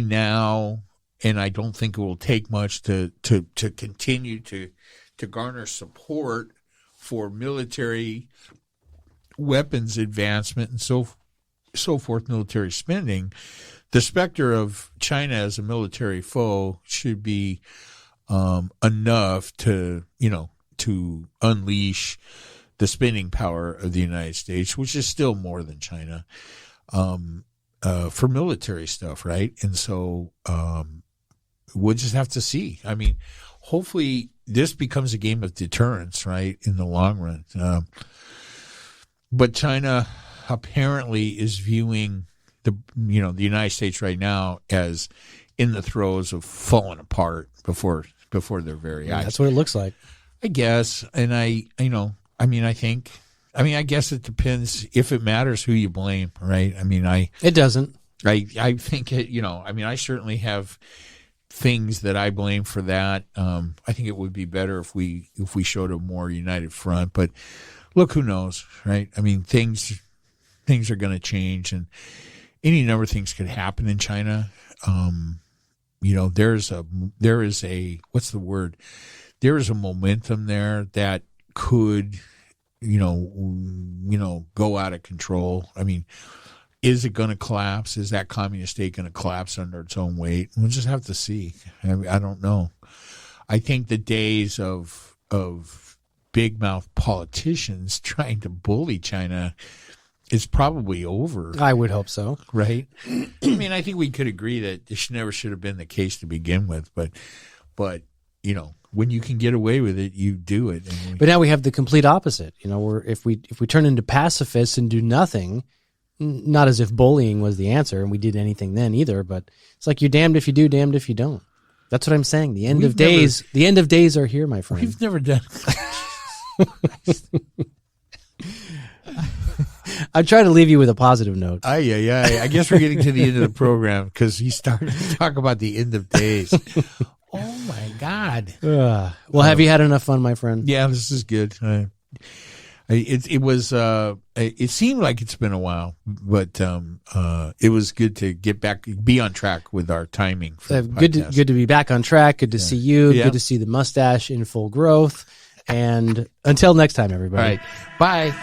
now, and I don't think it will take much to continue to garner support for military weapons advancement and so forth, military spending. The specter of China as a military foe should be enough to unleash the spending power of the United States, which is still more than China. for military stuff, right? And so we'll just have to see. I mean, hopefully this becomes a game of deterrence, right, in the long run. But China apparently is viewing the United States right now as in the throes of falling apart before their very eyes. That's what it looks like, I guess. And I guess it depends if it matters who you blame, right? I mean, it doesn't. I think it, I certainly have things that I blame for that. I think it would be better if we showed a more united front, but look, who knows, right? I mean, things are going to change, and any number of things could happen in China. There is a what's the word? There is a momentum there that could, go out of control. I mean, is it going to collapse? Is that communist state going to collapse under its own weight? We'll just have to see. I don't know. I think the days of big mouth politicians trying to bully China is probably over. I would hope so. Right? I mean, I think we could agree that this never should have been the case to begin with, but when you can get away with it, you do it. But now we have the complete opposite. If we turn into pacifists and do nothing, not as if bullying was the answer and we did anything then either, but it's like you're damned if you do, damned if you don't. That's what I'm saying. The end of days are here, my friend. We've never done I'm trying to leave you with a positive note. I guess we're getting to the end of the program because he started to talk about the end of days. Oh my God! Well, have you had enough fun, my friend? Yeah, this is good. It seemed like it's been a while, but it was good to get back, be on track with our timing. Good to be back on track. Good to see you. Yeah. Good to see the mustache in full growth. And until next time, everybody. All right. Bye.